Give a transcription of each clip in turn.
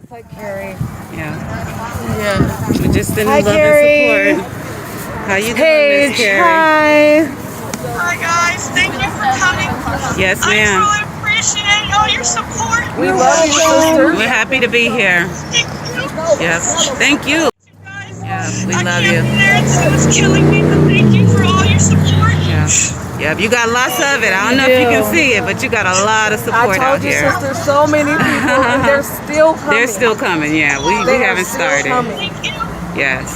Looks like Carrie. Yeah. We're just in Hi, love Carrie. and support. How you doing, Paige, Miss Carrie? hi. Hi guys, thank you for coming. Yes, I ma'am. truly appreciate all your support. We love you, sister. We're happy to be here. Thank you. Yes. Thank you. You guys, Yeah, we I love can't you. be there. It's killing me, but thank you for all your support. Yeah. Yeah, you got lots of it. I don't know if you can see it, but you got a lot of I support out told you, here. sister, so many people, and they're still coming. They're still coming, yeah. We They are haven't still started. coming. Thank you. Yes.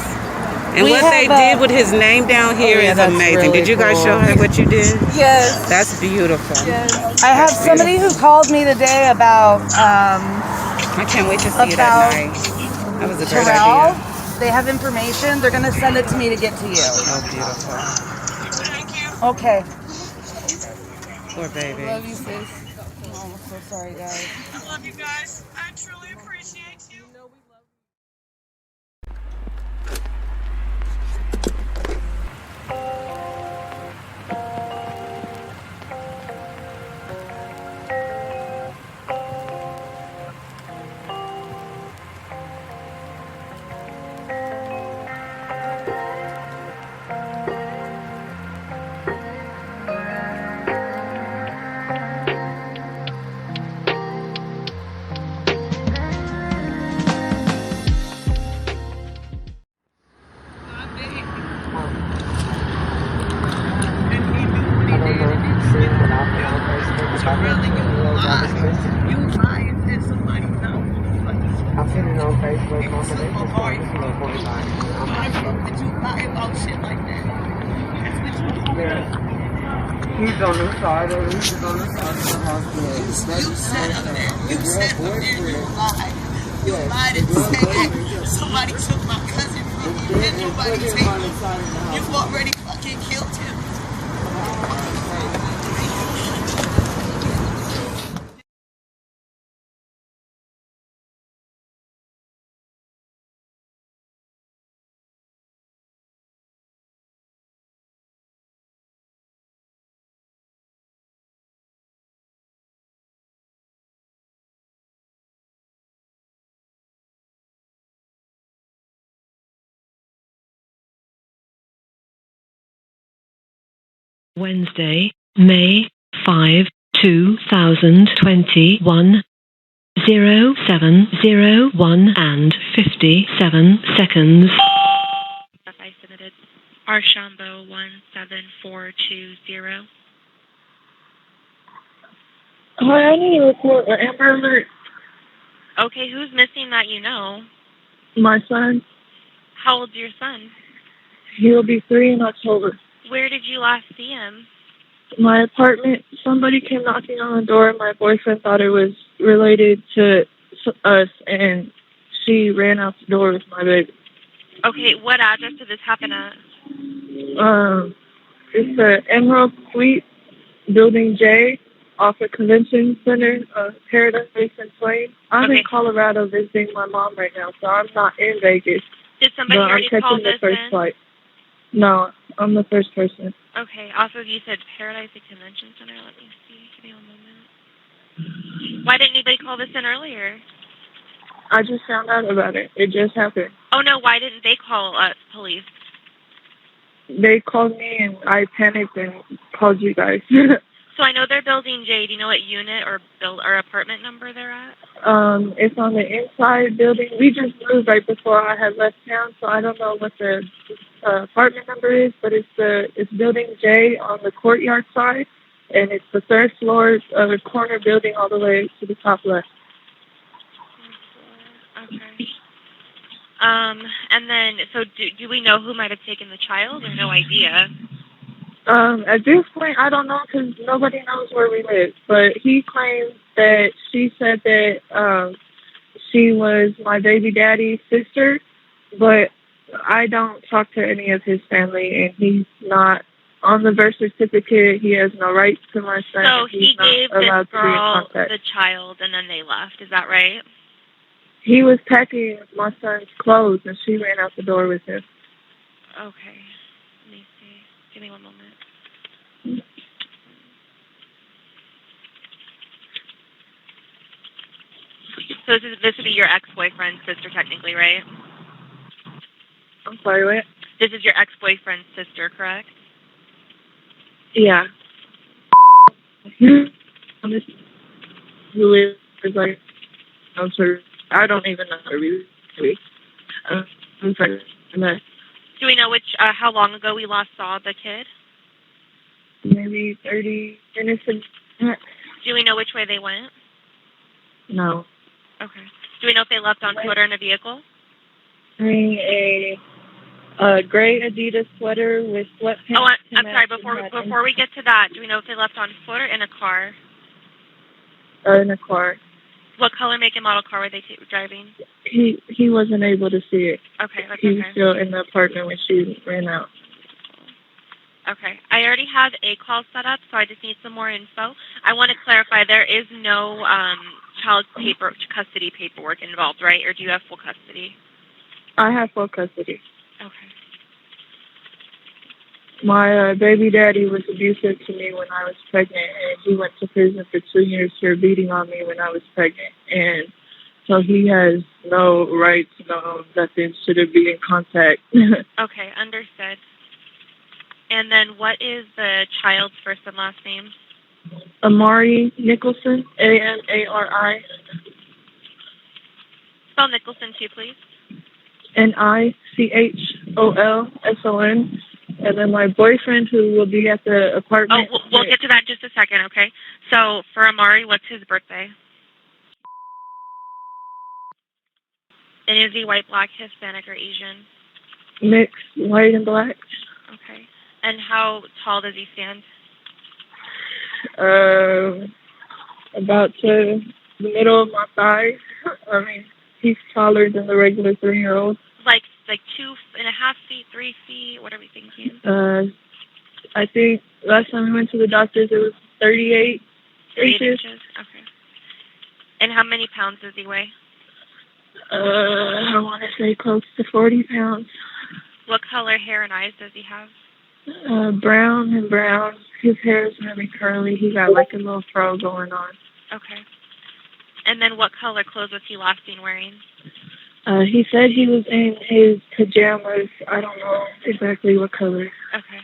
And We what they have, did with his name down here yeah, is that's amazing. really Did you guys cool. show her what you did? Yes. That's beautiful. I have somebody who called me today about I can't wait to see it at about night. That was a great Terrell. idea. They have information. They're going to send it to me to get to you. Oh, beautiful. Thank you. Okay. Poor baby. Love you, sis. Oh, I'm so sorry, guys. I love you guys. I truly appreciate you. I've seen it on Facebook. Amari, did you lie about shit like that? Yeah. He's on the side of it. He's on the side of the hospital. You said up there, you lied. You lied and said that somebody took my cousin from me. Did nobody take him? You've already fucking killed him. Wednesday, May 5, 2021, 0701 and 57 seconds. I submitted Archambault 17420. Hi, I need to report an Amber Alert. Okay, who's missing that you know? My son, How old's your son? he'll be 3 in October. Where did you last see him? My apartment, somebody came knocking on the door. My boyfriend thought it was related to us, and she ran out the door with my baby. Okay, what address did this happen at? It's the Emerald Suite, Building J, off of Convention Center, Paradise and Swain. I'm in Colorado visiting my mom right now, so I'm not in Vegas. Did somebody No, I'm already call catching the this first in? flight. No, I'm the first person. Okay, also you said Paradise at Convention Center. Let me see. Give me one moment. Why didn't anybody call this in earlier? I just found out about it. It just happened. Oh no, why didn't they call police? They called me and I panicked and called you guys. So I know they're building J. Do you know what unit or apartment number they're at? It's on the inside building. We just moved right before I had left town, so I don't know what the apartment number is, but it's building J on the courtyard side, and it's the 3rd floor corner building all the way to the top left. Okay. And then, so do we know who might have taken the child, or no idea? At this point, I don't know because nobody knows where we live. But he claims that she said that she was my baby daddy's sister, but I don't talk to any of his family, and he's not on the birth certificate. He has no rights to my son. So he gave this girl the the child, and then they left. Is that right? He was packing my son's clothes, and she ran out the door with him. Okay. Let me see. Give me one moment. So this would be your ex-boyfriend's sister, technically, right? I'm sorry, what? This is your ex-boyfriend's sister, correct? Yeah. Who is like, I'm sure, I don't even know her really. I'm sorry. Do we know how long ago we last saw the kid? Maybe 30 minutes. Do we know which way they went? No. Okay. Do we know if they left on foot or in a vehicle? Wearing a gray Adidas sweater with sweatpants. Oh, I'm sorry. Before we get to that, do we know if they left on foot or in a car? In a car. What color, make, and model car were they driving? He wasn't able to see it. Okay, that's He okay. was still in the apartment when she ran out. Okay. I already have a call set up, so I just need some more info. I want to clarify, there is no child custody paperwork involved, right? Or do you have full custody? I have full custody. Okay. My baby daddy was abusive to me when I was pregnant, and he went to prison for 2 years for beating on me when I was pregnant. And so he has no rights, no nothing, shouldn't be in contact. Okay, understood. And then what is the child's first and last name? Amari Nicholson, Amari. Spell Nicholson too, please. Nichholson. And then my boyfriend, who will be at the apartment. Oh, we'll get to that in just a second, okay? So for Amari, what's his birthday? And is he white, black, Hispanic, or Asian? Mixed, white and black. Okay. And how tall does he stand? About to the middle of my thighs. I mean, he's taller than the regular 3-year-old. Like 2.5 feet, 3 feet. What are we thinking? I think last time we went to the doctors, it was 38 inches. Okay. And how many pounds does he weigh? I want to say close to 40 pounds. What color hair and eyes does he have? Brown and brown. His hair is really curly. He got like a little fro going on. Okay. And then what color clothes was he last seen wearing? He said he was in his pajamas. I don't know exactly what color. Okay.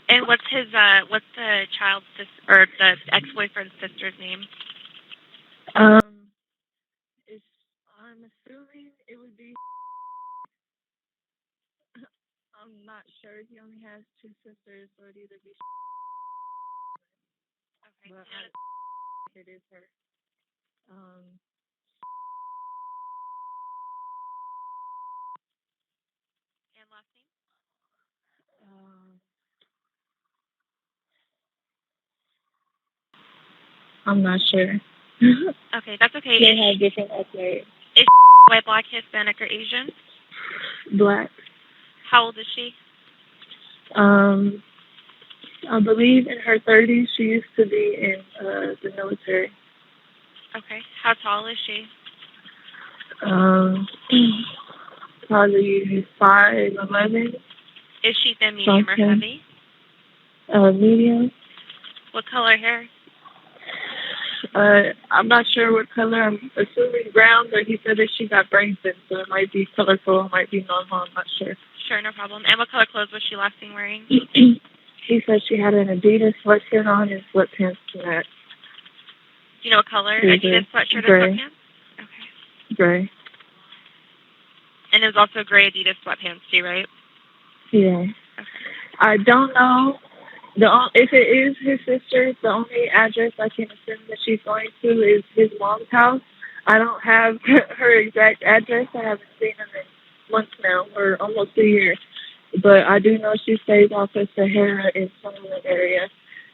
And what's the child's or the ex-boyfriend's sister's name? I'm assuming it would be. I'm not sure. He only has 2 sisters, so it'd either be. Okay. But it is her. And last name? I'm not sure. Okay, that's okay. They have different ethnic. Is white, black, Hispanic, or Asian? Black. How old is she? I believe in her 30s. She used to be in the military. Okay. How tall is she? Probably 5'11". Is she thin, medium, or heavy? Medium. What color hair? I'm not sure what color. I'm assuming brown, but he said that she got brain thin, so it might be colorful, it might be normal. I'm not sure. Sure, no problem. And what color clothes was she last seen wearing? He said she had an Adidas sweatshirt on and sweatpants to that. Do you know what color? Adidas sweatshirt gray. and sweatpants? Okay. Gray. And it was also gray Adidas sweatpants too, right? Yeah. Okay. I don't know. If it is his sister, the only address I can assume that she's going to is his mom's house. I don't have her exact address. I haven't seen him in months now, or almost a year. But I do know she stays off of Sahara in some area,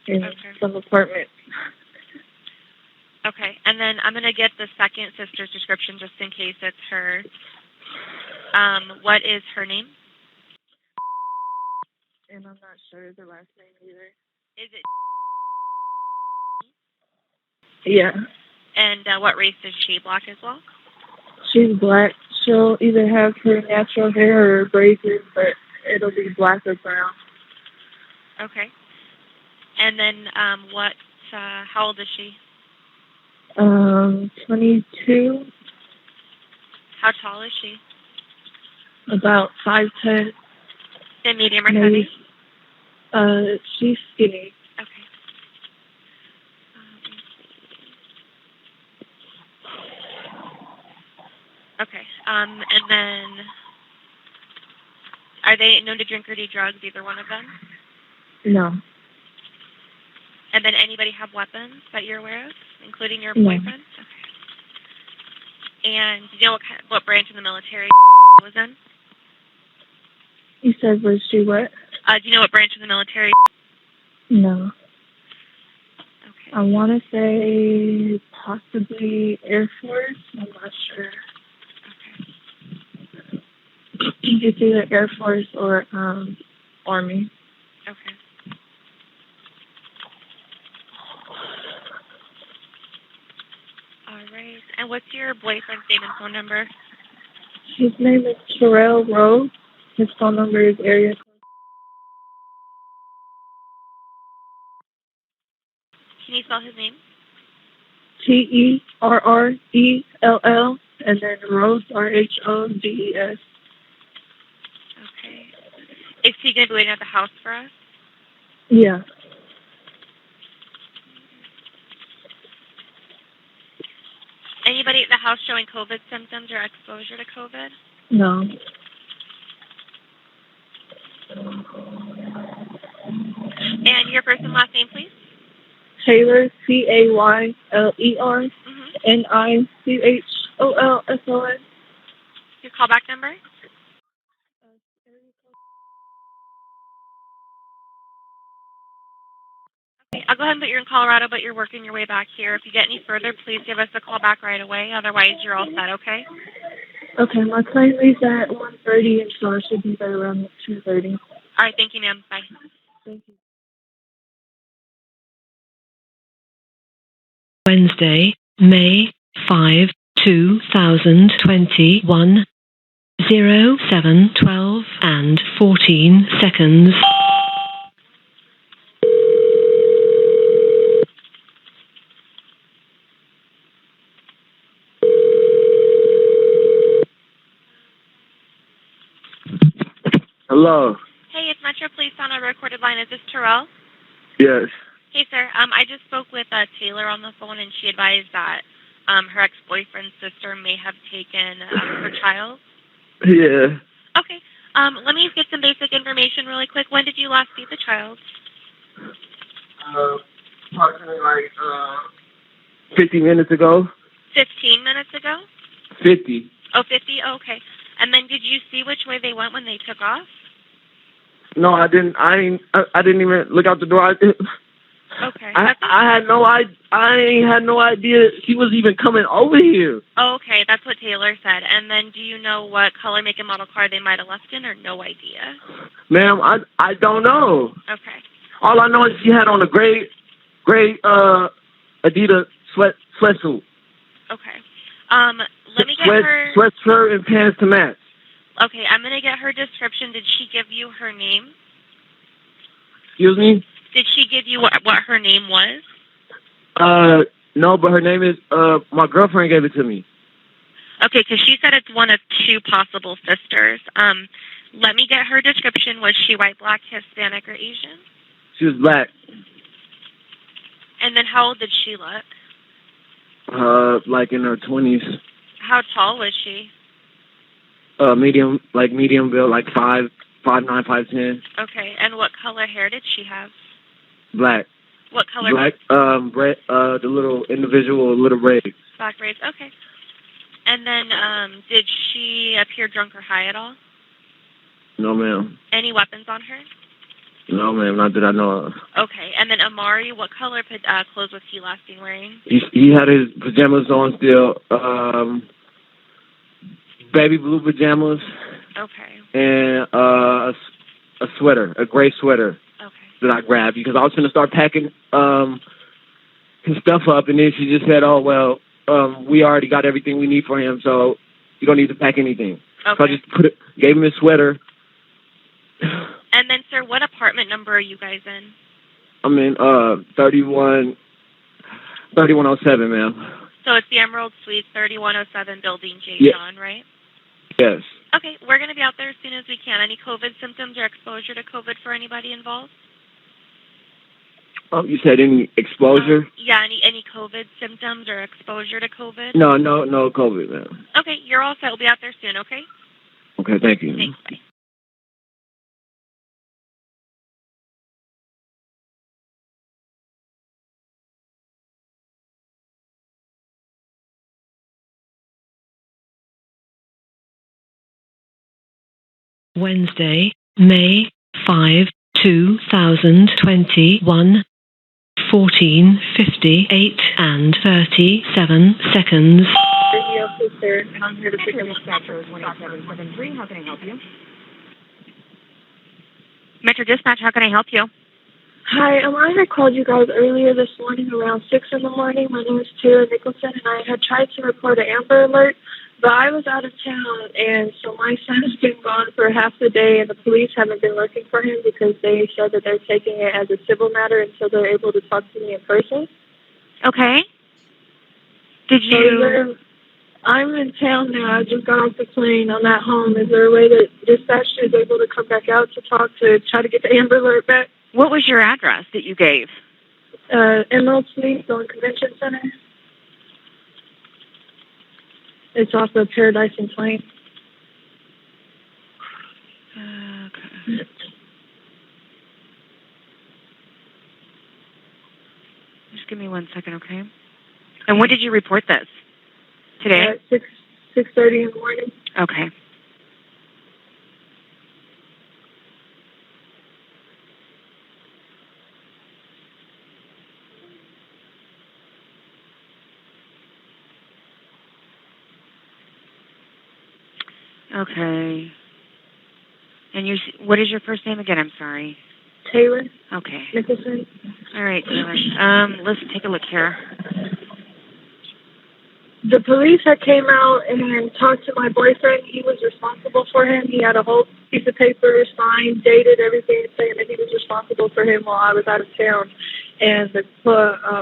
in some apartments. Okay, and then I'm going to get the second sister's description just in case it's her. What is her name? And I'm not sure the last name either. Is it? Yeah. And what race is she? Black as well? She's black. She'll either have her natural hair or braces, but it'll be black or brown. Okay. And then how old is she? 22, How tall is she? about 5'10". Thin, medium, or Maybe. heavy? She's skinny. Okay. Okay. And then, are they known to drink or do drugs, either one of them? No. And then anybody have weapons that you're aware of, including your No. boyfriend? Okay. And do you know what branch of the military was in? You said, was she what? Do you know what branch of the military? No. Okay. I want to say possibly Air Force. I'm not sure. Okay. It's either Air Force or Army. Okay. All right. And what's your boyfriend's name and phone number? His name is Terrell Rhodes. His phone number is area. Can you spell his name? Terrell, and then Rhodes, Rhodes. Okay. Is he going to be waiting at the house for us? Yeah. Anybody at the house showing COVID symptoms or exposure to COVID? No. And your first and last name, please? Taylor, Tayler, Mm-hmm. Nichols. Your callback number? Okay, I'll go ahead and put you in Colorado, but you're working your way back here. If you get any further, please give us a call back right away. Otherwise, you're all set, okay? Okay, my plane leaves at 1:30, and so I should be there around 2:30. All right, thank you, ma'am. Bye. Thank you. Wednesday, May 5, 2021, 07:12 and 14 seconds. Hello. Hey, it's Metro Police on a recorded line. Is this Terrell? Yes. Hey, sir. I just spoke with Taylor on the phone, and she advised that her ex-boyfriend's sister may have taken her child. Yeah. Okay. Let me get some basic information really quick. When did you last see the child? Approximately 50 minutes ago. 15 minutes ago? 50. Oh, 50? Oh, okay. And then did you see which way they went when they took off? No, I didn't. I didn't even look out the door. Okay. I had no idea she was even coming over here. Oh, okay. That's what Taylor said. And then do you know what color, make, and model car they might have left in, or no idea? Ma'am, I don't know. Okay. All I know is she had on a gray Adidas sweatsuit. Okay. Let me get her... Sweatshirt and pants to match. Okay, I'm going to get her description. Did she give you her name? Excuse me? Did she give you what her name was? No, but her name is, my girlfriend gave it to me. Okay, because she said it's one of two possible sisters. Let me get her description. Was she white, black, Hispanic, or Asian? She was black. And then how old did she look? Like in her 20s. How tall was she? Medium build, like 5'9", 5'10". Okay, and what color hair did she have? Black. What color? Black, the little individual little braids. Black braids, okay. And then, did she appear drunk or high at all? No, ma'am. Any weapons on her? No, ma'am, not that I know of. Okay, and then Amari, what color clothes was he last seen wearing? He had his pajamas on still, baby blue pajamas. Okay. And a sweater, a gray sweater. Okay. That I grabbed because I was going to start packing his stuff up, and then she just said, "Oh well, we already got everything we need for him, so you don't need to pack anything." Okay. So I just gave him his sweater. And then, sir, what apartment number are you guys in? I'm in 3107, ma'am. So it's the Emerald Suites, 3107 Building J. Yeah. John, right? Yes. Okay, we're going to be out there as soon as we can. Any COVID symptoms or exposure to COVID for anybody involved? You said any exposure? Yeah, any COVID symptoms or exposure to COVID? No COVID, man. Okay, you're all set. We'll be out there soon, okay? Okay, thank you. Thanks, bye. Wednesday, May 5, 2021, 14:58 and 37 seconds. Radio sister, and I'm here to pick up dispatcher 2773. How can I help you? Metro Dispatch, how can I help you? Hi, I had called you guys earlier this morning around 6 in the morning. My name is Terrell Nicholson, and I had tried to report an Amber Alert, but I was out of town, and so my son has been gone for half the day, and the police haven't been looking for him because they said that they're taking it as a civil matter until they're able to talk to me in person. Okay. Did you... I'm in town now. I just got off the plane. I'm at home. Is there a way that dispatch is able to come back out to talk to try to get the Amber Alert back? What was your address that you gave? Emerald Suites on Convention Center. It's off of Paradise and Plain. Okay. Just give me 1 second, okay? And when did you report this? Today? 6:30 in the morning. Okay. Okay. And what is your first name again? I'm sorry. Taylor. Okay. Nicholson. All right, Taylor. Let's take a look here. The police had came out and talked to my boyfriend. He was responsible for him. He had a whole piece of paper signed, dated, everything, saying that he was responsible for him while I was out of town. And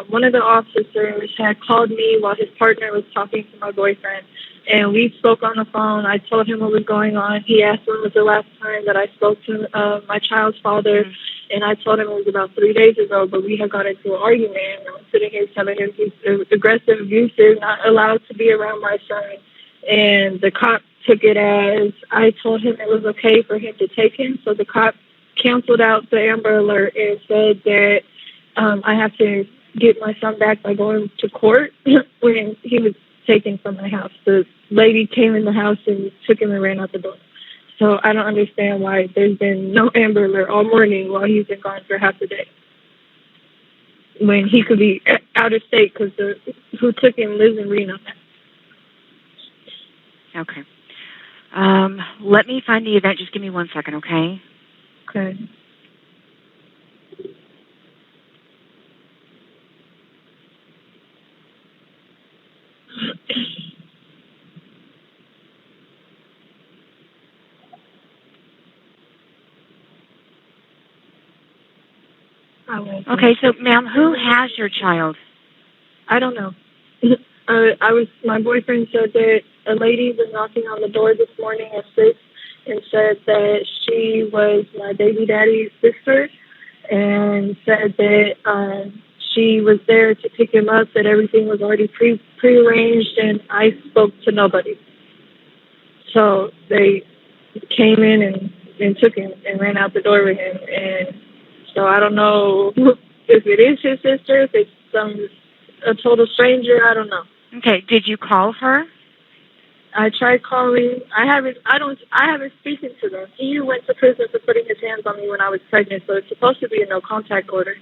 one of the officers had called me while his partner was talking to my boyfriend. And we spoke on the phone. I told him what was going on. He asked when was the last time that I spoke to my child's father. And I told him it was about 3 days ago, but we had got into an argument. And I'm sitting here telling him he's aggressive, abusive, not allowed to be around my son. And the cop took it as I told him it was okay for him to take him. So the cop canceled out the Amber Alert and said that I have to get my son back by going to court when he was taken from my house. The lady came in the house and took him and ran out the door. So I don't understand why there's been no Amber Alert all morning while he's been gone for half the day. When he could be out of state because who took him lives in Reno. Okay. Let me find the event. Just give me 1 second, okay? Okay. Okay, so ma'am, who has your child? I don't know. My boyfriend said that a lady was knocking on the door this morning at 6 and said that she was my baby daddy's sister and said that she was there to pick him up, that everything was already prearranged, and I spoke to nobody. So they came in and took him and ran out the door with him. And so I don't know if it is his sister, if it's a total stranger. I don't know. Okay. Did you call her? I tried calling. I haven't spoken to them. He went to prison for putting his hands on me when I was pregnant, so it's supposed to be a no contact order.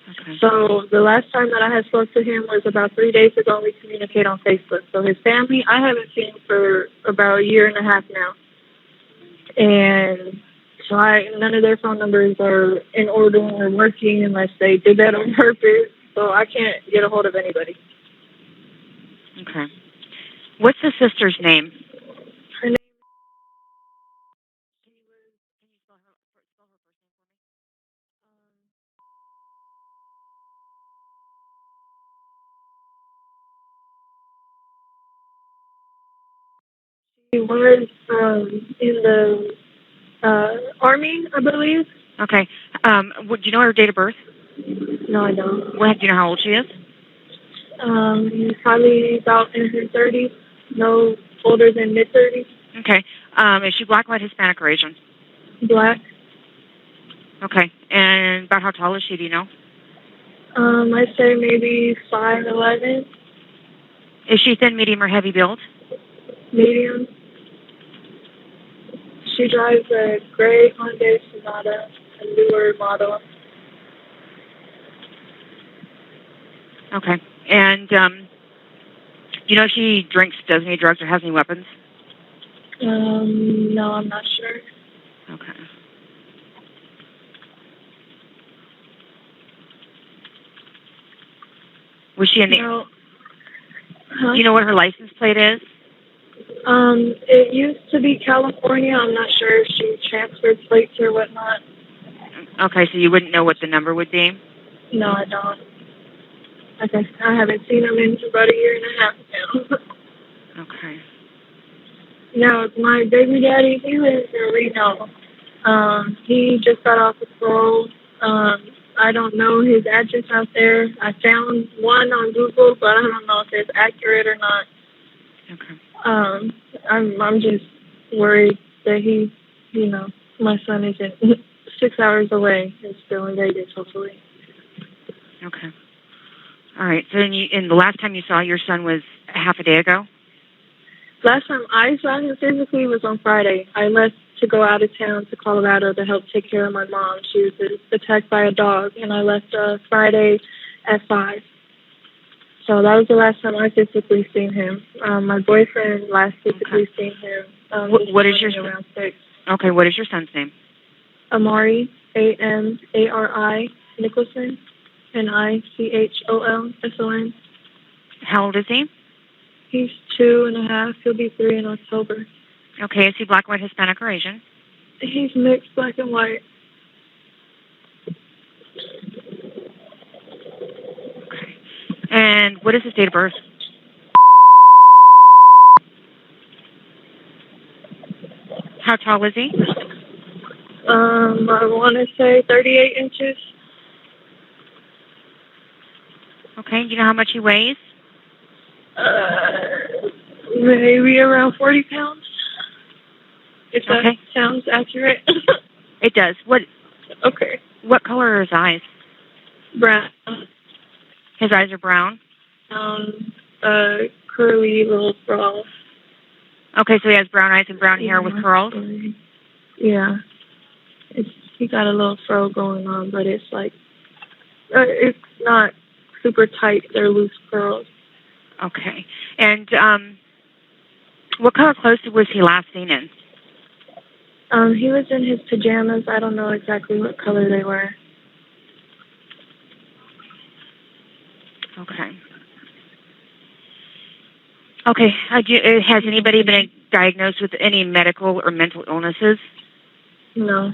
Okay. So the last time that I had spoke to him was about 3 days ago, and we communicate on Facebook. So his family, I haven't seen for about a year and a half now. And so none of their phone numbers are in order or working unless they did that on purpose. So I can't get a hold of anybody. Okay. What's the sister's name? Her name. He was in the Army, I believe. Okay. Do you know her date of birth? No, I don't. Do you know how old she is? Probably about in her 30s. No older than mid-30s. Okay. Is she black, white, Hispanic, or Asian? Black. Okay. And about how tall is she, do you know? I'd say maybe 5'11". Is she thin, medium, or heavy build? Medium. She drives a gray Hyundai Sonata, a newer model. Okay. And do you know if she drinks, does any drugs, or has any weapons? No, I'm not sure. Okay. Was she in the... No. Huh? Do you know what her license plate is? It used to be California. I'm not sure if she transferred plates or whatnot. Okay, so you wouldn't know what the number would be? No, I don't. I haven't seen him in about a year and a half now. Okay. Now, my baby daddy, he lives in Reno. He just got off of parole. I don't know his address out there. I found one on Google, but I don't know if it's accurate or not. Okay. I'm just worried that he, my son isn't 6 hours away and still in Vegas, hopefully. Okay. All right. So, and the last time you saw your son was half a day ago? Last time I saw him physically was on Friday. I left to go out of town to Colorado to help take care of my mom. She was attacked by a dog, and I left Friday at 5. So that was the last time I physically seen him. My boyfriend last physically seen him. What is your around 6? Okay. What is your son's name? Amari, Amari, Nicholson, Nichholson. How old is he? He's 2.5. He'll be 3 in October. Okay. Is he black, white, Hispanic, or Asian? He's mixed black and white. Okay. And what is his date of birth? How tall is he? I want to say 38 inches. Okay. Do you know how much he weighs? Maybe around 40 pounds. If that Okay. sounds accurate. It does. Okay. What color are his eyes? Brown. His eyes are brown? Curly little frogs. Okay, so he has brown eyes and brown hair with curls? Yeah. He got a little fro going on, but it's like, it's not super tight. They're loose curls. Okay. And what color clothes was he last seen in? He was in his pajamas. I don't know exactly what color they were. Okay. Okay. Has anybody been diagnosed with any medical or mental illnesses? No.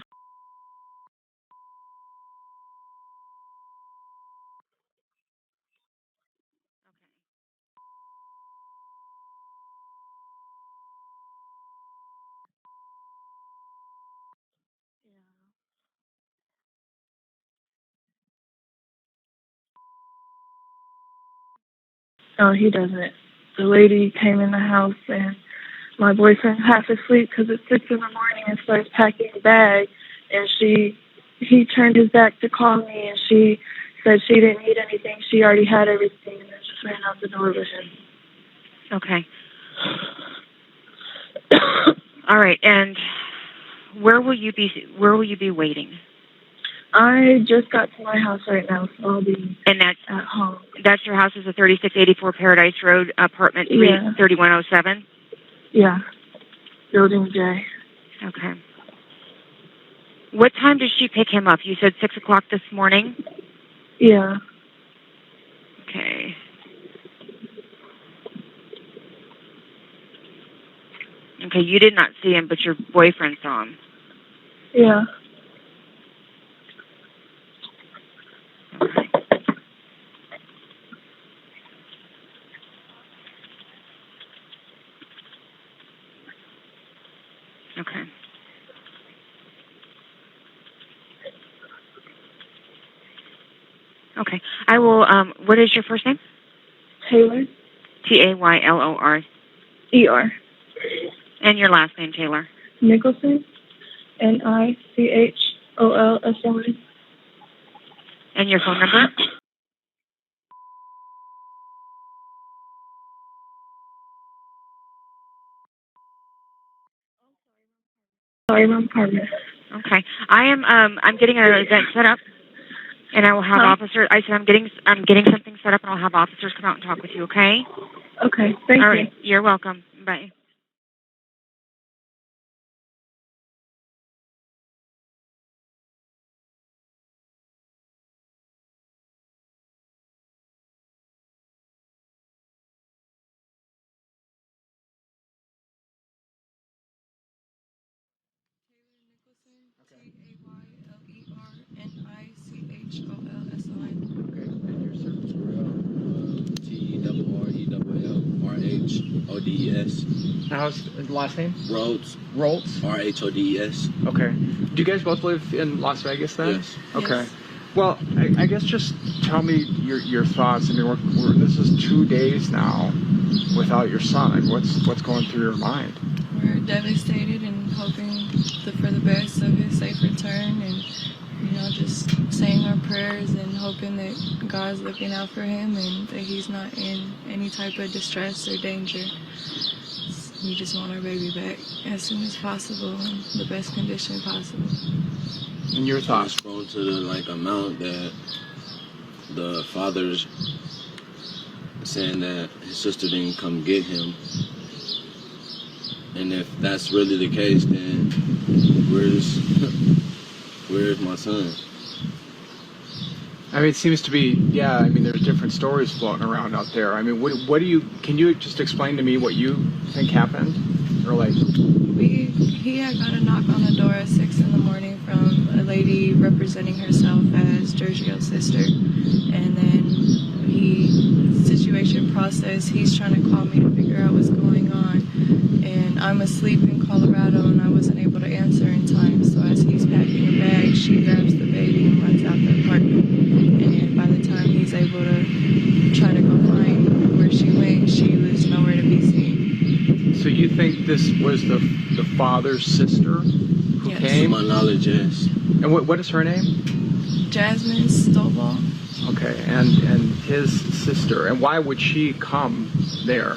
No, he doesn't. The lady came in the house and my boyfriend's half asleep because it's 6 in the morning and starts packing a bag. And he turned his back to call me and she said she didn't need anything. She already had everything and then just ran out the door with him. Okay. All right. And where will you be waiting? I just got to my house right now, so I'll be at home. That's your house is a 3684 Paradise Road, apartment 3107? Yeah. Building J. Okay. What time did she pick him up? You said 6 o'clock this morning? Yeah. Okay. Okay, you did not see him, but your boyfriend saw him. Yeah. Okay. Okay. Okay. I will, what is your first name? Taylor. Taylor. And your last name, Taylor? Nicholson. Nicholson. And your phone number? Sorry, my partner. Okay. I'm getting an event set up, and I will have officers. I said I'm getting something set up, and I'll have officers come out and talk with you. Okay. Okay. Thank you. All right. You're welcome. Bye. Terrell, How's the last name? Rhodes. Rhodes. Rhodes. Okay. Do you guys both live in Las Vegas then? Yes. Okay. Yes. Well, I guess just tell me your thoughts. I mean, this is 2 days now without your son. I mean, what's going through your mind? We're devastated and hoping for the best of his safe return, and just saying our prayers and hoping that God's looking out for him and that he's not in any type of distress or danger. We just want our baby back as soon as possible in the best condition possible. And your thoughts? Prone to the amount that the father's saying that his sister didn't come get him, and if that's really the case, then where's my son? I mean, it seems to be, yeah, I mean, there's different stories floating around out there. I mean, can you just explain to me what you think happened? Or he had got a knock on the door at 6 in the morning from a lady representing herself as Giorgio's sister. And then situation process, he's trying to call me to figure out what's going on. And I'm asleep in Colorado and I wasn't able to answer in time. So as he's packing a bag, she grabs the baby and runs out the apartment. And by the time he's able to try to go find where she went, she was nowhere to be seen. So you think this was the father's sister who came? To my knowledge, yes. And what is her name? Jasmine Stovall. Okay, and his sister. And why would she come there?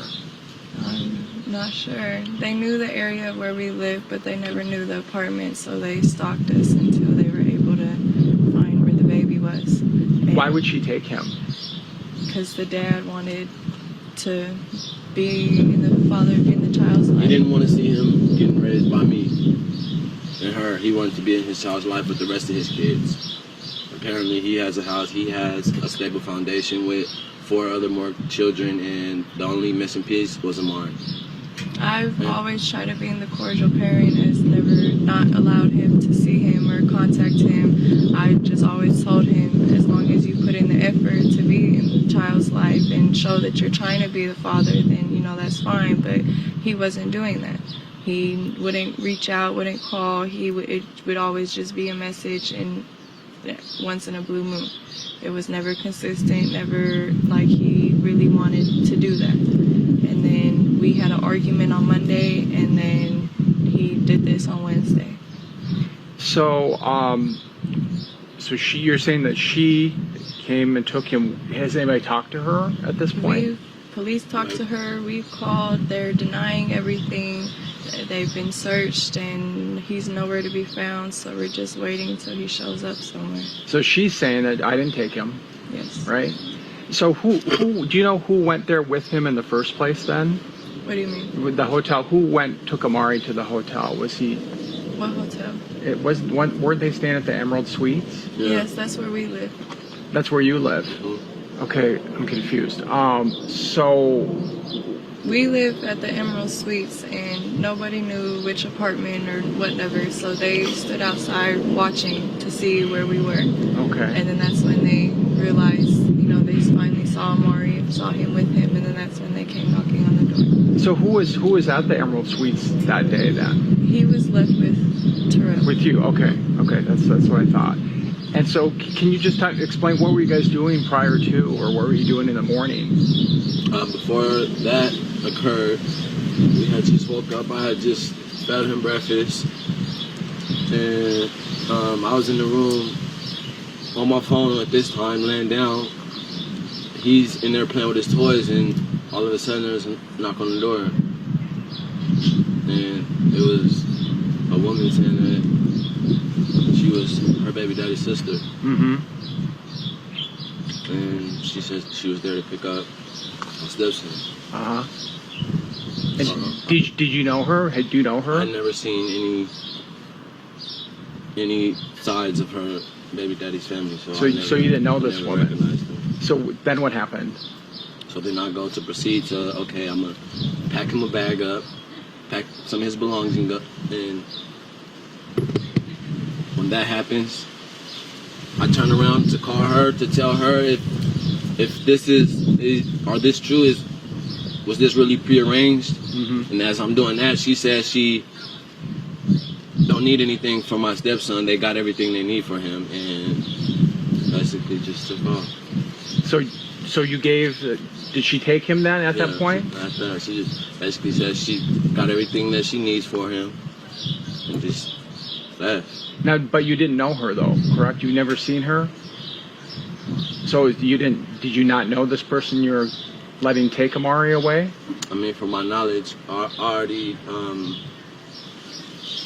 I'm not sure. They knew the area where we lived, but they never knew the apartment, so they stalked us until they were able to find where the baby was. And why would she take him? because the dad wanted to be in the child's life. He didn't want to see him getting raised by me and her. He wanted to be in his child's life with the rest of his kids. Apparently, he has a house. He has a stable foundation with 4 other more children, and the only missing piece was Amari. I've always tried to be the cordial parent, has never not allowed him to see him or contact him. I just always told him, as long as you put in the effort to be in the child's life and show that you're trying to be the father, then that's fine. But he wasn't doing that. He wouldn't reach out, wouldn't call. It would always just be a message, and once in a blue moon. It was never consistent, never like he really wanted to do that. And then we had an argument on Monday, and then he did this on Wednesday. So, you're saying that she came and took him. Has anybody talked to her at this point? Police talked to her. We've called. They're denying everything. They've been searched, and he's nowhere to be found. So we're just waiting until he shows up somewhere. So she's saying that I didn't take him. Yes. Right. So who do you know who went there with him in the first place then? What do you mean? With the hotel, who took Amari to the hotel? Was he? What hotel? It was one. Weren't they staying at the Emerald Suites? Yeah. Yes, that's where we live. That's where you live. Okay, I'm confused. So we live at the Emerald Suites, and nobody knew which apartment or whatever, so they stood outside watching to see where we were. Okay. And then that's when they realized, they finally saw Amari, saw him with him, and then that's when they came knocking on the door. So who was at the Emerald Suites that day then? He was left with Terrell. With you? Okay. That's what I thought. And so, can you just explain what were you guys doing prior to, or what were you doing in the morning? Before that occurred, we had just woke up. I had just fed him breakfast, and I was in the room on my phone at this time, laying down. He's in there playing with his toys, and all of a sudden there's a knock on the door, and it was a woman saying that she was her baby daddy's sister. Mm-hmm. And she said she was there to pick up my stepson. Uh-huh. And did you know her? Do you know her? I'd never seen any sides of her baby daddy's family. So you didn't know this woman? Recognized her. So then what happened? So then I go to proceed to, okay, I'm going to pack him a bag up, pack some of his belongings up, and when that happens, I turn around to call her to tell her if this are this true, was this really prearranged? Mm-hmm. And as I'm doing that, she says she don't need anything for my stepson. They got everything they need for him, and basically just took off. So you gave? Did she take him then at that point? After that, she just basically said she got everything that she needs for him, and just left. Now, but you didn't know her though, correct? You never seen her. So you didn't? Did you not know this person you're letting take Amari away? I mean, from my knowledge, I already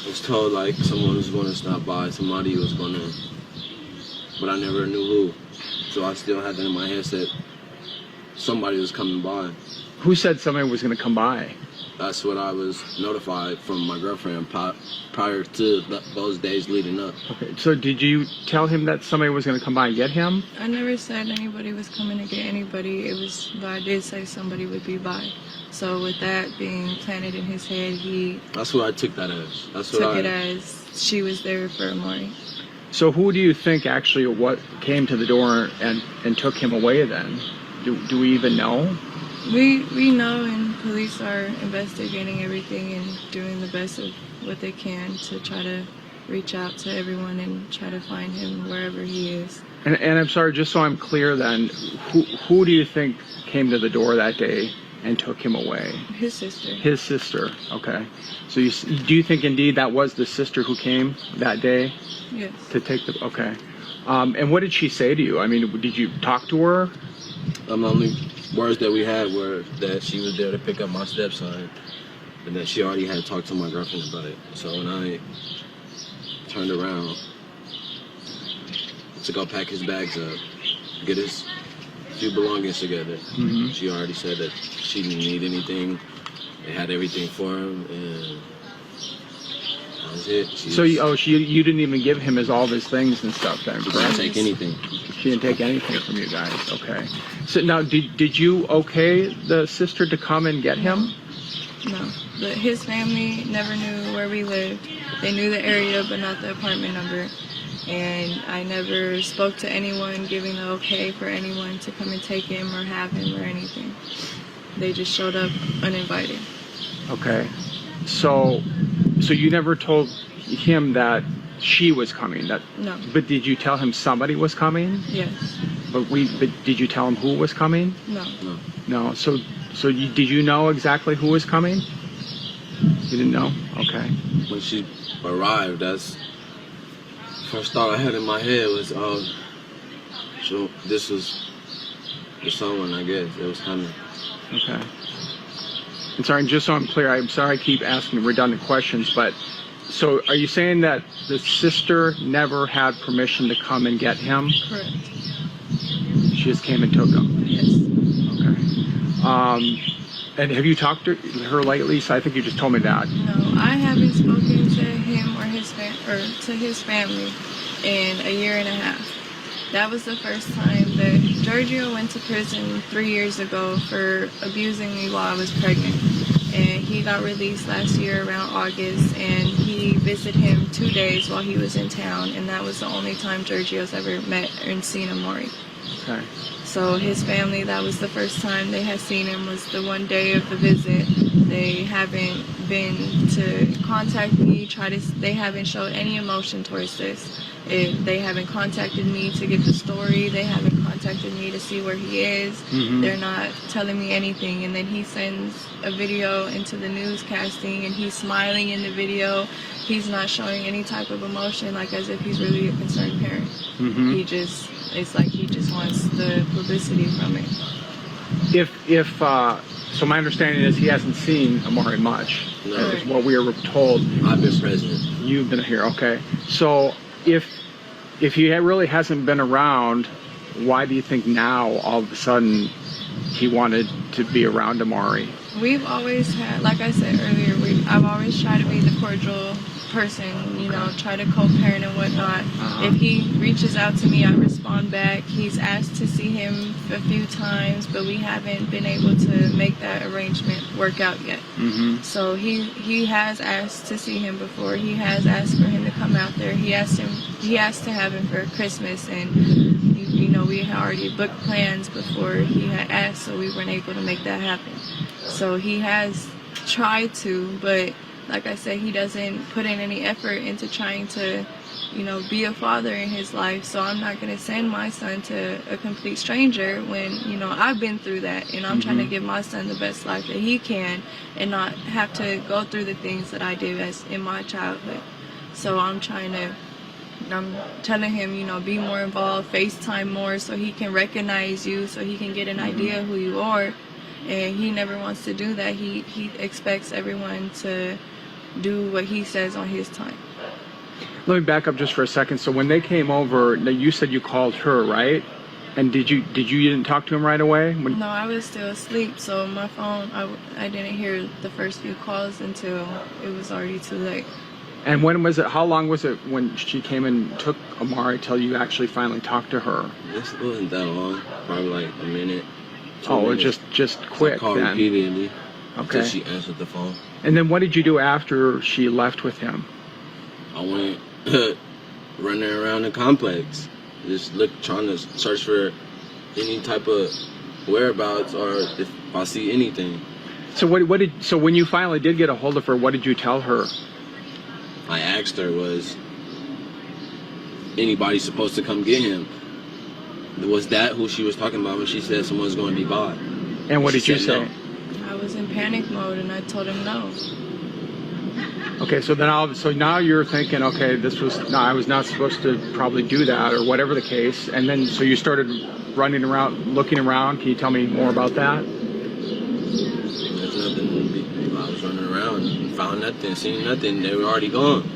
was told like someone was going to stop by, somebody was going to, but I never knew who. So I still had that in my head that somebody was coming by. Who said somebody was going to come by? That's what I was notified from my girlfriend prior to those days leading up. Okay, so did you tell him that somebody was going to come by and get him? I never said anybody was coming to get anybody. But I did say somebody would be by. So with that being planted in his head, That's what I took that as. Took it as she was there for Amari. So who do you think actually what came to the door and took him away then? Do we even know? We know, and police are investigating everything and doing the best of what they can to try to reach out to everyone and try to find him wherever he is. And I'm sorry, just so I'm clear then, who do you think came to the door that day and took him away? His sister. His sister, okay. So do you think indeed that was the sister who came that day? Yes. To take the, okay. And what did she say to you? I mean, did you talk to her? The only words that we had were that she was there to pick up my stepson, and that she already had talked to my girlfriend about it. So when I turned around to go pack his bags up, get his few belongings together, she already said that she didn't need anything. They had everything for him, and that was it. You didn't even give him all of his things and stuff then, She correct? didn't take anything. She didn't take anything from you guys, okay. So now, did you okay the sister to come and get him? No, but his family never knew where we lived. They knew the area, but not the apartment number. And I never spoke to anyone giving the okay for anyone to come and take him or have him or anything. They just showed up uninvited. Okay. So you never told him that she was coming? No. But did you tell him somebody was coming? Yes. But did you tell him who was coming? No. No. So did you know exactly who was coming? You didn't know? Okay. When she arrived, that's first thought I had in my head was, oh, so this was the someone, I guess. It was coming. Okay. And sorry, just so I'm clear, I'm sorry I keep asking redundant questions, but so are you saying that the sister never had permission to come and get him? Correct. She just came and took him? Yes. Okay. And have you talked to her lately? So I think you just told me that. No, I haven't spoken to him or to his family in a year and a half. That was the first time that Giorgio went to prison 3 years ago for abusing me while I was pregnant. And he got released last year around August, and he visited him 2 days while he was in town, and that was the only time Giorgio's ever met and seen Amari. Okay. So his family, that was the first time they had seen him, was the one day of the visit. They haven't been to contact me, they haven't showed any emotion towards this. They haven't contacted me to get the story. They haven't contacted me to see where he is. They're not telling me anything. And then he sends a video into the newscasting, and he's smiling in the video. He's not showing any type of emotion, like as if he's really a concerned parent. It's like he just wants the publicity from it. So my understanding is he hasn't seen Amari much. No. Is what we were told. I've been present. You've been here, okay. So if he really hasn't been around, why do you think now all of a sudden he wanted to be around Amari? We've always had, like I said earlier, I've always tried to be the cordial person, you know, try to co-parent and whatnot. If he reaches out to me, I respond back. He's asked to see him a few times, but we haven't been able to make that arrangement work out yet. So he has asked to see him before. He has asked for him to come out there. He asked to have him for Christmas, and you know, we had already booked plans before he had asked, so we weren't able to make that happen. So he has tried to, but like I said, he doesn't put in any effort into trying to, you know, be a father in his life. So I'm not going to send my son to a complete stranger when, you know, I've been through that, and I'm trying to give my son the best life that he can and not have to go through the things that I did as in my childhood. So I'm telling him, you know, be more involved, FaceTime more so he can recognize you, so he can get an idea of who you are. And he never wants to do that. He expects everyone to do what he says on his time. Let me back up just for a second. So when they came over, now you said you called her, right? And you didn't talk to him right away? No, I was still asleep, so my phone, I didn't hear the first few calls until it was already too late. And when was it? How long was it when she came and took Amari till you actually finally talked to her? It wasn't that long. Probably like a minute. Oh, just quick. I called then. repeatedly. Okay. Until she answered the phone. And then what did you do after she left with him? I went running around the complex, just trying to search for any type of whereabouts or if I see anything. So so when you finally did get a hold of her, what did you tell her? I asked her, was anybody supposed to come get him? Was that who she was talking about when she said someone's going to be by? And what did you say? No. I was in panic mode, and I told him no. Okay, so now you're thinking, okay, I was not supposed to probably do that, or whatever the case. And then so you started running around, looking around. Can you tell me more about that? There's nothing. I was running around and found nothing, seen nothing. They were already gone.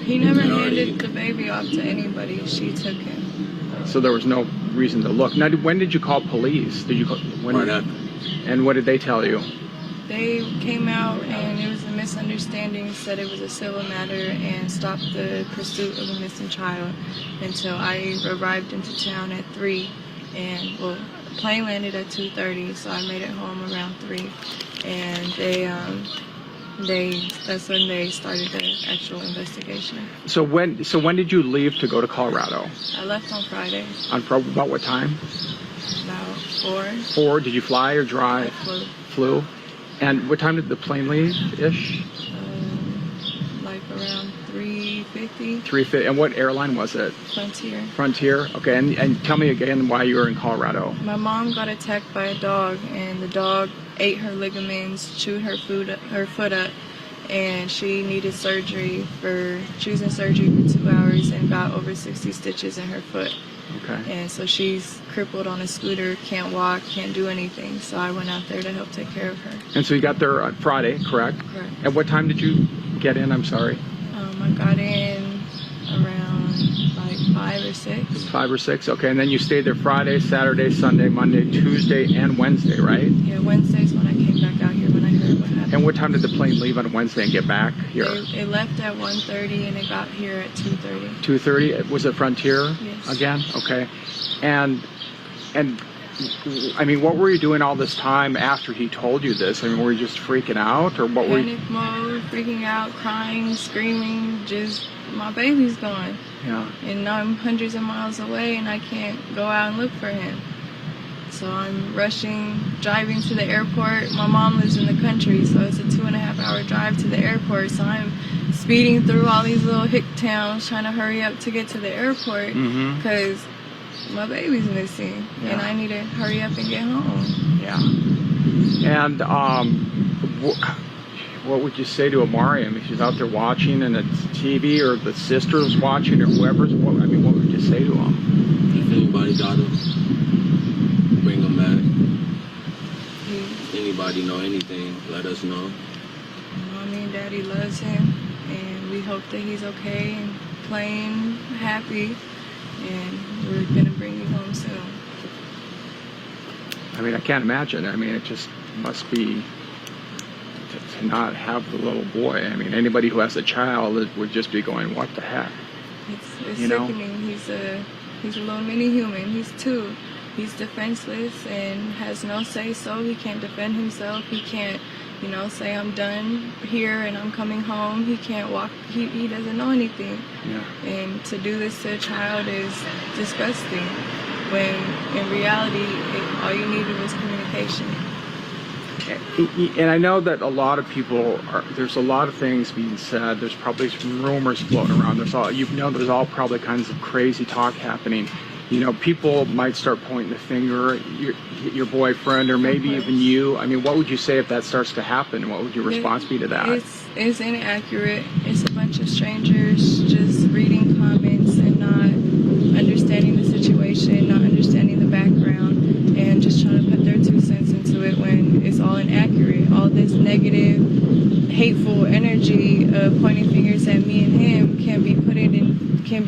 He never handed the baby off to anybody. She took him. So there was no reason to look. Now, when did you call police? Right after. And what did they tell you? They came out, and it was a misunderstanding, said it was a civil matter, and stopped the pursuit of a missing child until I arrived into town at 3. And, well, the plane landed at 2:30, so I made it home around 3. And that's when they started the actual investigation. So when did you leave to go to Colorado? I left on Friday. About what time? About 4. 4? Did you fly or drive? I Flew. And what time did the plane leave-ish? Like around 3:50. 3:50. And what airline was it? Frontier. Frontier. Okay. And tell me again why you were in Colorado. My mom got attacked by a dog, and the dog ate her ligaments, chewed her foot up, and she needed surgery she was in surgery for 2 hours and got over 60 stitches in her foot. Okay. And so she's crippled on a scooter, can't walk, can't do anything. So I went out there to help take care of her. And so you got there on Friday, correct? Correct. And what time did you get in? I'm sorry. I got in around like 5 or 6. 5 or 6. Okay. And then you stayed there Friday, Saturday, Sunday, Monday, Tuesday, and Wednesday, right? Yeah, Wednesday's when I came back out here when I heard what happened. And what time did the plane leave on Wednesday and get back here? It left at 1:30 and it got here at 2:30. 2:30. Was it Frontier? Yes. Again? Okay. And I mean, what were you doing all this time after he told you this? I mean, were you just freaking out, or what were you? Panic mode, freaking out, crying, screaming, just my baby's gone. Yeah. And I'm hundreds of miles away and I can't go out and look for him. So I'm driving to the airport. My mom lives in the country, so it's a 2.5-hour drive to the airport. So I'm speeding through all these little hick towns trying to hurry up to get to the airport because my baby's missing and I need to hurry up and get home. Yeah. And what would you say to Amari? I mean, she's out there watching and it's TV, or the sister's watching, or whoever's. What would you say to him? If anybody got him, bring him back. Anybody know anything, let us know. Mommy and Daddy loves him, and we hope that he's okay and playing happy, and we're gonna bring you home soon. I mean, I can't imagine. I mean, it just must be to not have the little boy. I mean, anybody who has a child would just be going, what the heck? It's sickening. He's a little mini human. He's 2. He's defenseless and has no say-so. He can't defend himself. He can't, say I'm done here and I'm coming home. He can't walk. He doesn't know anything. Yeah. And to do this to a child is disgusting, when in reality, all you needed was communication. And I know that a lot of people there's a lot of things being said. There's probably some rumors floating around. There's all probably kinds of crazy talk happening. People might start pointing the finger at your boyfriend, or maybe even you. I mean, what would you say if that starts to happen? What would your response be to that? It's inaccurate. It's a bunch of strangers just reading comments and not understanding the situation, not understanding the background, and just trying to put their 2 cents into it when it's all inaccurate. All this negative, hateful energy of pointing fingers at me and him can be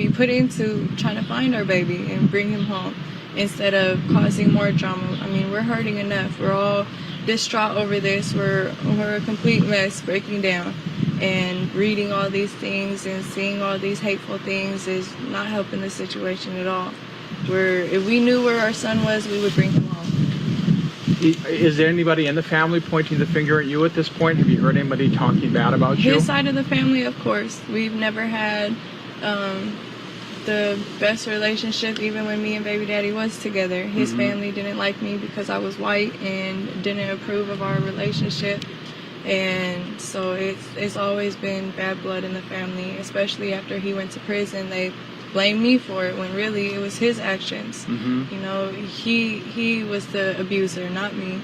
put into trying to find our baby and bring him home, instead of causing more drama. I mean, we're hurting enough. We're all distraught over this. We're a complete mess, breaking down. And reading all these things and seeing all these hateful things is not helping the situation at all. If we knew where our son was, we would bring him home. Is there anybody in the family pointing the finger at you at this point? Have you heard anybody talking bad about you? His side of the family, of course. We've never had the best relationship, even when me and baby daddy was together. His family didn't like me because I was white and didn't approve of our relationship. And so it's always been bad blood in the family, especially after he went to prison. They blamed me for it when really it was his actions. He was the abuser, not me.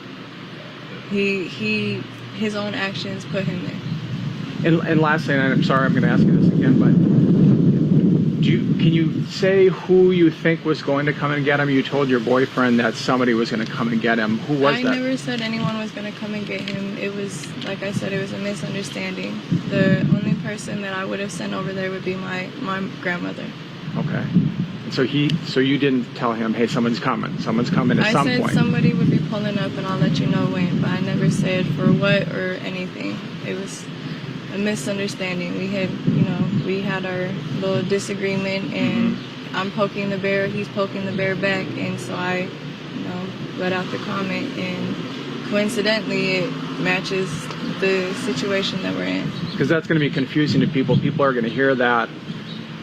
His own actions put him there. And lastly, and I'm sorry I'm going to ask you this again, but can you say who you think was going to come and get him? You told your boyfriend that somebody was going to come and get him. Who was that? I never said anyone was going to come and get him. It was, like I said, it was a misunderstanding. The only person that I would have sent over there would be my grandmother. Okay. And so you didn't tell him, hey, someone's coming at some point. I said somebody would be pulling up and I'll let you know when, but I never said for what or anything. It was a misunderstanding. We had our little disagreement, and I'm poking the bear, he's poking the bear back, and so I, let out the comment, and coincidentally it matches the situation that we're in. Because that's going to be confusing to people. People are going to hear that,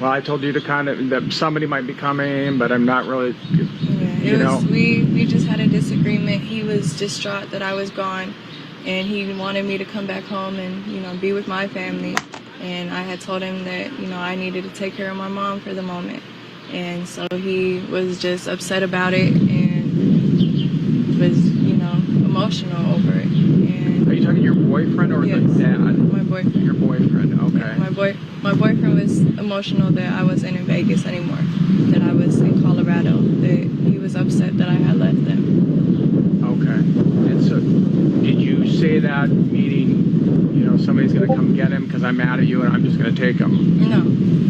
well, I told you to that somebody might be coming, but I'm not really, we just had a disagreement. He was distraught that I was gone, and he wanted me to come back home and, be with my family. And I had told him that, I needed to take care of my mom for the moment. And so he was just upset about it and was, emotional over it. And are you talking to your boyfriend or yes, the dad? My boyfriend. Your boyfriend, okay. Yeah, my boyfriend was emotional that I wasn't in Vegas anymore, that I was in Colorado, that he was upset that I had left them. Okay. And so did you say that meaning, somebody's going to come get him because I'm mad at you and I'm just going to take him?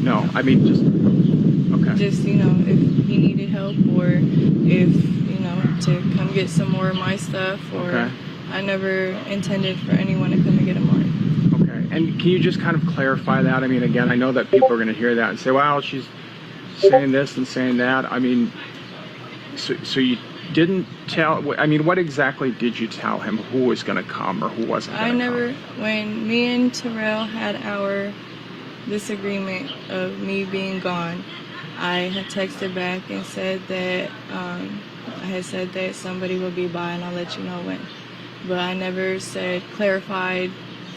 No, I mean just, okay. Just, if he needed help, or if, to come get some more of my stuff, or okay. I never intended for anyone to come and get Amari. Okay. And can you just kind of clarify that? I mean, again, I know that people are going to hear that and say, well, she's saying this and saying that. I mean, so you didn't tell, I mean, what exactly did you tell him? Who was going to come or who wasn't going to come? When me and Terrell had our disagreement of me being gone, I had texted back and said that I had said that somebody would be by and I'll let you know when. But I never clarified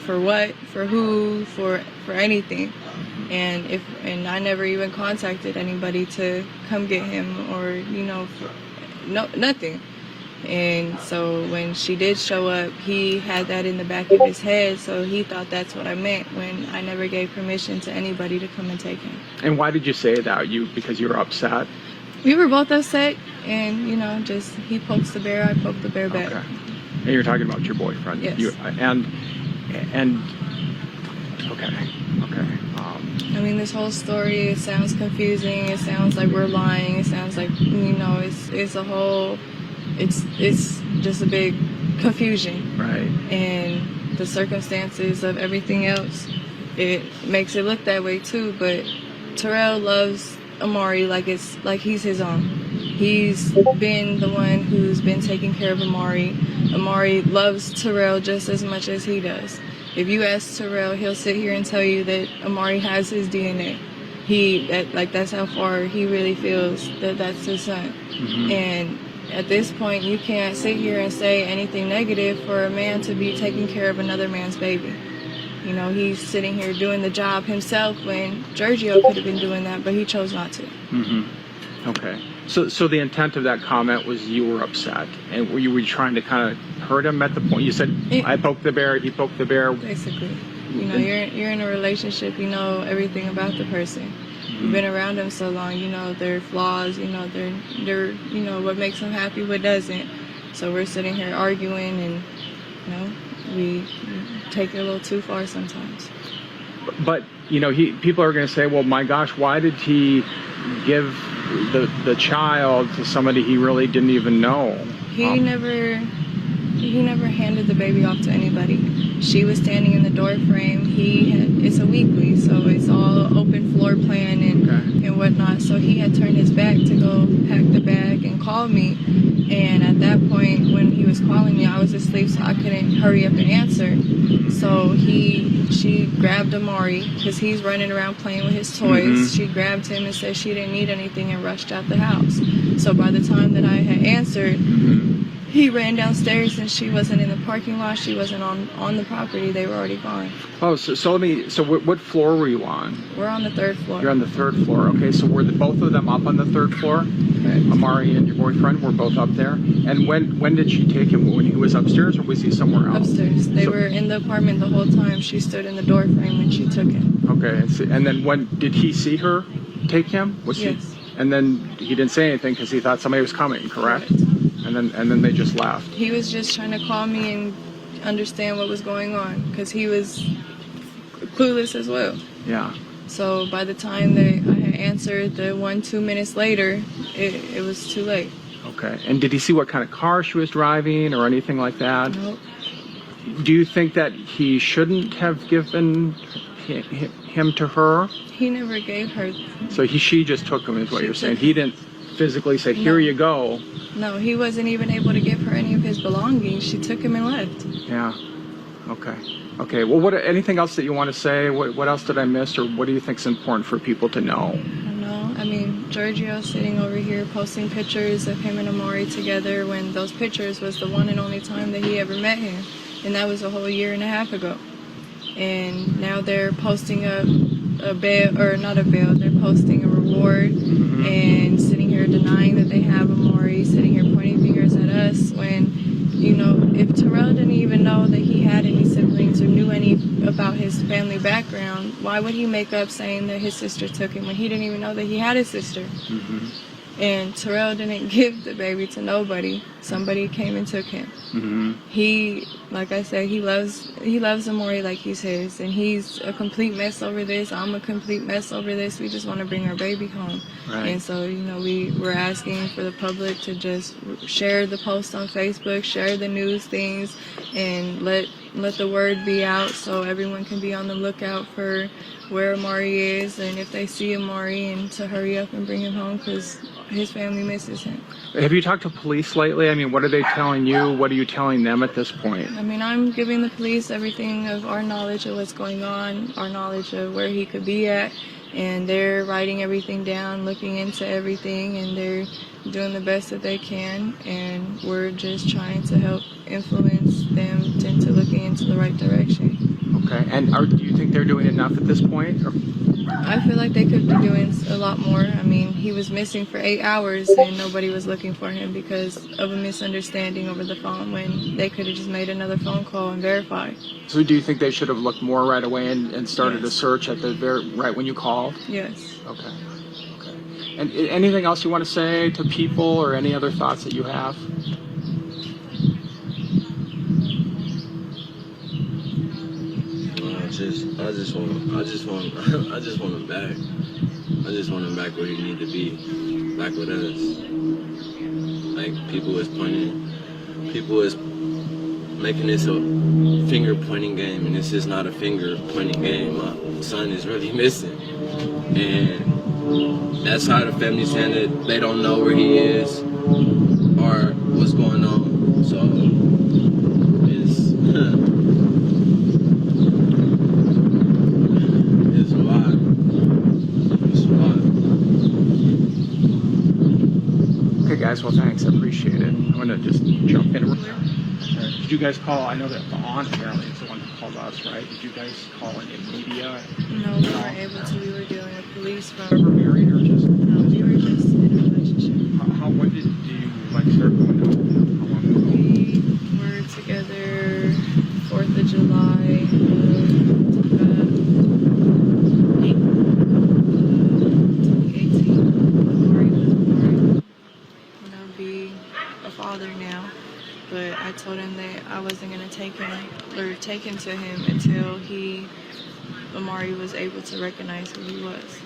for what, for who, for anything. And I never even contacted anybody to come get him or, nothing. And so when she did show up, he had that in the back of his head, so he thought that's what I meant when I never gave permission to anybody to come and take him. And why did you say that? Because you were upset? We were both upset, and, just he pokes the bear, I poke the bear back. Okay. And you're talking about your boyfriend? Yes. Okay. I mean, this whole story, it sounds confusing, it sounds like we're lying, it sounds like, it's a whole... It's just a big confusion. Right. And the circumstances of everything else, it makes it look that way too. But Terrell loves Amari like he's his own. He's been the one who's been taking care of Amari. Amari loves Terrell just as much as he does. If you ask Terrell, he'll sit here and tell you that Amari has his DNA. That's how far he really feels that that's his son. Mm-hmm. And at this point, you can't sit here and say anything negative for a man to be taking care of another man's baby. He's sitting here doing the job himself when Giorgio could have been doing that, but he chose not to. Mm-hmm. Okay. So the intent of that comment was you were upset, and were you trying to kind of hurt him at the point? You said, I poked the bear, he poked the bear. Basically. You're in a relationship, you know everything about the person. You've been around them so long, you know their flaws, they're what makes them happy, what doesn't. So we're sitting here arguing, and we take it a little too far sometimes. But people are going to say, well, my gosh, why did he give the child to somebody he really didn't even know? He never handed the baby off to anybody. She was standing in the door frame. It's a weekly, so it's all open floor plan and whatnot. So he had turned his back to go pack the bag and call me. And at that point, when he was calling me, I was asleep, so I couldn't hurry up and answer. So she grabbed Amari, because he's running around playing with his toys. Mm-hmm. She grabbed him and said she didn't need anything and rushed out the house. So by the time that I had answered, he ran downstairs, and she wasn't in the parking lot. She wasn't on the property. They were already gone. Oh, so what floor were you on? We're on the third floor. You're on the third floor. Okay, so were both of them up on the third floor? Correct. Amari and your boyfriend were both up there. And when did she take him? When he was upstairs, or was he somewhere else? Upstairs. They were in the apartment the whole time. She stood in the door frame when she took him. Okay, and then when did he see her take him? Yes. And then he didn't say anything because he thought somebody was coming, correct? And then they just left. He was just trying to call me and understand what was going on, because he was clueless as well. Yeah. So by the time that I had answered, 2 minutes later, it was too late. Okay. And did he see what kind of car she was driving or anything like that? Nope. Do you think that he shouldn't have given him to her? He never gave her. So she just took him, is what you're saying. He didn't physically say, here you go. No, he wasn't even able to give her any of his belongings. She took him and left. Yeah. Okay. Well, anything else that you want to say? What else did I miss, or what do you think is important for people to know? I don't know. I mean, Giorgio's sitting over here posting pictures of him and Amari together, when those pictures was the one and only time that he ever met him. And that was a whole 1.5 years ago. And now they're posting a bail, or not a bail, they're posting a reward, and sitting here denying that they have Amari, sitting here pointing fingers at us, when, if Terrell didn't even know that he had any siblings or knew any about his family background, why would he make up saying that his sister took him when he didn't even know that he had a sister? Mm-hmm. And Terrell didn't give the baby to nobody. Somebody came and took him. Mm-hmm. He, like I said, he loves Amari like he's his, and he's a complete mess over this. I'm a complete mess over this. We just want to bring our baby home. Right. And so, we're asking for the public to just share the post on Facebook, share the news things, and let the word be out so everyone can be on the lookout for where Amari is, and if they see Amari, and to hurry up and bring him home, because his family misses him. Have you talked to police lately? I mean, what are they telling you? What are you telling them at this point? I mean, I'm giving the police everything of our knowledge of what's going on, our knowledge of where he could be at, and they're writing everything down, looking into everything, and they're doing the best that they can, and we're just trying to help influence them into looking into the right direction. Okay, and do you think they're doing enough at this point? Or? I feel like they could be doing a lot more. I mean, he was missing for 8 hours and nobody was looking for him because of a misunderstanding over the phone when they could have just made another phone call and verified. So do you think they should have looked more right away and started Yes. a search at the right when you called? Yes. Okay. And anything else you want to say to people, or any other thoughts that you have? I just want him back. I just want him back where he need to be, back with us. Like, people is making this a finger pointing game, and this is not a finger pointing game. My son is really missing, and that's how the family's saying that they don't know where he is or what's going on. So it's it's a lot. It's a lot. Okay, guys. Well, thanks. I appreciate it. I'm gonna just jump in. Did you guys call? I know that the aunt apparently is the one who called us, right? Did you guys call any media? No, we weren't able to. We were dealing with police from... Ever married or just? No, we were just in a relationship. When did you start going out? How long ago? We were together 4th of July of 2018. Amari was born. I'll be a father now. But I told him that I wasn't going to take him to him until Amari was able to recognize who he was.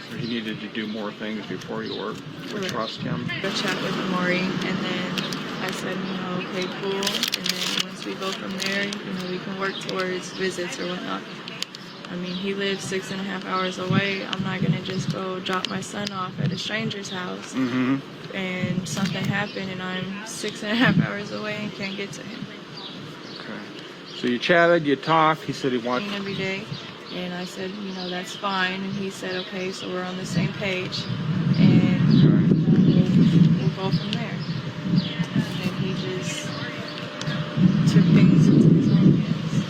So he needed to do more things before you would trust him? Go chat with Amari, and then I said, okay, cool. And then once we go from there, we can work towards visits or whatnot. I mean, he lives 6.5 hours away. I'm not going to just go drop my son off at a stranger's house. Mm-hmm. And something happened and I'm 6.5 hours away and can't get to him. Okay. So you chatted, you talked, he said he wanted... Every day. And I said, that's fine. And he said, okay, so we're on the same page. And we'll go from there. And then he just took things into his own hands.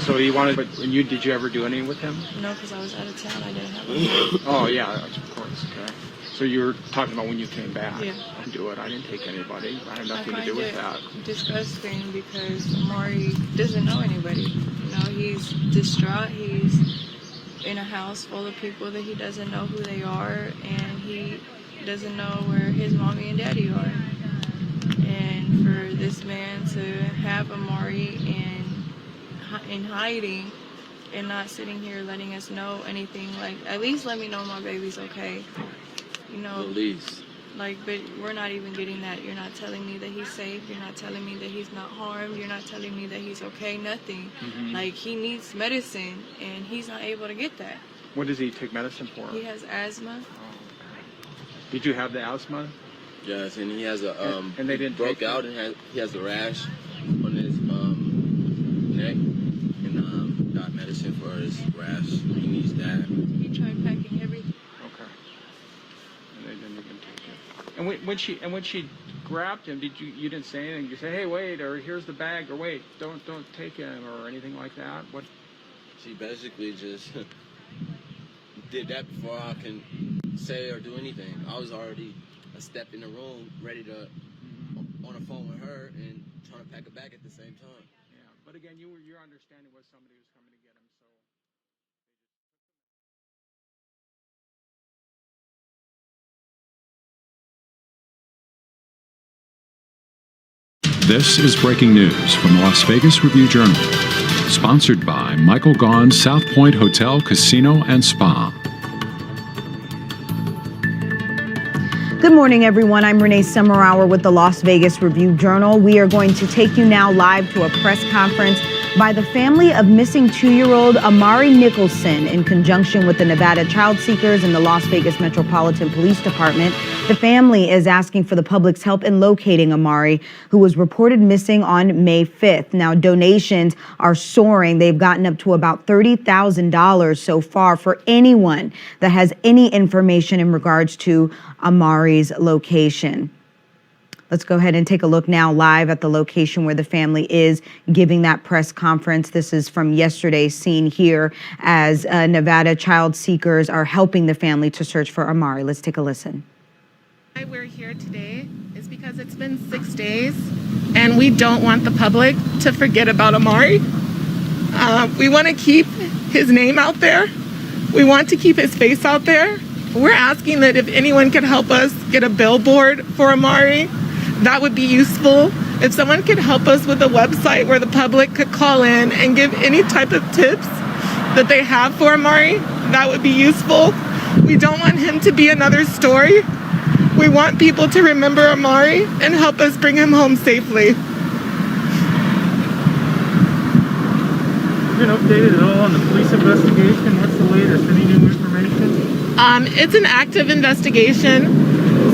So he wanted... did you ever do any with him? No, because I was out of town. I didn't have him. Oh, yeah, of course. Okay. So you were talking about when you came back. Yeah. I didn't do it. I didn't take anybody. I had nothing to do with that. Disgusting because Amari doesn't know anybody. He's distraught. He's in a house full of people that he doesn't know who they are, and he doesn't know where his mommy and daddy are. And for this man to have Amari in hiding and not sitting here letting us know anything, like, at least let me know my baby's okay. At least. Like, but we're not even getting that. You're not telling me that he's safe. You're not telling me that he's not harmed. You're not telling me that he's okay. Nothing. Mm-hmm. Like, he needs medicine, and he's not able to get that. What does he take medicine for? He has asthma. Oh, okay. Did you have the asthma? Yes, and he has a and they didn't broke out and he has a rash on his neck, and got medicine for his rash. He needs that. He tried packing everything. Okay. And they didn't even take it. And when she grabbed him, you didn't say anything? You say, hey, wait, or here's the bag, or wait, don't take him, or anything like that? What? She basically just did that before I can say or do anything. I was already a step in the room, ready to on the phone with her and trying to pack a bag at the same time. Yeah, but again, your understanding was somebody was coming to get him, so. This is breaking news from the Las Vegas Review-Journal, sponsored by Michael Gaughan's South Point Hotel, Casino, and Spa. Good morning, everyone. I'm Renee Summerhour with the Las Vegas Review-Journal. We are going to take you now live to a press conference by the family of missing 2-year-old Amari Nicholson in conjunction with the Nevada Child Seekers and the Las Vegas Metropolitan Police Department. The family is asking for the public's help in locating Amari, who was reported missing on May 5th. Now, donations are soaring. They've gotten up to about $30,000 so far for anyone that has any information in regards to Amari's location. Let's go ahead and take a look now live at the location where the family is giving that press conference. This is from yesterday's scene here as Nevada child seekers are helping the family to search for Amari. Let's take a listen. Why we're here today is because it's been 6 days and we don't want the public to forget about Amari. We want to keep his name out there. We want to keep his face out there. We're asking that if anyone could help us get a billboard for Amari, that would be useful. If someone could help us with a website where the public could call in and give any type of tips that they have for Amari, that would be useful. We don't want him to be another story. We want people to remember Amari and help us bring him home safely. Have you been updated at all on the police investigation? What's the latest? Any new information? It's an active investigation.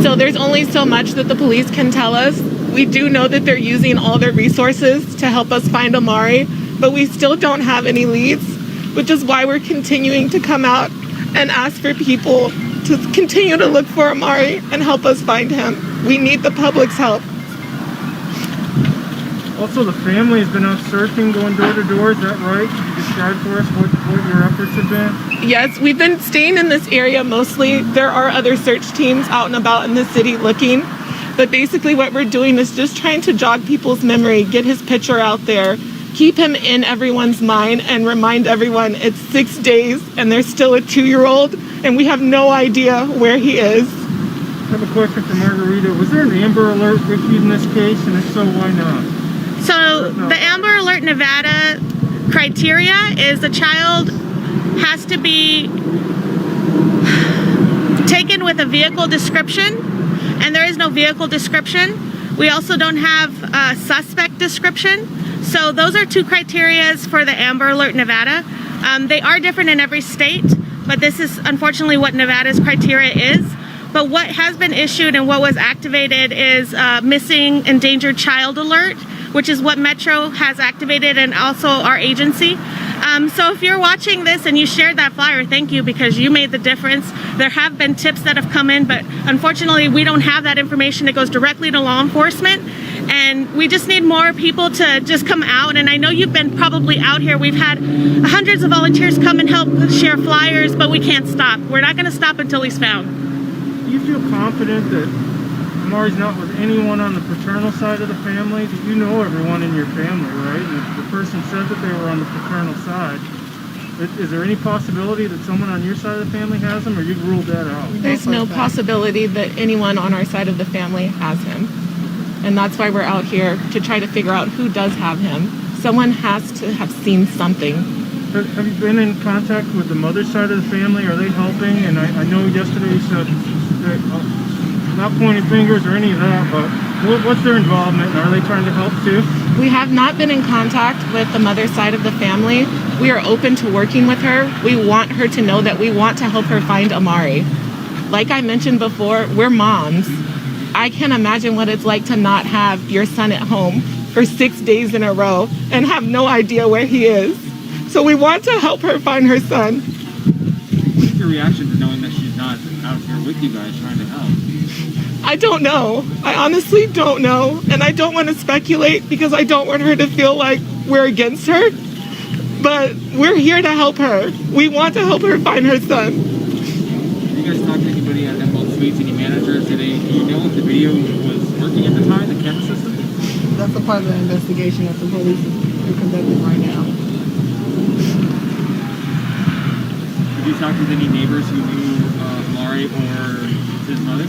So there's only so much that the police can tell us. We do know that they're using all their resources to help us find Amari, but we still don't have any leads, which is why we're continuing to come out and ask for people to continue to look for Amari and help us find him. We need the public's help. Also, the family has been out searching, going door to door. Is that right? Can you describe for us what your efforts have been? Yes, we've been staying in this area mostly. There are other search teams out and about in the city looking. But basically what we're doing is just trying to jog people's memory, get his picture out there, keep him in everyone's mind, and remind everyone it's 6 days and there's still a 2-year-old and we have no idea where he is. I have a question for Margarita. Was there an Amber Alert issued in this case? And if so, why not? So the Amber Alert Nevada criteria is the child has to be taken with a vehicle description, and there is no vehicle description. We also don't have a suspect description. So those are 2 criterias for the Amber Alert Nevada. They are different in every state, but this is unfortunately what Nevada's criteria is. But what has been issued and what was activated is missing endangered child alert, which is what Metro has activated and also our agency. So if you're watching this and you shared that flyer, thank you, because you made the difference. There have been tips that have come in, but unfortunately we don't have that information. It goes directly to law enforcement, and we just need more people to just come out. And I know you've been probably out here. We've had hundreds of volunteers come and help share flyers, but we can't stop. We're not gonna stop until he's found. Do you feel confident that Amari's not with anyone on the paternal side of the family? You know everyone in your family, right? And if the person said that they were on the paternal side, is there any possibility that someone on your side of the family has him, or you've ruled that out? There's no possibility that anyone on our side of the family has him. And that's why we're out here, to try to figure out who does have him. Someone has to have seen something. Have you been in contact with the mother's side of the family? Are they helping? And I know yesterday you said that, not pointing fingers or any of that, but what's their involvement? And are they trying to help too? We have not been in contact with the mother's side of the family. We are open to working with her. We want her to know that we want to help her find Amari. Like I mentioned before, we're moms. I can't imagine what it's like to not have your son at home for 6 days in a row and have no idea where he is. So we want to help her find her son. What's your reaction to knowing that she's not out here with you guys trying to help? I don't know. I honestly don't know. And I don't want to speculate because I don't want her to feel like we're against her. But we're here to help her. We want to help her find her son. Did you guys talk to anybody at both suites, any managers? Do you know if the video was working at the time, the camera system? That's a part of the investigation that the police are conducting right now. Have you talked with any neighbors who knew Amari or his mother?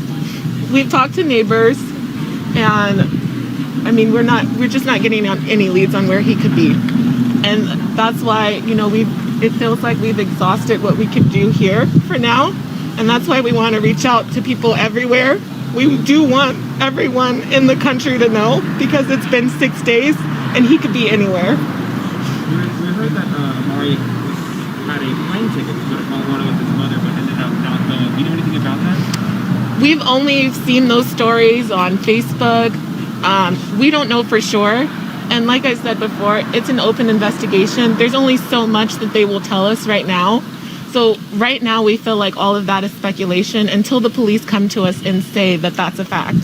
We've talked to neighbors, and I mean, we're just not getting any leads on where he could be. And that's why, it feels like we've exhausted what we could do here for now. And that's why we want to reach out to people everywhere. We do want everyone in the country to know, because it's been 6 days and he could be anywhere. We heard that Amari was had a plane ticket to go to Colorado with his mother, but ended up not going. Do you know anything about that? We've only seen those stories on Facebook. We don't know for sure. And like I said before, it's an open investigation. There's only so much that they will tell us right now. So right now we feel like all of that is speculation until the police come to us and say that that's a fact.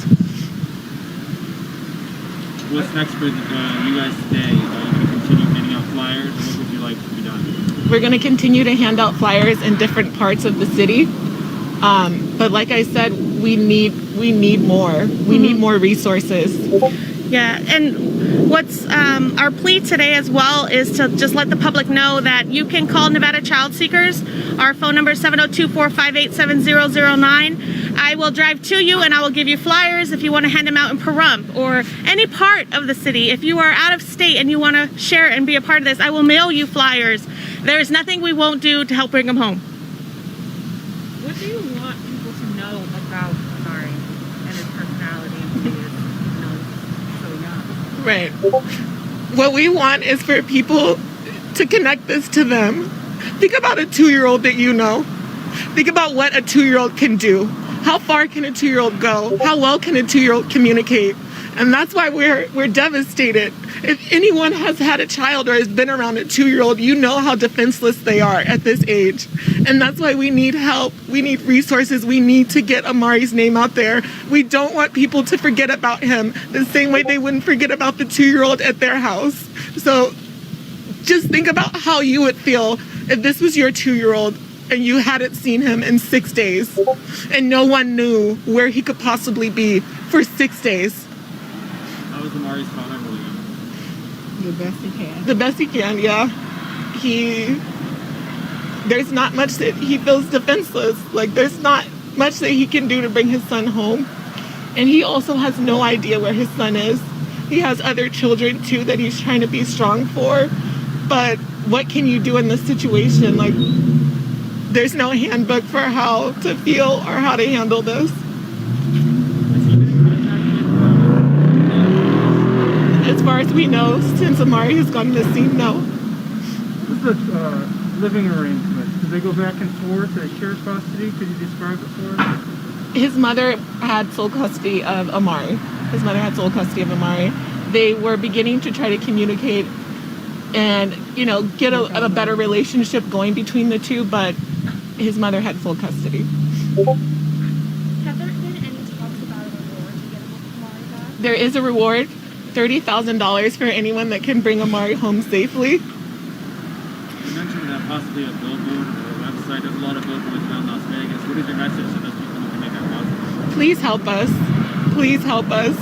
What's next for you guys today? Are you going to continue handing out flyers, or what would you like to be done? We're going to continue to hand out flyers in different parts of the city. But like I said, we need more. We need more resources. Yeah, and what's our plea today as well is to just let the public know that you can call Nevada Child Seekers. Our phone number is 702-458-7009. I will drive to you and I will give you flyers if you want to hand them out in Pahrump or any part of the city. If you are out of state and you want to share and be a part of this, I will mail you flyers. There is nothing we won't do to help bring them home. What do you want people to know about Amari and his personality and his, so young? Right. What we want is for people to connect this to them. Think about a 2-year-old that you know. Think about what a 2-year-old can do. How far can a 2-year-old go? How well can a 2-year-old communicate? And that's why we're devastated. If anyone has had a child or has been around a 2-year-old, you know how defenseless they are at this age. And that's why we need help. We need resources. We need to get Amari's name out there. We don't want people to forget about him the same way they wouldn't forget about the 2-year-old at their house. So just think about how you would feel if this was your 2-year-old and you hadn't seen him in 6 days and no one knew where he could possibly be for 6 days. How is Amari's father holding up? The best he can. The best he can, yeah. There's not much that he feels defenseless. Like, there's not much that he can do to bring his son home. And he also has no idea where his son is. He has other children, too, that he's trying to be strong for. But what can you do in this situation? Like, there's no handbook for how to feel or how to handle this. As far as we know, since Amari has gone missing, no. What's the living arrangement? Do they go back and forth at share custody? Could you describe it for us? His mother had sole custody of Amari. They were beginning to try to communicate and, get a better relationship going between the two, but his mother had full custody. Have there been any talks about a reward to get Amari back? There is a reward, $30,000 for anyone that can bring Amari home safely. You mentioned possibly a billboard or a website. There's a lot of billboards around Las Vegas. What is your message to those people who can make that possible? Please help us. Please help us.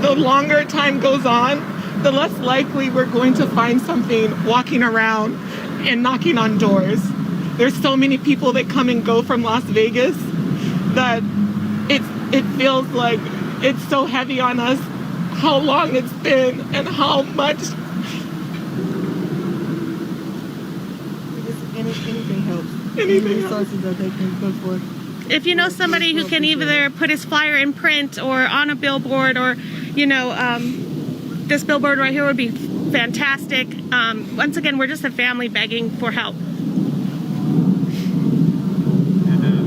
The longer time goes on, the less likely we're going to find something walking around and knocking on doors. There's so many people that come and go from Las Vegas that it feels like it's so heavy on us how long it's been and how much. Anything helps. Anything resources that they can put forth. If you know somebody who can either put his flyer in print or on a billboard or, this billboard right here would be fantastic. Once again, we're just a family begging for help. And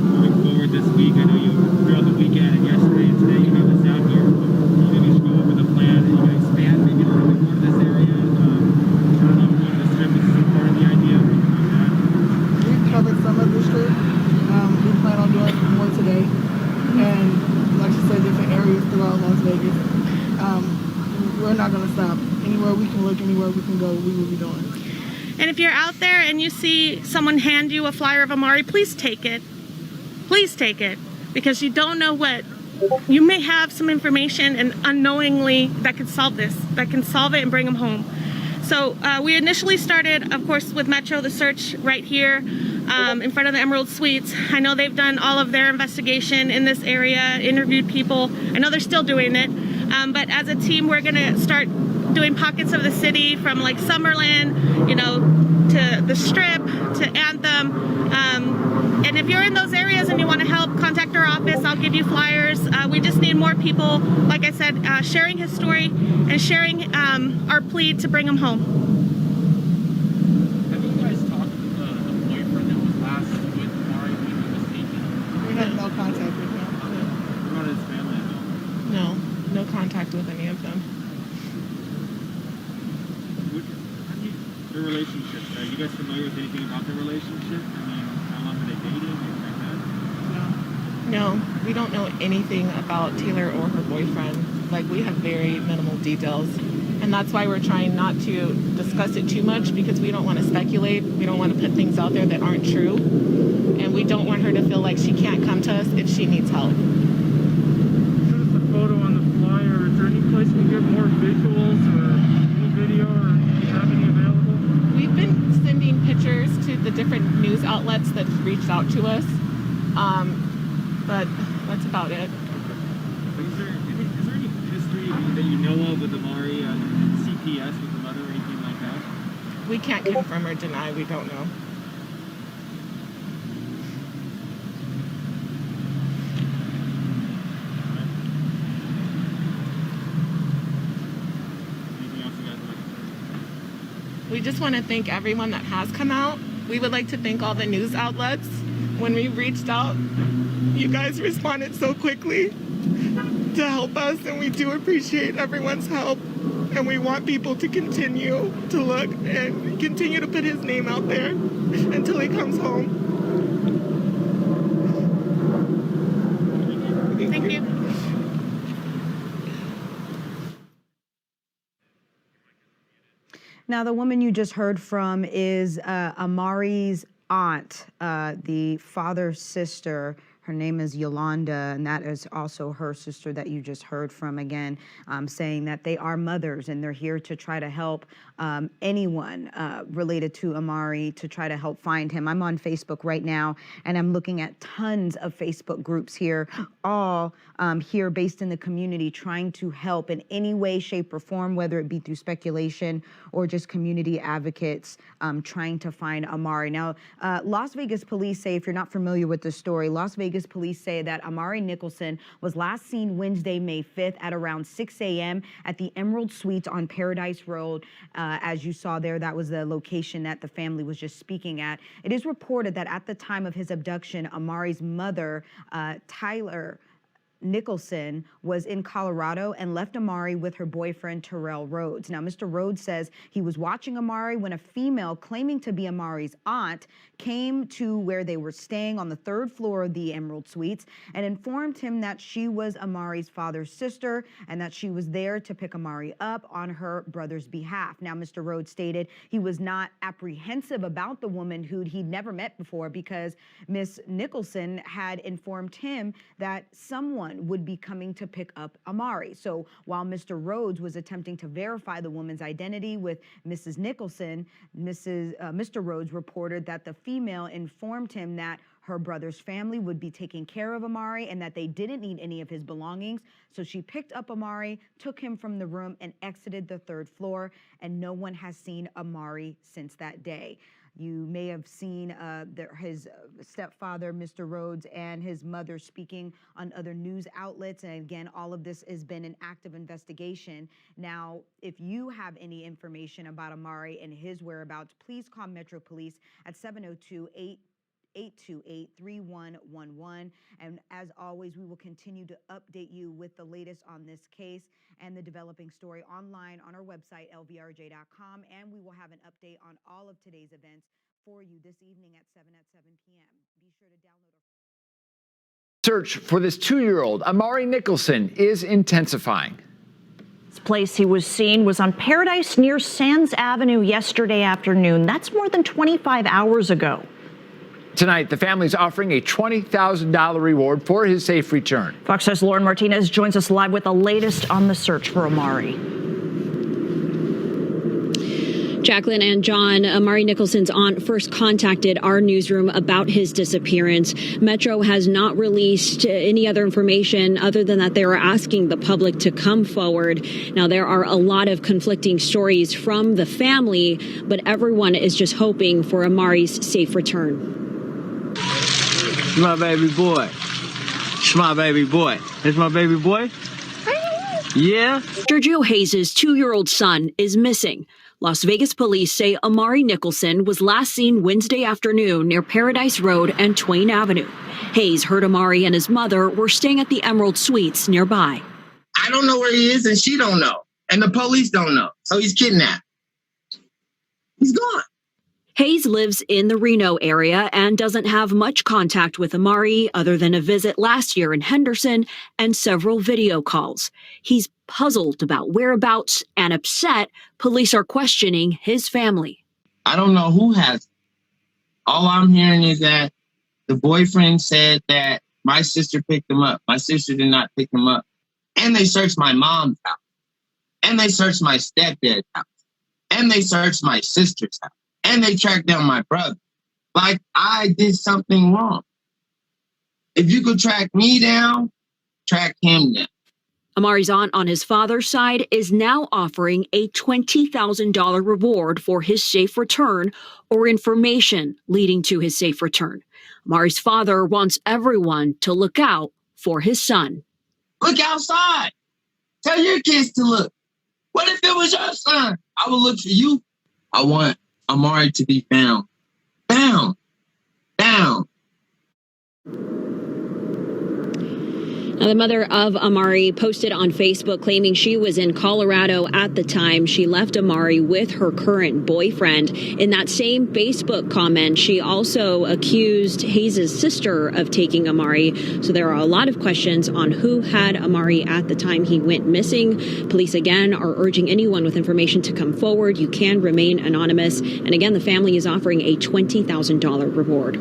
moving forward this week, I know you throughout the weekend and yesterday and today you have us out here. Can you maybe just go over the plan and you can expand maybe a little bit more to this area? I don't know if the strip is part of the idea of doing that. We've covered some of the strip. We plan on doing more today. And like you said, different areas throughout Las Vegas. We're not going to stop. Anywhere we can look, anywhere we can go, we will be doing. And if you're out there and you see someone hand you a flyer of Amari, please take it. Please take it. Because you don't know what. You may have some information and unknowingly that could solve this. That can solve it and bring them home. So we initially started, of course, with Metro, the search right here in front of the Emerald Suites. I know they've done all of their investigation in this area, interviewed people. I know they're still doing it. But as a team, we're going to start doing pockets of the city from like Summerlin, to the Strip, to Anthem. And if you're in those areas and you want to help, contact our office. I'll give you flyers. We just need more people, like I said, sharing his story and sharing our plea to bring him home. Have you guys talked past with Amari when he was taken? We had no contact with him. What about his family at all? No contact with any of them. Their relationship, are you guys familiar with anything about their relationship? I mean, how long were they dating, anything like that? No, we don't know anything about Taylor or her boyfriend. Like, we have very minimal details. And that's why we're trying not to discuss it too much, because we don't want to speculate. We don't want to put things out there that aren't true. And we don't want her to feel like she can't come to us if she needs help. This is the photo on the flyer. Is there any place we can get more visuals or any video, or do you have any available? We've been sending pictures to the different news outlets that reached out to us. But that's about it. Is there any history that you know of with Amari, CPS with the mother or anything like that? We can't confirm or deny. We don't know. Anything else you guys would like to say? We just want to thank everyone that has come out. We would like to thank all the news outlets. When we reached out, you guys responded so quickly to help us, and we do appreciate everyone's help. And we want people to continue to look and continue to put his name out there until he comes home. Thank you. Now, the woman you just heard from is Amari's aunt, the father's sister. Her name is Yolanda, and that is also her sister that you just heard from again, saying that they are mothers and they're here to try to help anyone related to Amari to try to help find him. I'm on Facebook right now, and I'm looking at tons of Facebook groups here, all here based in the community, trying to help in any way, shape, or form, whether it be through speculation or just community advocates trying to find Amari. Now, Las Vegas police say, if you're not familiar with the story, Las Vegas police say that Amari Nicholson was last seen Wednesday, May 5th at around 6 a.m. at the Emerald Suites on Paradise Road. As you saw there, that was the location that the family was just speaking at. It is reported that at the time of his abduction, Amari's mother, Tyler Nicholson, was in Colorado and left Amari with her boyfriend, Terrell Rhodes. Now, Mr. Rhodes says he was watching Amari when a female claiming to be Amari's aunt came to where they were staying on the 3rd floor of the Emerald Suites and informed him that she was Amari's father's sister and that she was there to pick Amari up on her brother's behalf. Now, Mr. Rhodes stated he was not apprehensive about the woman who he'd never met before because Miss Nicholson had informed him that someone would be coming to pick up Amari. So while Mr. Rhodes was attempting to verify the woman's identity with Mrs. Nicholson, Mr. Rhodes reported that the female informed him that her brother's family would be taking care of Amari and that they didn't need any of his belongings. So she picked up Amari, took him from the room, and exited the 3rd floor, and no one has seen Amari since that day. You may have seen his stepfather, Mr. Rhodes, and his mother speaking on other news outlets. And again, all of this has been an active investigation. Now, if you have any information about Amari and his whereabouts, please call Metro Police at 702-828-3111. And as always, we will continue to update you with the latest on this case and the developing story online on our website, lvrj.com. And we will have an update on all of today's events for you this evening at 7 p.m. Be sure to download our search for this 2-year-old, Amari Nicholson, is intensifying. This place he was seen was on Paradise near Sands Avenue yesterday afternoon. That's more than 25 hours ago. Tonight, the family's offering a $20,000 reward for his safe return. Fox 6's Lauren Martinez joins us live with the latest on the search for Amari. Jacqueline and John, Amari Nicholson's aunt first contacted our newsroom about his disappearance. Metro has not released any other information other than that they are asking the public to come forward. Now, there are a lot of conflicting stories from the family, but everyone is just hoping for Amari's safe return. My baby boy. It's my baby boy. It's my baby boy. Yeah. Giorgio Hayes' 2-year-old son is missing. Las Vegas police say Amari Nicholson was last seen Wednesday afternoon near Paradise Road and Twain Avenue. Hayes heard Amari and his mother were staying at the Emerald Suites nearby. I don't know where he is, and she don't know, and the police don't know. So he's kidnapped. He's gone. Hayes lives in the Reno area and doesn't have much contact with Amari other than a visit last year in Henderson and several video calls. He's puzzled about whereabouts and upset police are questioning his family. I don't know who has it. All I'm hearing is that the boyfriend said that my sister picked him up. My sister did not pick him up. And they searched my mom's house. And they searched my stepdad's house. And they searched my sister's house. And they tracked down my brother. Like I did something wrong. If you could track me down, track him down. Amari's aunt on his father's side is now offering a $20,000 reward for his safe return or information leading to his safe return. Amari's father wants everyone to look out for his son. Look outside. Tell your kids to look. What if it was your son? I will look for you. I want Amari to be found. Found. Now, the mother of Amari posted on Facebook claiming she was in Colorado at the time she left Amari with her current boyfriend. In that same Facebook comment, she also accused Hayes' sister of taking Amari. So there are a lot of questions on who had Amari at the time he went missing. Police, again, are urging anyone with information to come forward. You can remain anonymous. And again, the family is offering a $20,000 reward.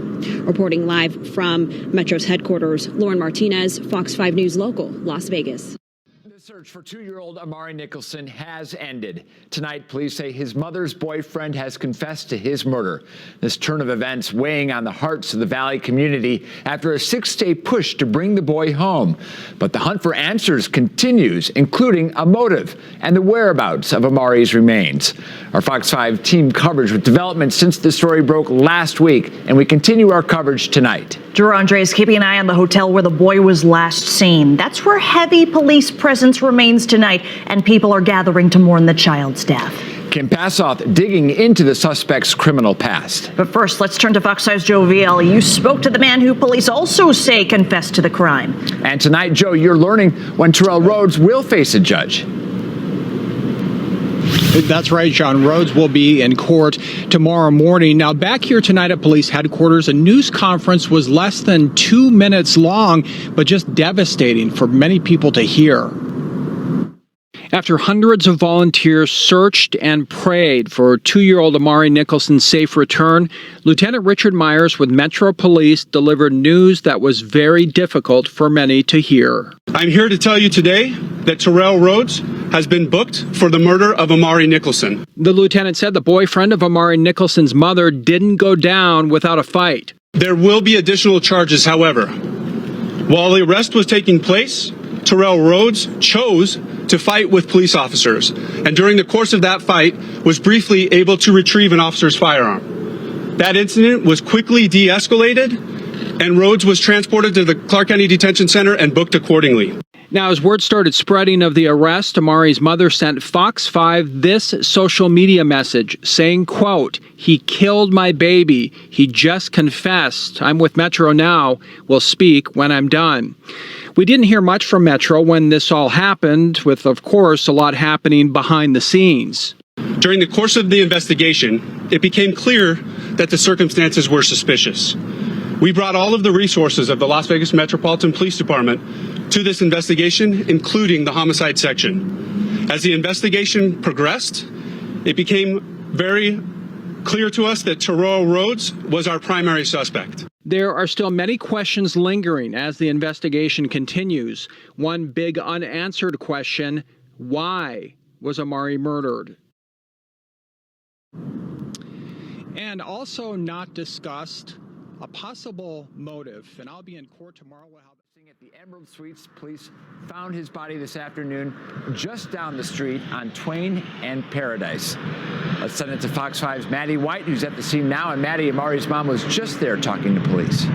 Reporting live from Metro's headquarters, Lauren Martinez, Fox 5 News Local, Las Vegas. The search for 2-year-old Amari Nicholson has ended. Tonight, police say his mother's boyfriend has confessed to his murder. This turn of events weighing on the hearts of the Valley community after a 6-day push to bring the boy home. But the hunt for answers continues, including a motive and the whereabouts of Amari's remains. Our Fox 5 team coverage with developments since the story broke last week, and we continue our coverage tonight. Drew Andre is keeping an eye on the hotel where the boy was last seen. That's where heavy police presence remains tonight, and people are gathering to mourn the child's death. Kim Passoff digging into the suspect's criminal past. But first, let's turn to Fox 5's Joe Viel. You spoke to the man who police also say confessed to the crime. And tonight, Joe, you're learning when Terrell Rhodes will face a judge. That's right, John. Rhodes will be in court tomorrow morning. Now, back here tonight at police headquarters, a news conference was less than 2 minutes long, but just devastating for many people to hear. After hundreds of volunteers searched and prayed for 2-year-old Amari Nicholson's safe return, Lieutenant Richard Myers with Metro Police delivered news that was very difficult for many to hear. I'm here to tell you today that Terrell Rhodes has been booked for the murder of Amari Nicholson. The lieutenant said the boyfriend of Amari Nicholson's mother didn't go down without a fight. There will be additional charges, however. While the arrest was taking place, Terrell Rhodes chose to fight with police officers, and during the course of that fight was briefly able to retrieve an officer's firearm. That incident was quickly de-escalated, and Rhodes was transported to the Clark County Detention Center and booked accordingly. Now, as word started spreading of the arrest, Amari's mother sent Fox 5 this social media message saying, quote, "He killed my baby. He just confessed. I'm with Metro now. Will speak when I'm done." We didn't hear much from Metro when this all happened, with, of course, a lot happening behind the scenes. During the course of the investigation, it became clear that the circumstances were suspicious. We brought all of the resources of the Las Vegas Metropolitan Police Department to this investigation, including the homicide section. As the investigation progressed, it became very clear to us that Terrell Rhodes was our primary suspect. There are still many questions lingering as the investigation continues. One big unanswered question: why was Amari murdered? And also not discussed, a possible motive. And I'll be in court tomorrow. At the Emerald Suites, police found his body this afternoon just down the street on Twain and Paradise. Let's send it to Fox 5's Maddie White, who's at the scene now. And Maddie, Amari's mom was just there talking to police.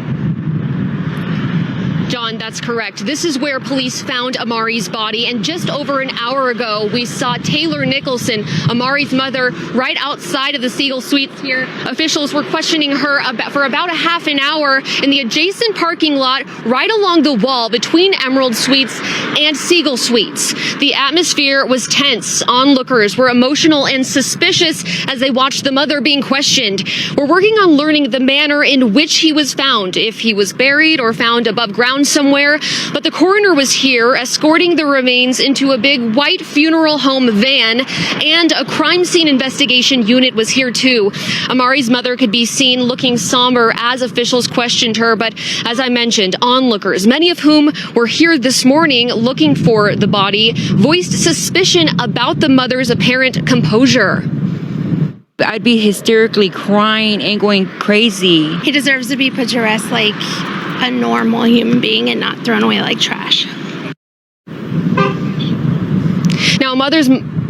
John, that's correct. This is where police found Amari's body, and just over an hour ago, we saw Taylor Nicholson, Amari's mother, right outside of the Siegel Suites here. Officials were questioning her for about a half an hour in the adjacent parking lot right along the wall between Emerald Suites and Siegel Suites. The atmosphere was tense. Onlookers were emotional and suspicious as they watched the mother being questioned. We're working on learning the manner in which he was found, if he was buried or found above ground somewhere, but the coroner was here escorting the remains into a big white funeral home van, and a crime scene investigation unit was here too. Amari's mother could be seen looking somber as officials questioned her, but as I mentioned, onlookers, many of whom were here this morning looking for the body, voiced suspicion about the mother's apparent composure. I'd be hysterically crying and going crazy. He deserves to be put to rest like a normal human being and not thrown away like trash. Now,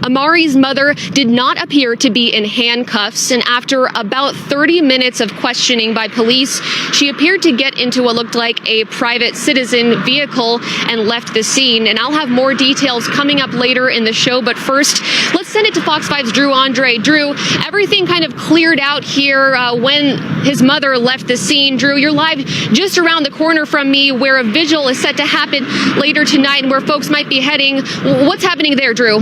Amari's mother did not appear to be in handcuffs, and after about 30 minutes of questioning by police, she appeared to get into what looked like a private citizen vehicle and left the scene. And I'll have more details coming up later in the show, but first, let's send it to Fox 5's Drew Andre. Drew, everything kind of cleared out here when his mother left the scene. Drew, you're live just around the corner from me where a vigil is set to happen later tonight and where folks might be heading. What's happening there, Drew?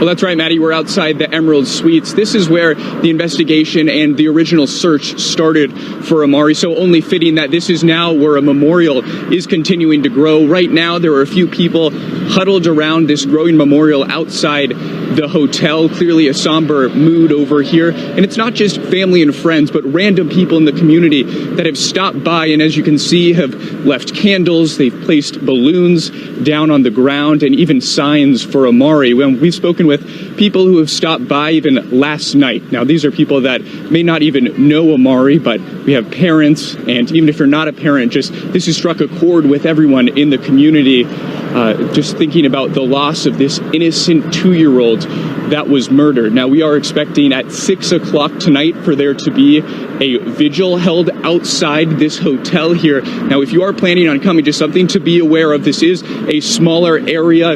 Well, that's right, Maddie. We're outside the Emerald Suites. This is where the investigation and the original search started for Amari, so only fitting that this is now where a memorial is continuing to grow. Right now, there are a few people huddled around this growing memorial outside the hotel. Clearly a somber mood over here. And it's not just family and friends, but random people in the community that have stopped by and, as you can see, have left candles. They've placed balloons down on the ground and even signs for Amari. We've spoken with people who have stopped by even last night. Now, these are people that may not even know Amari, but we have parents, and even if you're not a parent, just this has struck a chord with everyone in the community. Just thinking about the loss of this innocent 2-year-old that was murdered. Now, we are expecting at 6 o'clock tonight for there to be a vigil held outside this hotel here. Now, if you are planning on coming, just something to be aware of. This is a smaller area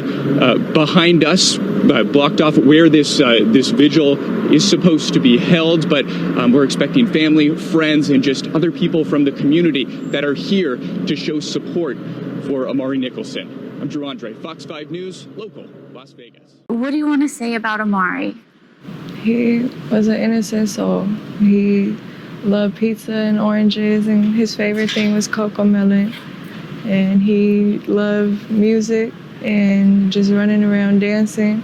behind us, blocked off where this vigil is supposed to be held, but we're expecting family, friends, and just other people from the community that are here to show support for Amari Nicholson. I'm Drew Andre, Fox 5 News, local, Las Vegas. What do you want to say about Amari? He was an innocent soul. He loved pizza and oranges, and his favorite thing was Cocomelon. And he loved music and just running around dancing.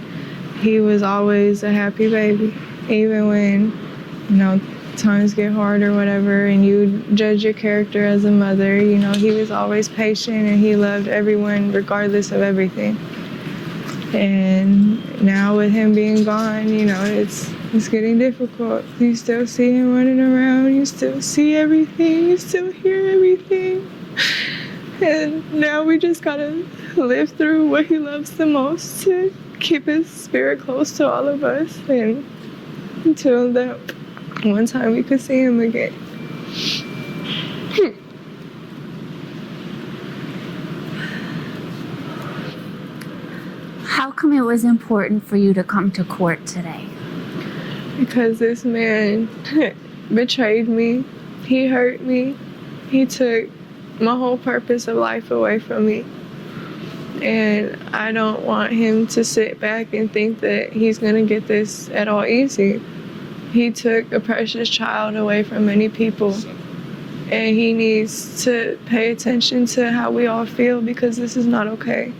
He was always a happy baby, even when, times get hard or whatever, and you judge your character as a mother. He was always patient, and he loved everyone regardless of everything. And now with him being gone, it's getting difficult. You still see him running around, you still see everything, you still hear everything. And now we just gotta live through what he loves the most to keep his spirit close to all of us, and until that one time we could see him again. How come it was important for you to come to court today? Because this man betrayed me. He hurt me. He took my whole purpose of life away from me. And I don't want him to sit back and think that he's going to get this at all easy. He took a precious child away from many people, and he needs to pay attention to how we all feel, because this is not okay.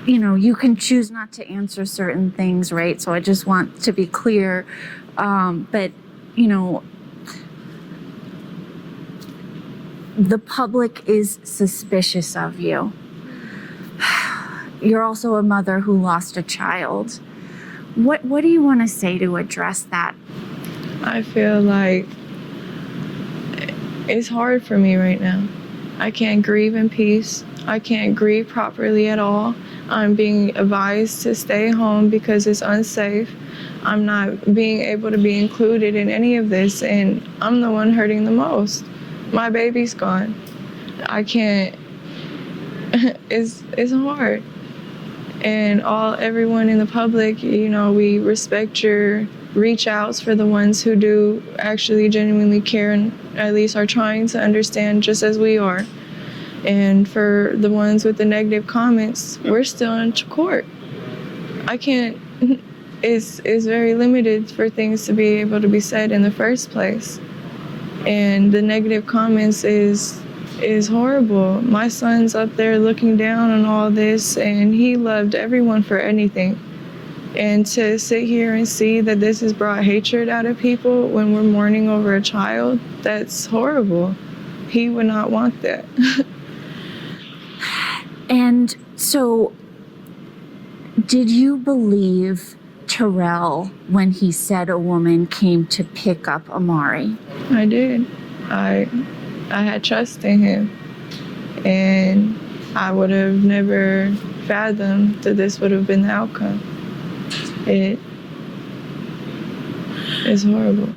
You can choose not to answer certain things, right? So I just want to be clear. But the public is suspicious of you. You're also a mother who lost a child. What do you want to say to address that? I feel like it's hard for me right now. I can't grieve in peace. I can't grieve properly at all. I'm being advised to stay home because it's unsafe. I'm not being able to be included in any of this, and I'm the one hurting the most. My baby's gone. I can't, it's hard. And everyone in the public, you know, we respect your reach outs for the ones who do actually genuinely care and at least are trying to understand just as we are. And for the ones with the negative comments, we're still in court. I can't, it's very limited for things to be able to be said in the first place. And the negative comments is horrible. My son's up there looking down on all this, and he loved everyone for anything. And to sit here and see that this has brought hatred out of people when we're mourning over a child, that's horrible. He would not want that. And so, did you believe Terrell when he said a woman came to pick up Amari? I did. I had trust in him, and I would have never fathomed that this would have been the outcome. It is horrible.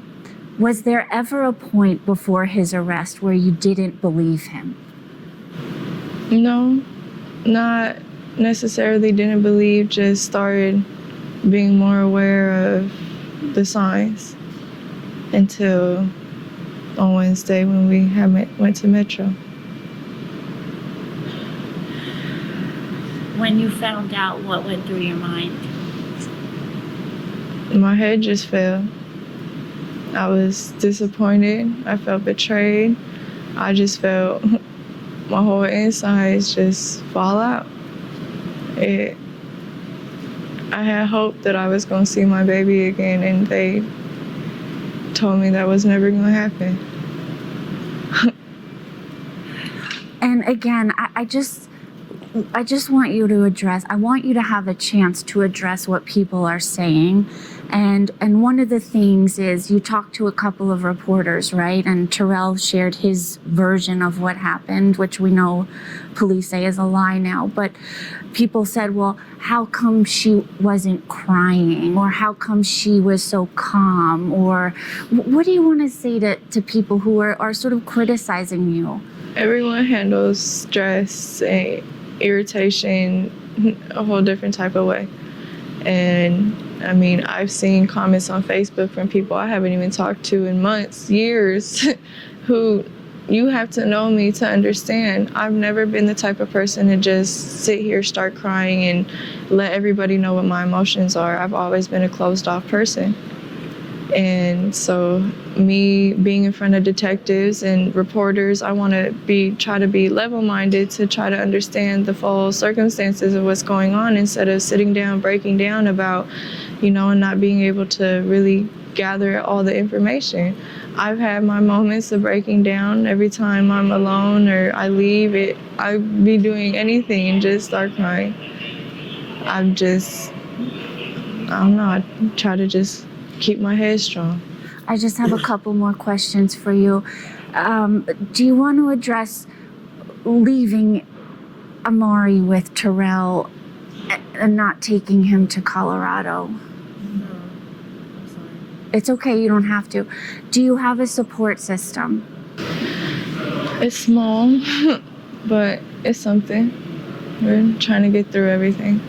Was there ever a point before his arrest where you didn't believe him? No, not necessarily didn't believe, just started being more aware of the signs until on Wednesday when we went to Metro. When you found out, what went through your mind? My head just fell. I was disappointed. I felt betrayed. I just felt my whole insides just fall out. I had hope that I was going to see my baby again, and they told me that was never going to happen. And again, I just want you to address, I want you to have a chance to address what people are saying. And one of the things is you talked to a couple of reporters, right? And Terrell shared his version of what happened, which we know police say is a lie now. But people said, well, how come she wasn't crying? Or how come she was so calm? Or what do you want to say to people who are sort of criticizing you? Everyone handles stress and irritation a whole different type of way. And I mean, I've seen comments on Facebook from people I haven't even talked to in months, years, who you have to know me to understand. I've never been the type of person to just sit here, start crying, and let everybody know what my emotions are. I've always been a closed off person. And so me being in front of detectives and reporters, I want to try to be level-minded to try to understand the full circumstances of what's going on instead of sitting down, breaking down about, and not being able to really gather all the information. I've had my moments of breaking down every time I'm alone or I leave it. I'd be doing anything and just start crying. I don't know, I try to just keep my head strong. I just have a couple more questions for you. Do you want to address leaving Amari with Terrell and not taking him to Colorado? No, I'm sorry. It's okay, you don't have to. Do you have a support system? It's small, but it's something. We're trying to get through everything.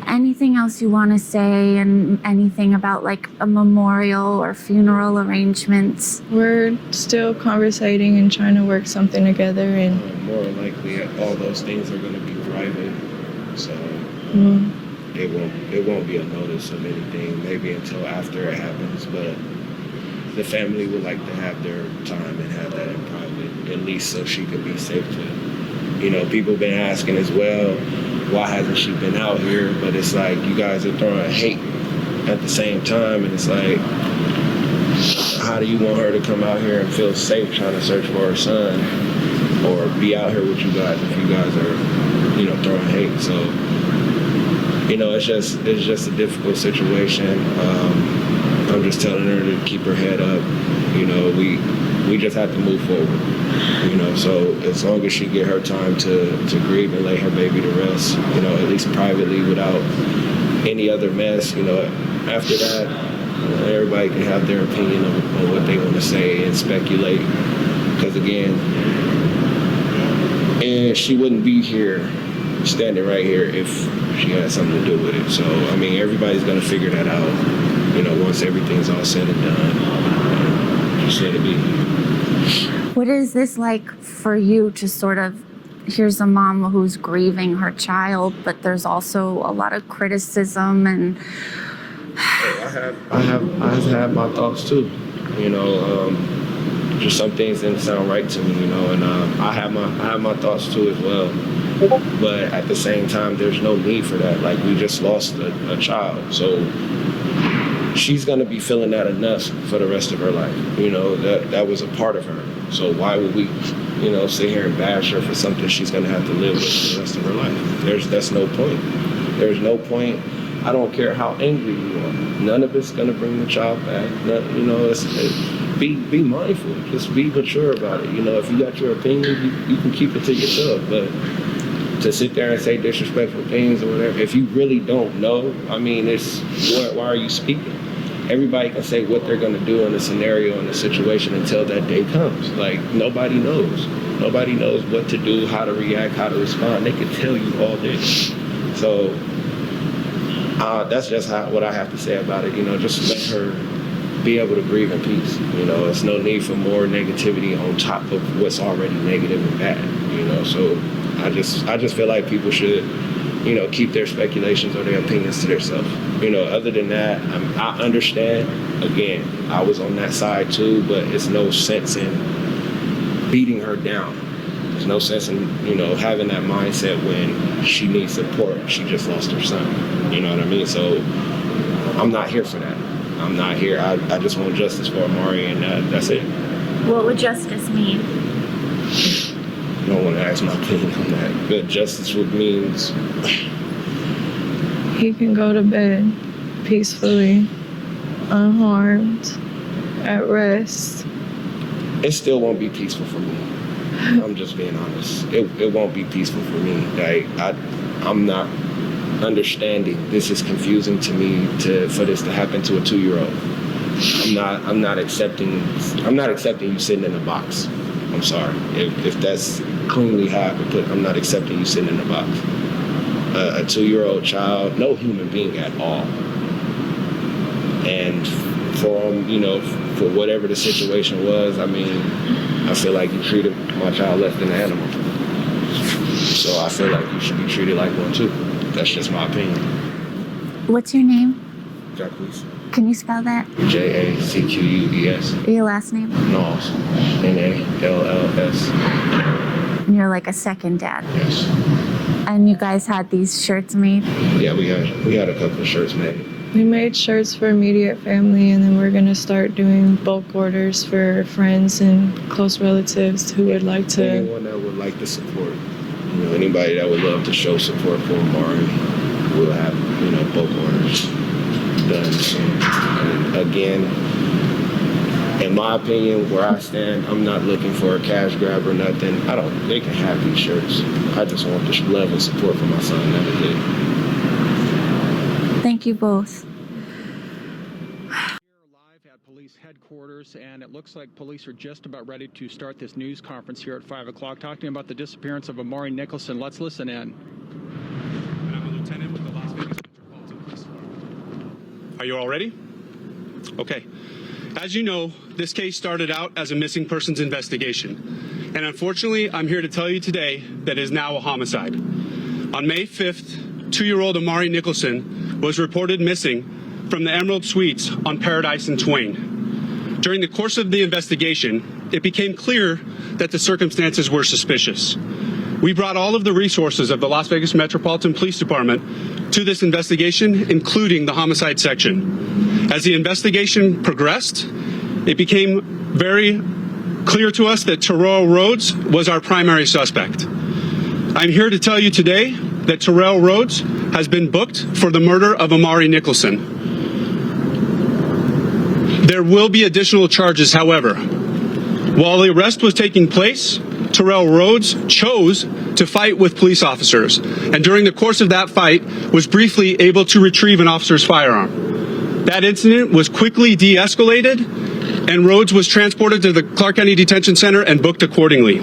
Anything else you want to say, and anything about like a memorial or funeral arrangements? We're still conversating and trying to work something together, and more likely all those things are going to be private, so it won't be a notice of anything maybe until after it happens, but the family would like to have their time and have that in private, at least so she could be safe to, people been asking as well, why hasn't she been out here? But it's like, you guys are throwing hate at the same time, and it's like, how do you want her to come out here and feel safe trying to search for her son or be out here with you guys if you guys are, throwing hate? So, it's just a difficult situation. I'm just telling her to keep her head up. we just have to move forward. You know, so as long as she get her time to grieve and lay her baby to rest, you know, at least privately without any other mess, you know, after that, everybody can have their opinion on what they want to say and speculate. Because again, and she wouldn't be here, standing right here, if she had something to do with it. So, I mean, everybody's going to figure that out, you know, once everything's all said and done. Just let it be. What is this like for you to sort of, here's a mom who's grieving her child, but there's also a lot of criticism and... I have had my thoughts too, you know, just some things didn't sound right to me, you know, and I have my thoughts too as well. But at the same time, there's no need for that. Like, we just lost a child, so she's gonna be feeling that enough for the rest of her life. You know, that was a part of her. So why would we, you know, sit here and bash her for something she's gonna have to live with for the rest of her life? That's no point. There's no point. I don't care how angry you are. None of it's gonna bring the child back. You know, be mindful. Just be mature about it. You know, if you got your opinion, you can keep it to yourself. But to sit there and say disrespectful things or whatever, if you really don't know, I mean, why are you speaking? Everybody can say what they're gonna do in a scenario, in a situation, until that day comes. Like, nobody knows. Nobody knows what to do, how to react, how to respond. They can tell you all this. So that's just what I have to say about it. You know, just let her be able to breathe in peace. You know, it's no need for more negativity on top of what's already negative and bad. You know, so I just feel like people should, you know, keep their speculations or their opinions to themselves. You know, other than that, I understand. Again, I was on that side too, but it's no sense in beating her down. There's no sense in, you know, having that mindset when she needs support. She just lost her son. You know what I mean? So I'm not here for that. I'm not here. I just want justice for Amari, and that's it. What would justice mean? You don't want to ask my opinion on that. But justice would means he can go to bed peacefully, unharmed, at rest. It still won't be peaceful for me. I'm just being honest. It won't be peaceful for me. Like, I'm not understanding. This is confusing to me for this to happen to a 2-year-old. I'm not accepting you sitting in a box. I'm sorry. If that's cleanly how I could put it, I'm not accepting you sitting in a box. A 2-year-old child, no human being at all. And for you know, for whatever the situation was, I mean, I feel like you treated my child less than an animal. So I feel like you should be treated like one too. That's just my opinion. What's your name? Jacquees. Can you spell that? Jacquees. Your last name? Knowles. Nalls. And you're like a second dad. Yes. And you guys had these shirts made? Yeah, we had a couple of shirts made. We made shirts for immediate family, and then we're going to start doing bulk orders for friends and close relatives who would like to. Anyone that would like to support, you know, anybody that would love to show support for Amari, we'll have, you know, bulk orders done. So, and again, in my opinion, where I stand, I'm not looking for a cash grab or nothing. They can have these shirts. I just want the love and support for my son. That is it. Thank you both. Police headquarters, and it looks like police are just about ready to start this news conference here at 5 o'clock, talking about the disappearance of Amari Nicholson. Let's listen in. And I'm a lieutenant with the Las Vegas Metropolitan Police Department. Are you all ready? Okay. As you know, this case started out as a missing persons investigation, and unfortunately, I'm here to tell you today that it is now a homicide. On May 5th, 2-year-old Amari Nicholson was reported missing from the Emerald Suites on Paradise and Twain. During the course of the investigation, it became clear that the circumstances were suspicious. We brought all of the resources of the Las Vegas Metropolitan Police Department to this investigation, including the homicide section. As the investigation progressed, it became very clear to us that Terrell Rhodes was our primary suspect. I'm here to tell you today that Terrell Rhodes has been booked for the murder of Amari Nicholson. There will be additional charges, however. While the arrest was taking place, Terrell Rhodes chose to fight with police officers, and during the course of that fight was briefly able to retrieve an officer's firearm. That incident was quickly de-escalated, and Rhodes was transported to the Clark County Detention Center and booked accordingly.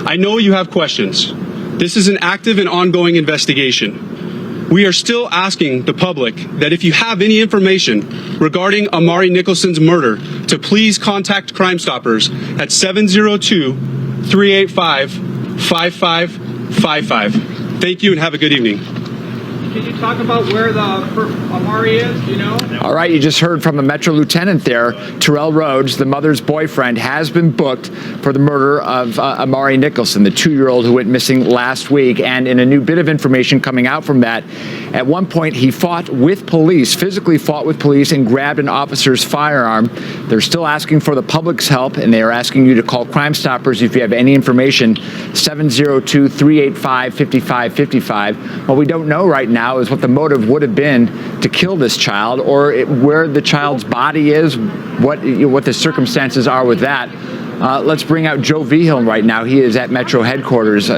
I know you have questions. This is an active and ongoing investigation. We are still asking the public that if you have any information regarding Amari Nicholson's murder, to please contact Crime Stoppers at 702-385-5555. Thank you and have a good evening. Can you talk about where the Amari is? Do you know? All right, you just heard from a Metro lieutenant there. Terrell Rhodes, the mother's boyfriend, has been booked for the murder of Amari Nicholson, the 2-year-old who went missing last week. And in a new bit of information coming out from that, at one point he fought with police, physically fought with police, and grabbed an officer's firearm. They're still asking for the public's help, and they are asking you to call Crime Stoppers if you have any information, 702-385-5555. What we don't know right now is what the motive would have been to kill this child, or where the child's body is, what the circumstances are with that. Let's bring out Joe Vigil right now. He is at Metro headquarters.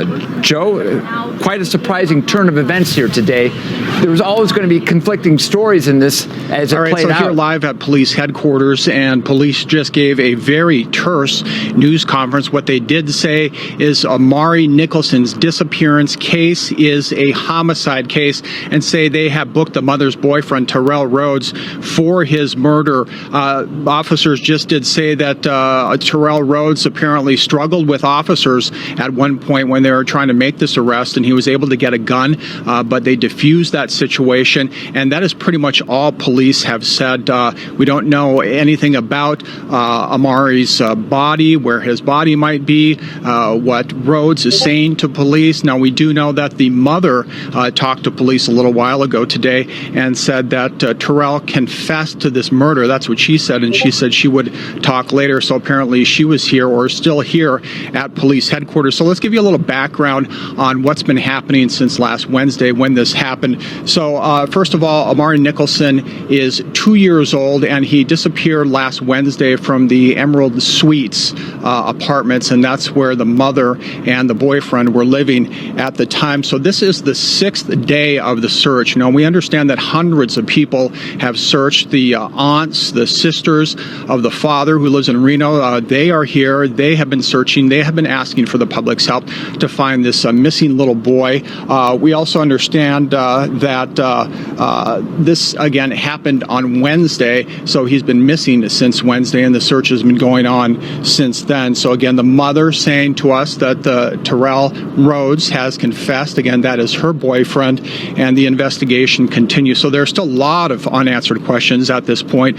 Joe, quite a surprising turn of events here today. There was always going to be conflicting stories in this as it played out. Here live at police headquarters, and police just gave a very terse news conference. What they did say is Amari Nicholson's disappearance case is a homicide case, and say they have booked the mother's boyfriend, Terrell Rhodes, for his murder. Officers just did say that Terrell Rhodes apparently struggled with officers at one point when they were trying to make this arrest, and he was able to get a gun, but they diffused that situation, and that is pretty much all police have said. We don't know anything about Amari's body, where his body might be, what Rhodes is saying to police. Now, we do know that the mother talked to police a little while ago today and said that Terrell confessed to this murder. That's what she said, and she said she would talk later. So apparently she was here, or still here, at police headquarters. So let's give you a little background on what's been happening since last Wednesday when this happened. So first of all, Amari Nicholson is 2 years old, and he disappeared last Wednesday from the Emerald Suites apartments, and that's where the mother and the boyfriend were living at the time. So this is the 6th day of the search. Now, we understand that hundreds of people have searched. The aunts, the sisters of the father who lives in Reno, they are here. They have been searching. They have been asking for the public's help to find this missing little boy. We also understand that this, again, happened on Wednesday, so he's been missing since Wednesday, and the search has been going on since then. So, again, the mother saying to us that Terrell Rhodes has confessed. Again, that is her boyfriend, and the investigation continues. So there's still a lot of unanswered questions at this point.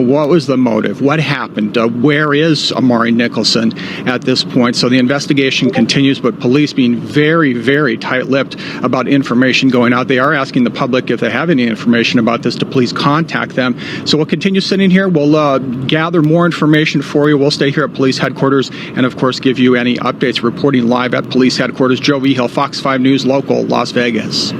What was the motive? What happened? Where is Amari Nicholson at this point? So the investigation continues, but police being very, very tight-lipped about information going out. They are asking the public if they have any information about this to please contact them. So we'll continue sitting here. We'll gather more information for you. We'll stay here at police headquarters and, of course, give you any updates. Reporting live at police headquarters, Joe Vigil, Fox 5 News Local, Las Vegas.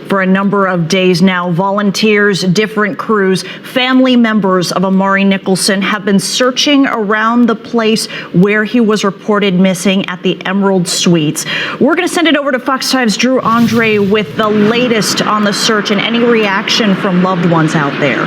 For a number of days now, volunteers, different crews, family members of Amari Nicholson have been searching around the place where he was reported missing at the Emerald Suites. We're going to send it over to Fox 5's Drew Andre with the latest on the search and any reaction from loved ones out there.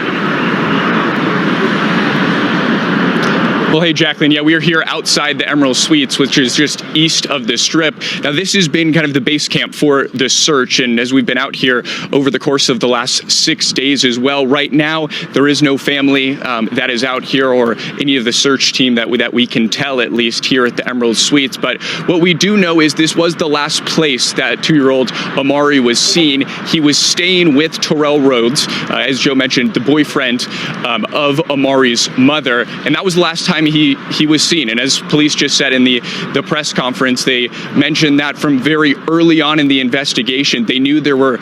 Well, hey, Jacqueline. Yeah, we are here outside the Emerald Suites, which is just east of the Strip. Now, this has been kind of the base camp for this search, and as we've been out here over the course of the last 6 days as well, right now there is no family that is out here, or any of the search team that we can tell, at least here at the Emerald Suites. But what we do know is this was the last place that 2-year-old Amari was seen. He was staying with Terrell Rhodes, as Joe mentioned, the boyfriend of Amari's mother, and that was the last time he was seen. And as police just said in the press conference, they mentioned that from very early on in the investigation, they knew there were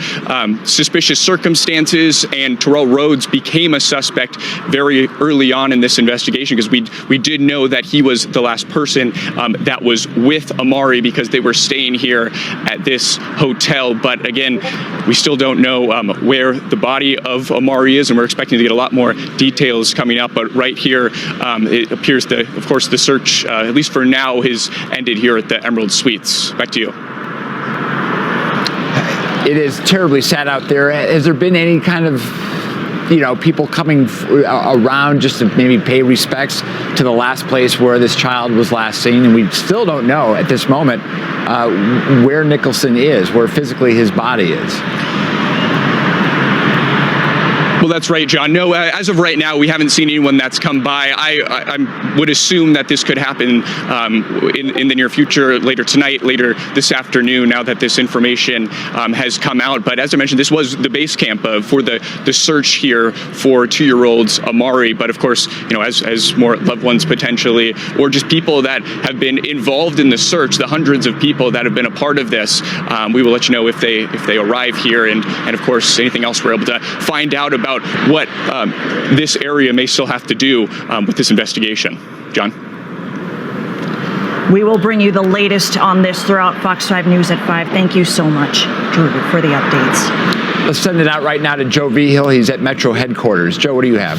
suspicious circumstances, and Terrell Rhodes became a suspect very early on in this investigation, because we did know that he was the last person that was with Amari, because they were staying here at this hotel. But again, we still don't know where the body of Amari is, and we're expecting to get a lot more details coming up. But right here, it appears appears that, of course, the search, at least for now, has ended here at the Emerald Suites. Back to you. It is terribly sad out there. Has there been any kind of, people coming around just to maybe pay respects to the last place where this child was last seen? And we still don't know at this moment where Nicholson is, where physically his body is. Well, that's right, John. No, as of right now, we haven't seen anyone that's come by. I would assume that this could happen in the near future, later tonight, later this afternoon, now that this information has come out. But as I mentioned, this was the base camp for the search here for 2-year-old Amari. But of course, as more loved ones potentially, or just people that have been involved in the search, the hundreds of people that have been a part of this, we will let you know if they arrive here, and of course, anything else we're able to find out about what this area may still have to do with this investigation. John? We will bring you the latest on this throughout Fox 5 News at 5. Thank you so much, Drew, for the updates. Let's send it out right now to Joe Vigil. He's at Metro headquarters. Joe, what do you have?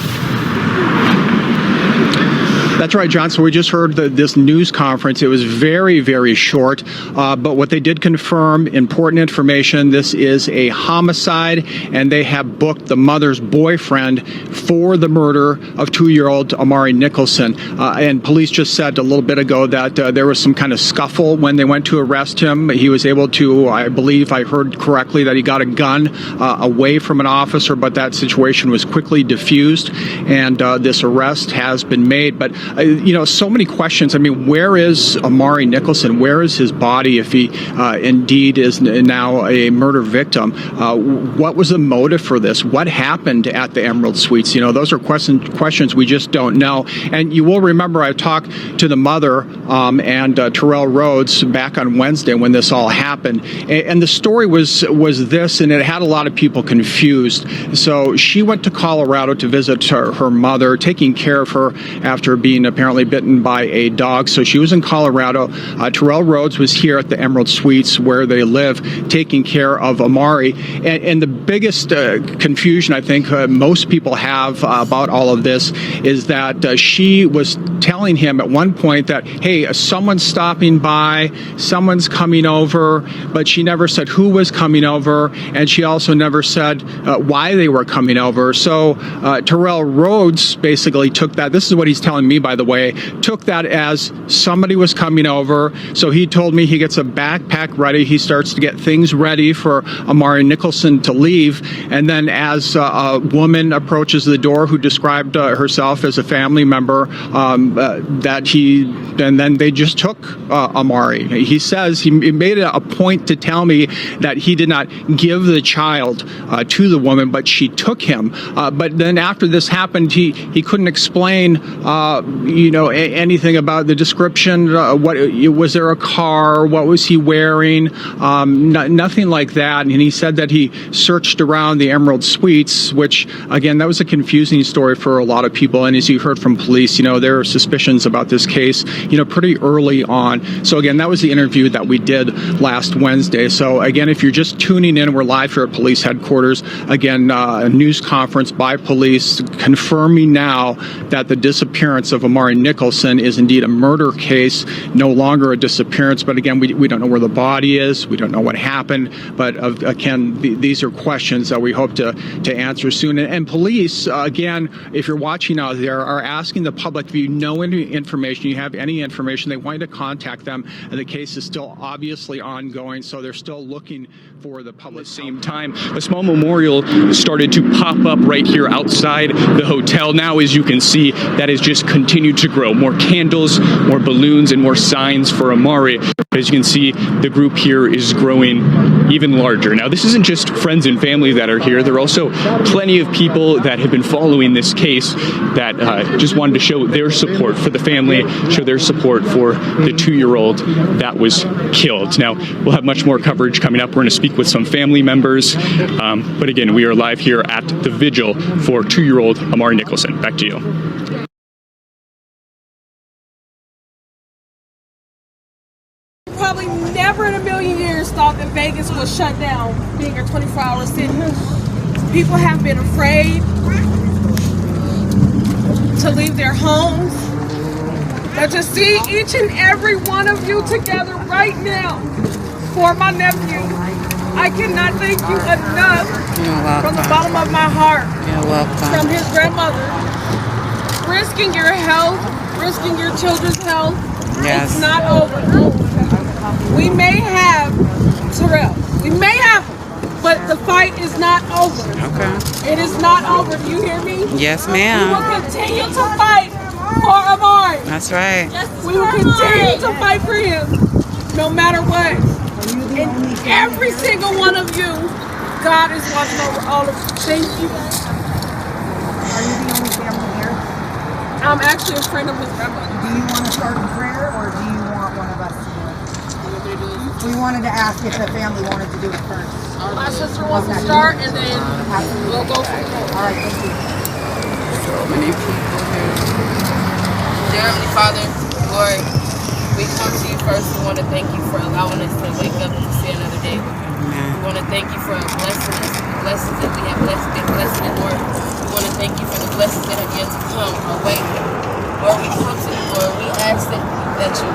That's right, John. So we just heard this news conference. It was very, very short, but what they did confirm, important information, this is a homicide, and they have booked the mother's boyfriend for the murder of 2-year-old Amari Nicholson. And police just said a little bit ago that there was some kind of scuffle when they went to arrest him. He was able to, I believe I heard correctly, that he got a gun away from an officer, but that situation was quickly diffused, and this arrest has been made. But so many questions. I mean, where is Amari Nicholson? Where is his body if he indeed is now a murder victim? What was the motive for this? What happened at the Emerald Suites? Those are questions we just don't know. And you will remember I talked to the mother and Terrell Rhodes back on Wednesday when this all happened. And the story was this, and it had a lot of people confused. So she went to Colorado to visit her mother, taking care of her after being apparently bitten by a dog. So she was in Colorado. Terrell Rhodes was here at the Emerald Suites where they live, taking care of Amari. And the biggest confusion I think most people have about all of this is that she was telling him at one point that, hey, someone's stopping by, someone's coming over, but she never said who was coming over, and she also never said why they were coming over. So Terrell Rhodes basically took that, this is what he's telling me, by the way, took that as somebody was coming over. So he told me he gets a backpack ready. He starts to get things ready for Amari Nicholson to leave. And then as a woman approaches the door who described herself as a family member, and then they just took Amari. He says he made it a point to tell me that he did not give the child to the woman, but she took him. But then after this happened, he couldn't explain anything about the description. What was there a car? What was he wearing? Nothing like that. And he said that he searched around the Emerald Suites, which again, that was a confusing story for a lot of people. And as you heard from police, there are suspicions about this case, pretty early on. So again, that was the interview that we did last Wednesday. So again, if you're just tuning in, we're live here at police headquarters. Again, a news conference by police confirming now that the disappearance of Amari Nicholson is indeed a murder case, no longer a disappearance. But again, we don't know where the body is. We don't know what happened. But again, these are questions that we hope to answer soon. And police, again, if you're watching out there, are asking the public, if you know any information, you have any information, they want you to contact them. And the case is still obviously ongoing, so they're still looking for the public. At the same time, a small memorial started to pop up right here outside the hotel. Now, as you can see, that has just continued to grow. More candles, more balloons, and more signs for Amari. As you can see, the group here is growing even larger. Now, this isn't just friends and family that are here. There are also plenty of people that have been following this case that just wanted to show their support for the family, show their support for the 2-year-old that was killed. Now, we'll have much more coverage coming up. We're going to speak with some family members. But again, we are live here at the vigil for 2-year-old Amari Nicholson. Back to you. Probably never in a million years thought that Vegas was shut down, being a 24-hour city. People have been afraid to leave their homes. But to see each and every one of you together right now for my nephew, I cannot thank you enough from the bottom of my heart. You're welcome. From his grandmother, risking your health, risking your children's health. Yes. It's not over. We may have Terrell. We may have him, but the fight is not over. Okay. It is not over. Do you hear me? Yes, We ma'am. will continue to fight for Amari. That's right. We will continue to fight for him, no matter what. And every single one of you, God is watching over all of you. Thank you. Are you the only family here? I'm actually a friend of his grandmother. Do you want to start a prayer, or do you want one of us to do it? We wanted to ask if the family wanted to do it first. My sister wants to start, and then we'll go from there. All right, thank you. So many people here. Dear Heavenly Father, Lord, we come to you first. We want to thank you for allowing us to wake up and see another day. We want to thank you for blessing us, the blessings that we have been blessed in, Lord. We want to thank you for the blessings that have yet to come our way. Lord, we come to you, Lord. We ask that you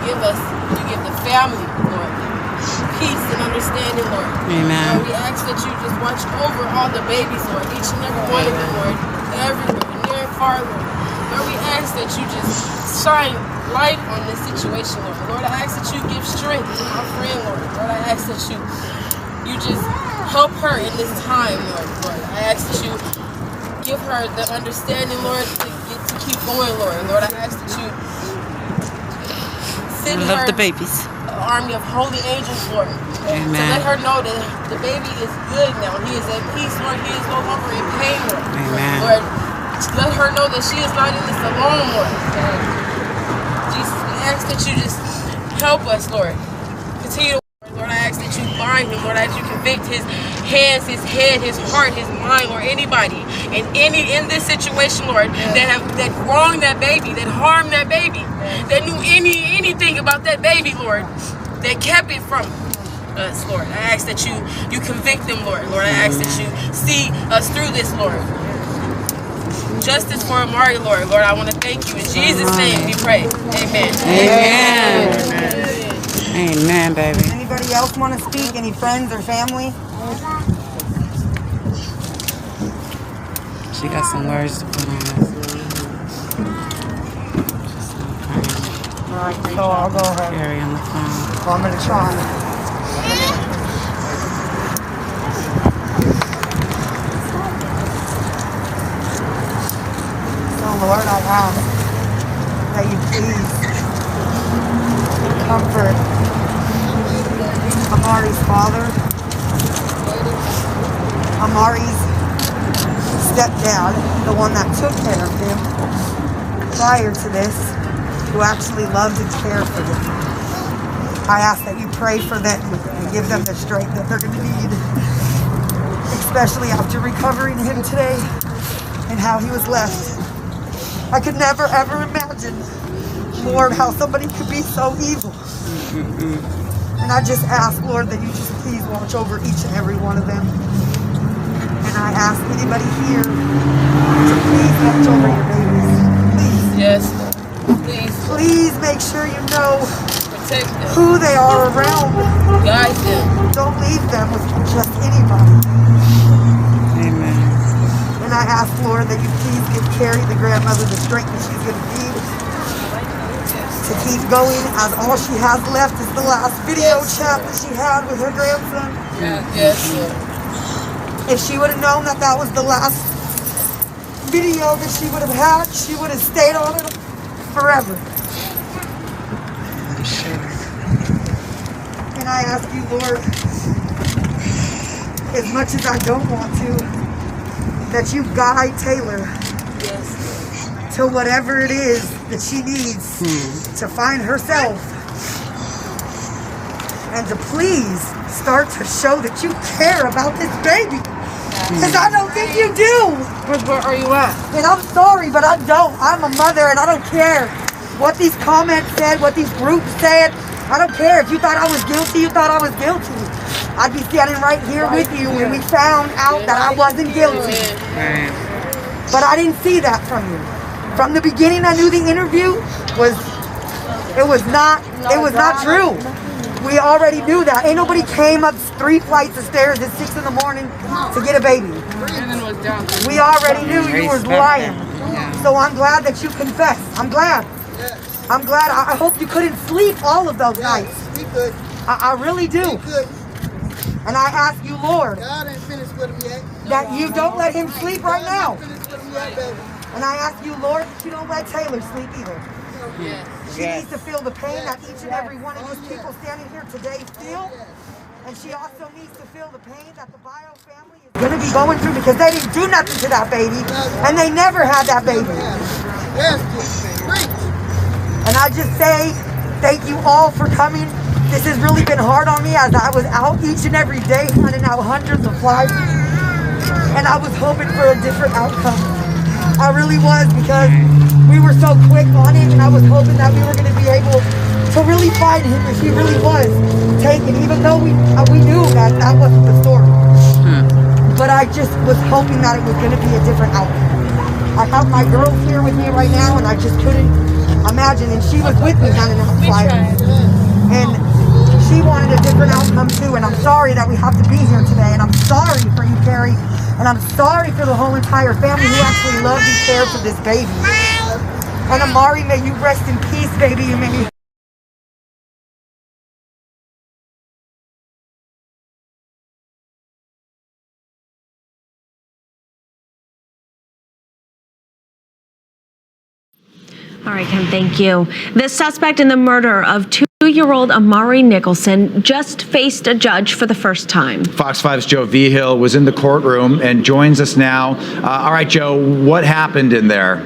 give us, you give the family, Lord, peace and understanding, Lord. Amen. Lord, we ask that you just watch over all the babies, Lord, each and every one of them, Lord, everywhere, near and far, Lord. Lord, we ask that you just shine light on this situation, Lord. Lord, I ask that you give strength to my friend, Lord. Lord, I ask that you just help her in this time, Lord. Lord, I ask that you give her the understanding, Lord, to keep going, Lord. Lord, I ask that you send her the babies. an army of holy angels, Lord. Amen. To let her know that the baby is good now. He is at peace, Lord. He is no longer in pain, Lord. Amen. Lord, let her know that she is not in this alone, Lord. Jesus, we ask that you just help us, Lord. Continue to work, Lord. I ask that you bind him, Lord. I ask you convict his hands, his head, his heart, his mind, or anybody in this situation, Lord, that wronged that baby, that harmed that baby, that knew anything about that baby, Lord, that kept it from us, Lord. I ask that you convict them, Lord. Lord, I ask that you see us through this, Lord. Justice for Amari, Lord. Lord, I want to thank you. In Jesus' name we pray. Amen. Amen. Amen, baby. Anybody else want to speak? Any friends or family? She got some words to put on us. All right, so I'll go ahead. Carrie on the phone. Well, I'm going to try. Lord, I ask that you please comfort Amari's father, Amari's stepdad, the one that took care of him prior to this, who actually loved and cared for him. I ask that you pray for them and give them the strength that they're going to need, especially after recovering him today and how he was left. I could never, ever imagine, Lord, how somebody could be so evil. And I just ask, Lord, that you just please watch over each and every one of them. And I ask anybody here to please watch over your babies. Please. Yes. Please. Please make sure you know protect them, who they are around. guide them. Don't leave them with just anybody. Amen. And I ask, Lord, that you please give Carrie, the grandmother, the strength that she's going to need to keep going, as all she has left is the last video chat that she had with her grandson. Yes. If she would have known that that was the last video that she would have had, she would have stayed on it forever. And I ask you, Lord, as much as I don't want to, that you guide Taylor to whatever it is that she needs to find herself, and to please start to show that you care about this baby, because I don't think you do. Where are you at? And I'm sorry, but I don't. I'm a mother, and I don't care what these comments said, what these groups said. I don't care. If you thought I was guilty, you thought I was guilty. I'd be standing right here with you when we found out that I wasn't guilty. But I didn't see that from you. From the beginning, I knew the interview was not true. We already knew that. Ain't nobody came up 3 flights of stairs at 6 in the morning to get a baby. We already knew you was lying. So I'm glad that you confessed. I'm glad. I hope you couldn't sleep all of those nights. I really do. And I ask you, Lord, that you don't let him sleep right now. And I ask you, Lord, that you don't let Taylor sleep either. She needs to feel the pain that each and every one of these people standing here today feel. And she also needs to feel the pain that the Bio family is going to be going through because they didn't do nothing to that baby. And they never had that baby. And I just say thank you all for coming. This has really been hard on me as I was out each and every day hunting out hundreds of flies. And I was hoping for a different outcome. I really was because we were so quick on it and I was hoping that we were going to be able to really find him if he really was taken, even though we knew that that wasn't the story. But I just was hoping that it was going to be a different outcome. I have my girls here with me right now and I just couldn't imagine, and she was with me hunting out flies. And she wanted a different outcome too, and I'm sorry that we have to be here today, and I'm sorry for you, Carrie, and I'm sorry for the whole entire family who actually loved and cared for this baby. And Amari, may you rest in peace, baby, and may you... All right, Kim, thank you. The suspect in the murder of 2-year-old Amari Nicholson just faced a judge for the first time. Fox 5's Joe Vigil was in the courtroom and joins us now. All right, Joe, what happened in there?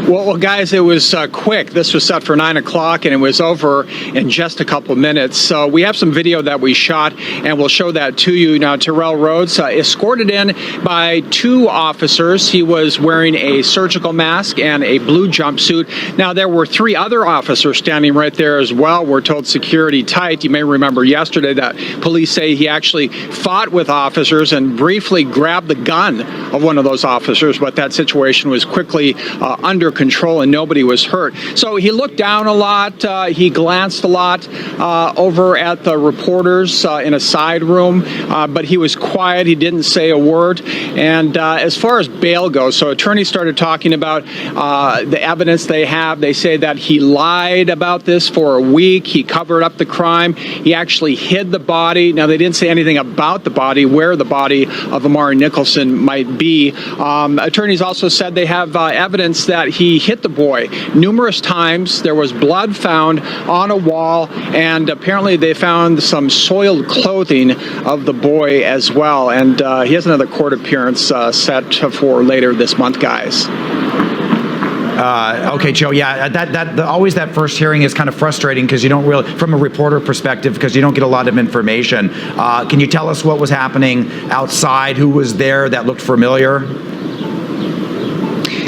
Well, guys, it was quick. This was set for 9 o'clock, and it was over in just a couple minutes. So we have some video that we shot, and we'll show that to you. Now, Terrell Rhodes, escorted in by 2 officers. He was wearing a surgical mask and a blue jumpsuit. Now, there were 3 other officers standing right there as well. We're told security tight. You may remember yesterday that police say he actually fought with officers and briefly grabbed the gun of one of those officers, but that situation was quickly under control and nobody was hurt. So he looked down a lot. He glanced a lot over at the reporters in a side room, but he was quiet. He didn't say a word. And as far as bail goes, so attorneys started talking about the evidence they have. They say that he lied about this for a week. He covered up the crime. He actually hid the body. Now, they didn't say anything about the body, where the body of Amari Nicholson might be. Attorneys also said they have evidence that he hit the boy numerous times. There was blood found on a wall, and apparently they found some soiled clothing of the boy as well. And he has another court appearance set for later this month, guys. Okay, Joe. Yeah, always that first hearing is kind of frustrating because you don't really, from a reporter perspective, because you don't get a lot of information. Can you tell us what was happening outside? Who was there that looked familiar?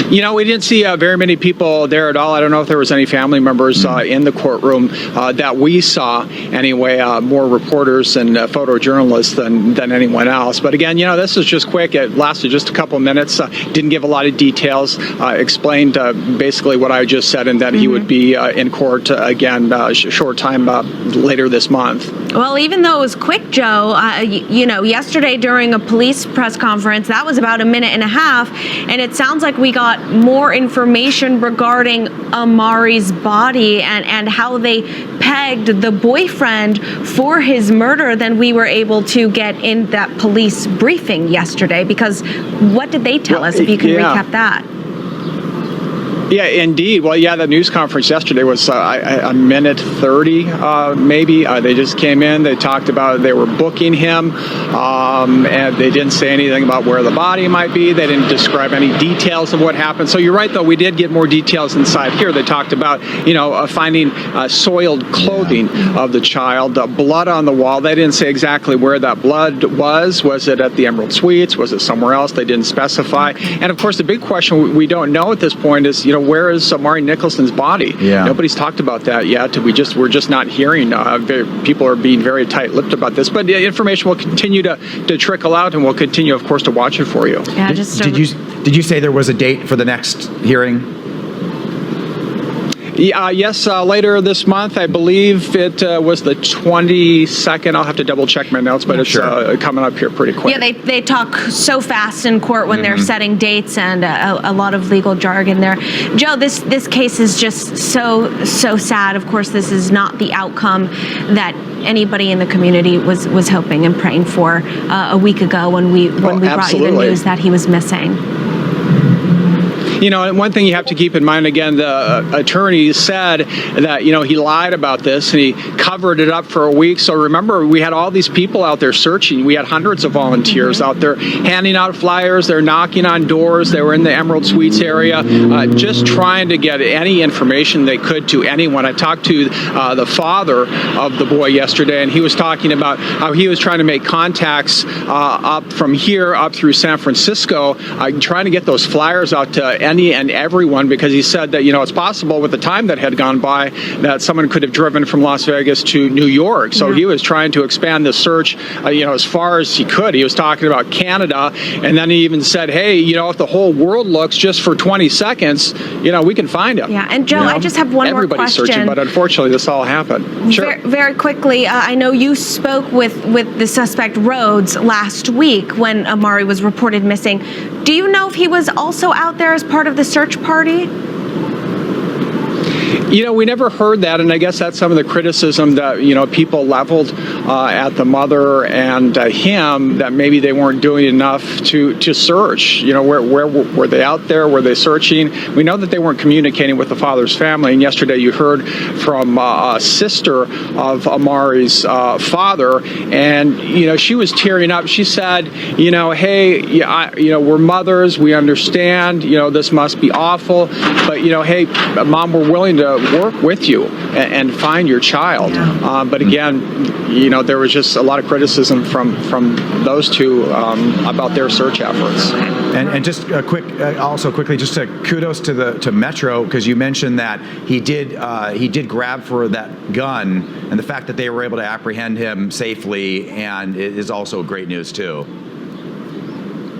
You know, we didn't see very many people there at all. I don't know if there was any family members in the courtroom that we saw. Anyway, more reporters and photojournalists than anyone else. But again, you know, this was just quick. It lasted just a couple minutes. Didn't give a lot of details. Explained basically what I just said, and that he would be in court again short time later this month. Well, even though it was quick, Joe, you know, yesterday during a police press conference, that was about a minute and a half, and it sounds like we got more information regarding Amari's body and how they pegged the boyfriend for his murder than we were able to get in that police briefing yesterday. Because what did they tell us, if you can recap that? Yeah, indeed. Well, yeah, the news conference yesterday was a minute 30, maybe. They just came in. They talked about they were booking him, and they didn't say anything about where the body might be. They didn't describe any details of what happened. So you're right, though. We did get more details inside here. They talked about, you know, finding soiled clothing of the child, blood on the wall. They didn't say exactly where that blood was. Was it at the Emerald Suites? Was it somewhere else? They didn't specify. And of course, the big question we don't know at this point is, you where is Amari Nicholson's body? Yeah. Nobody's talked about that yet. We're just not hearing. People are being very tight-lipped about this, but the information will continue to trickle out, and we'll continue, of course, to watch it for you. Yeah, Did you say there was a date for the next hearing? Yes, later this month. I believe it was the 22nd. I'll have to double check my notes, but it's coming up here pretty quick. Yeah, they talk so fast in court when they're setting dates, and a lot of legal jargon there. Joe, this case is just so sad. Of course, this is not the outcome that anybody in the community was hoping and praying for a week ago when we brought you the news that he was missing. And one thing you have to keep in mind, again, the attorney said that, he lied about this and he covered it up for a week. So remember, we had all these people out there searching. We had hundreds of volunteers out there handing out flyers. They're knocking on doors. They were in the Emerald Suites area, just trying to get any information they could to anyone. I talked to the father of the boy yesterday, and he was talking about how he was trying to make contacts up from here, up through San Francisco, trying to get those flyers out to any and everyone, because he said that, it's possible with the time that had gone by that someone could have driven from Las Vegas to New York. So he was trying to expand the search, as far as he could. He was talking about Canada, and then he even said, hey, if the whole world looks just for 20 seconds, we can find him. Yeah, and Joe, I just have one more question. Everybody's searching, but unfortunately this all happened. Sure. Very quickly, I know you spoke with the suspect Rhodes last week when Amari was reported missing. Do you know if he was also out there as part of the search party? We never heard that, and I guess that's some of the criticism that, people leveled at the mother and him, that maybe they weren't doing enough to search. Where were they out there? Were they searching? We know that they weren't communicating with the father's family, and yesterday you heard from a sister of Amari's father, and, she was tearing up. She said, hey, we're mothers. We understand, this must be awful, but, hey, Mom, we're willing to work with you and find your child. But again, there was just a lot of criticism from those two about their search efforts. And just quickly, just kudos to Metro, because you mentioned that he did grab for that gun, and the fact that they were able to apprehend him safely, and it is also great news too.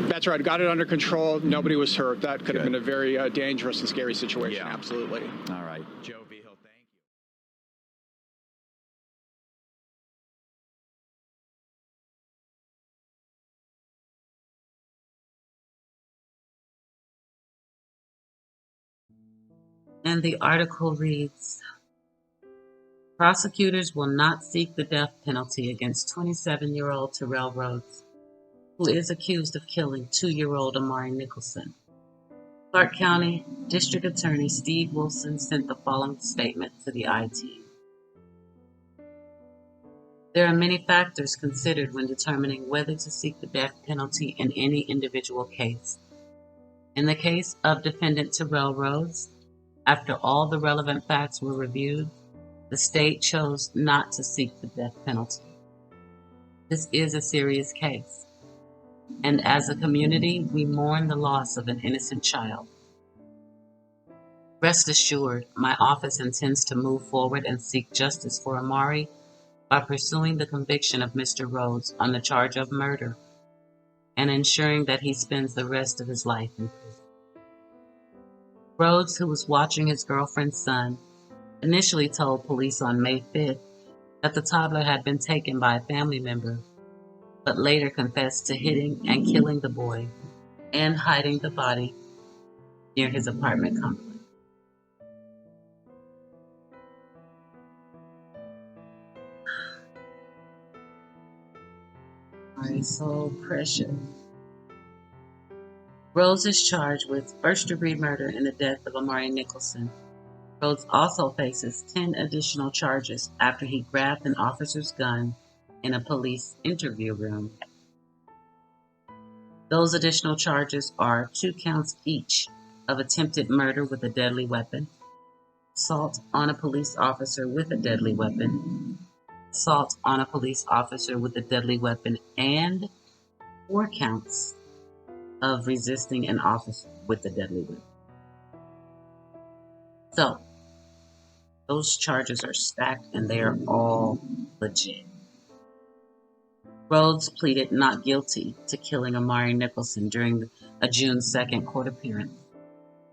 That's right. Got it under control. Nobody was hurt. That could have been a very dangerous and scary situation. Absolutely. All right. Joe Vigil, thank you. And the article reads, prosecutors will not seek the death penalty against 27-year-old Terrell Rhodes, who is accused of killing 2-year-old Amari Nicholson. Clark County District Attorney Steve Wilson sent the following statement to the IT. There are many factors considered when determining whether to seek the death penalty in any individual case. In the case of defendant Terrell Rhodes, after all the relevant facts were reviewed, the state chose not to seek the death penalty. This is a serious case, and as a community, we mourn the loss of an innocent child. Rest assured, my office intends to move forward and seek justice for Amari by pursuing the conviction of Mr. Rhodes on the charge of murder and ensuring that he spends the rest of his life in prison. Rhodes, who was watching his girlfriend's son, initially told police on May 5th that the toddler had been taken by a family member, but later confessed to hitting and killing the boy and hiding the body near his apartment complex. So precious. Rhodes is charged with first-degree murder in the death of Amari Nicholson. Rhodes also faces 10 additional charges after he grabbed an officer's gun in a police interview room. Those additional charges are 2 counts each of attempted murder with a deadly weapon, assault on a police officer with a deadly weapon, assault on a police officer with a deadly weapon, and 4 counts of resisting an officer with a deadly weapon. So, those charges are stacked and they are all legit. Rhodes pleaded not guilty to killing Amari Nicholson during a June 2nd court appearance.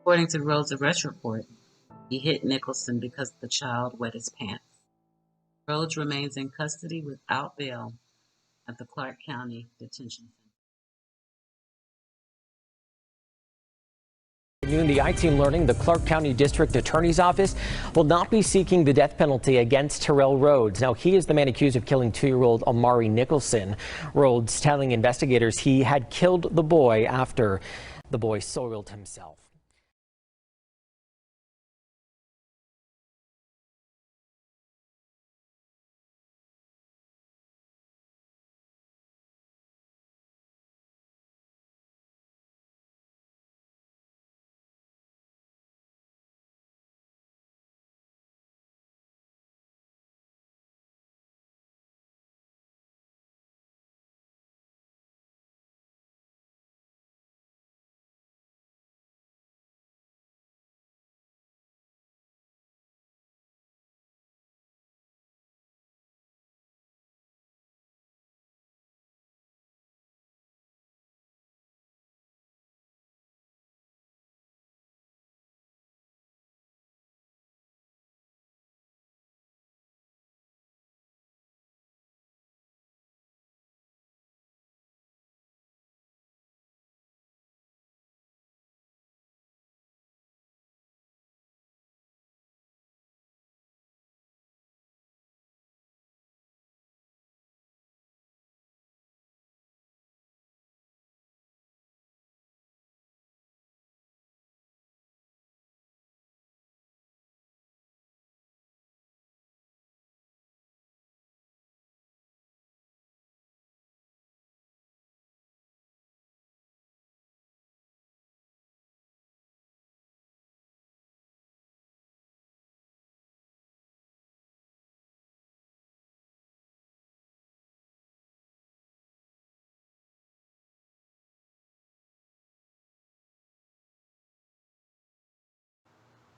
According to Rhodes' arrest report, he hit Nicholson because the child wet his pants. Rhodes remains in custody without bail at the Clark County Detention Center. The I-Team learning the Clark County District Attorney's Office will not be seeking the death penalty against Terrell Rhodes. Now, he is the man accused of killing 2-year-old Amari Nicholson. Rhodes telling investigators he had killed the boy after the boy soiled himself.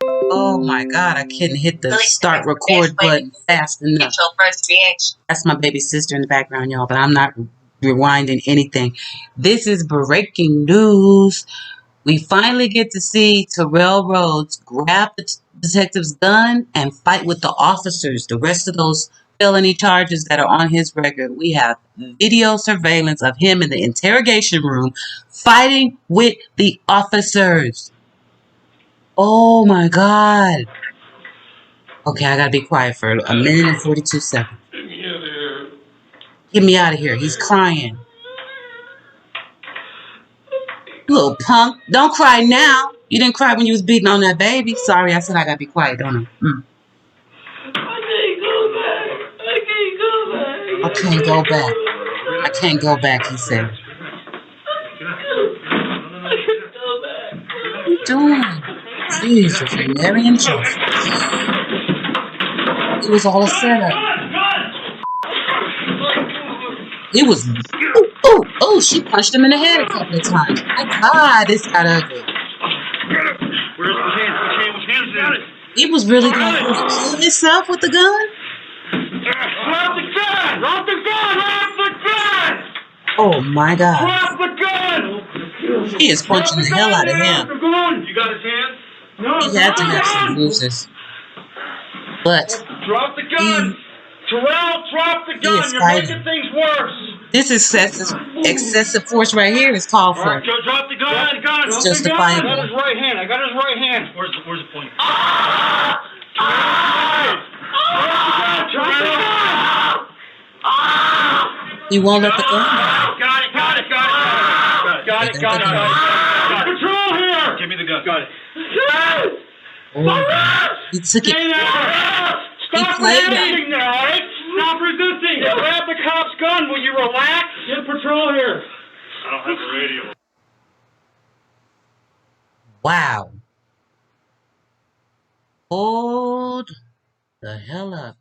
Oh my God, I couldn't hit the start record button fast enough. That's my baby sister in the background, y'all, but I'm not rewinding anything. This is breaking news. We finally get to see Terrell Rhodes grab the detective's gun and fight with the officers. The rest of those felony charges that are on his record, we have video surveillance of him in the interrogation room fighting with the officers. Oh my God. Okay, I gotta be quiet for a minute and 42 seconds. Get me out of here. He's crying. You little punk. Don't cry now. You didn't cry when you was beating on that baby. Sorry, I said I gotta be quiet, don't I? I can't go back. I can't go back, he said. What are you doing? Jesus, Mary and Joseph. It was all a setup. It was, oh, she punched him in the head a couple of times. My God, this got ugly. It was really going to kill himself with the gun? Drop the gun! Drop the gun! Drop the gun! Oh my God. Drop the gun! He is punching the hell out of him. You got his hands? No, he had to have some bruises. But drop the gun! Terrell, drop the gun! You're making things worse! This excessive force right here is called for. Right, drop the gun! It's justifiable. I got his right hand. I got his right hand. Where's the point? He won't let the gun go. Got it. Patrol here! Give me the gun. Got it. He took it. Stop resisting there, alright? Stop resisting! Grab the cop's gun, will you relax? Get patrol here. I don't have a radio. Wow. Hold the hell up.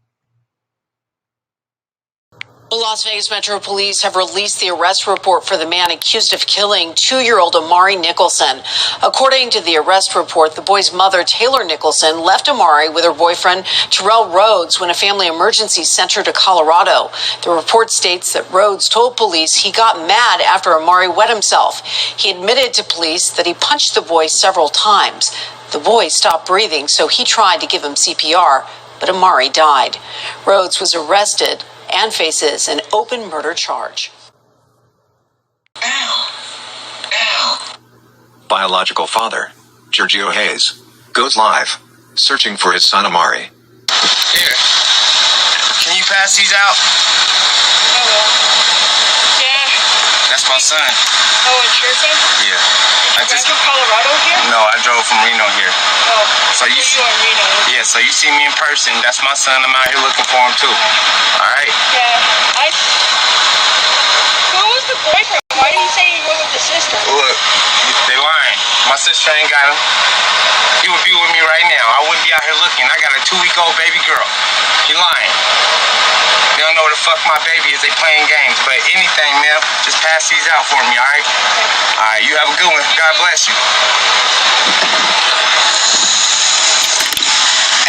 Well, Las Vegas Metro Police have released the arrest report for the man accused of killing 2-year-old Amari Nicholson. According to the arrest report, the boy's mother, Taylor Nicholson, left Amari with her boyfriend, Terrell Rhodes, when a family emergency sent her to Colorado. The report states that Rhodes told police he got mad after Amari wet himself. He admitted to police that he punched the boy several times. The boy stopped breathing, so he tried to give him CPR, but Amari died. Rhodes was arrested and faces an open murder charge. Biological father, Giorgio Hayes, goes live, searching for his son Amari. Here. Can you pass these out? I will. Yeah. That's my son. Oh, it's your son? Yeah. I just from Colorado here? No, I drove from Reno here. Oh, so you see, are Reno. Yeah, so you see me in person. That's my son. I'm out here looking for him too. All right? Yeah. Who was the boyfriend? Why did he say he was with the sister? Look, they lying. My sister ain't got him. He would be with me right now. I wouldn't be out here looking. I got a 2-week-old baby girl. He lying. They don't know where the fuck my baby is. They playing games. But anything, man, just pass these out for me, all right? All right, you have a good one. God bless you.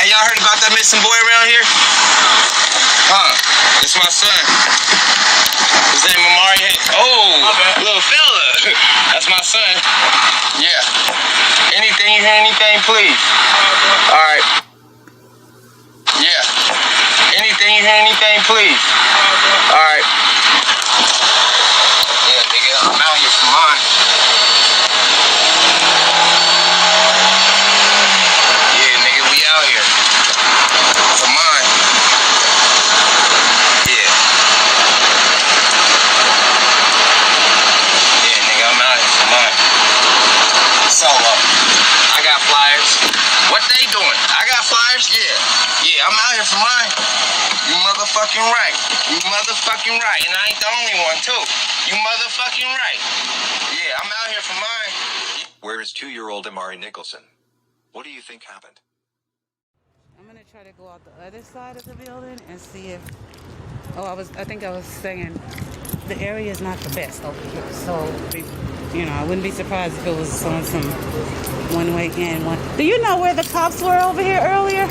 Hey, y'all heard about that missing boy around here? Huh? It's my son. His name Amari. Oh, little fella. That's my son. Yeah. Anything, you hear anything, please? All right. Yeah. Anything, you hear anything, please? All right. Yeah, nigga, I'm out here for mine. Yeah, nigga, we out here. For mine. Yeah. Yeah, nigga, I'm out here for mine. Solo. I got flyers. What they doing? I got flyers? Yeah. Yeah, I'm out here for mine. You motherfucking right. You motherfucking right. And I ain't the only one, too. You motherfucking right. Yeah, I'm out here for mine. Where is 2-year-old Amari Nicholson? What do you think happened? I'm gonna try to go out the other side of the building and see if. I think I was saying the area is not the best over here. So, I wouldn't be surprised if it was on some one-way in, one. Do you know where the cops were over here earlier?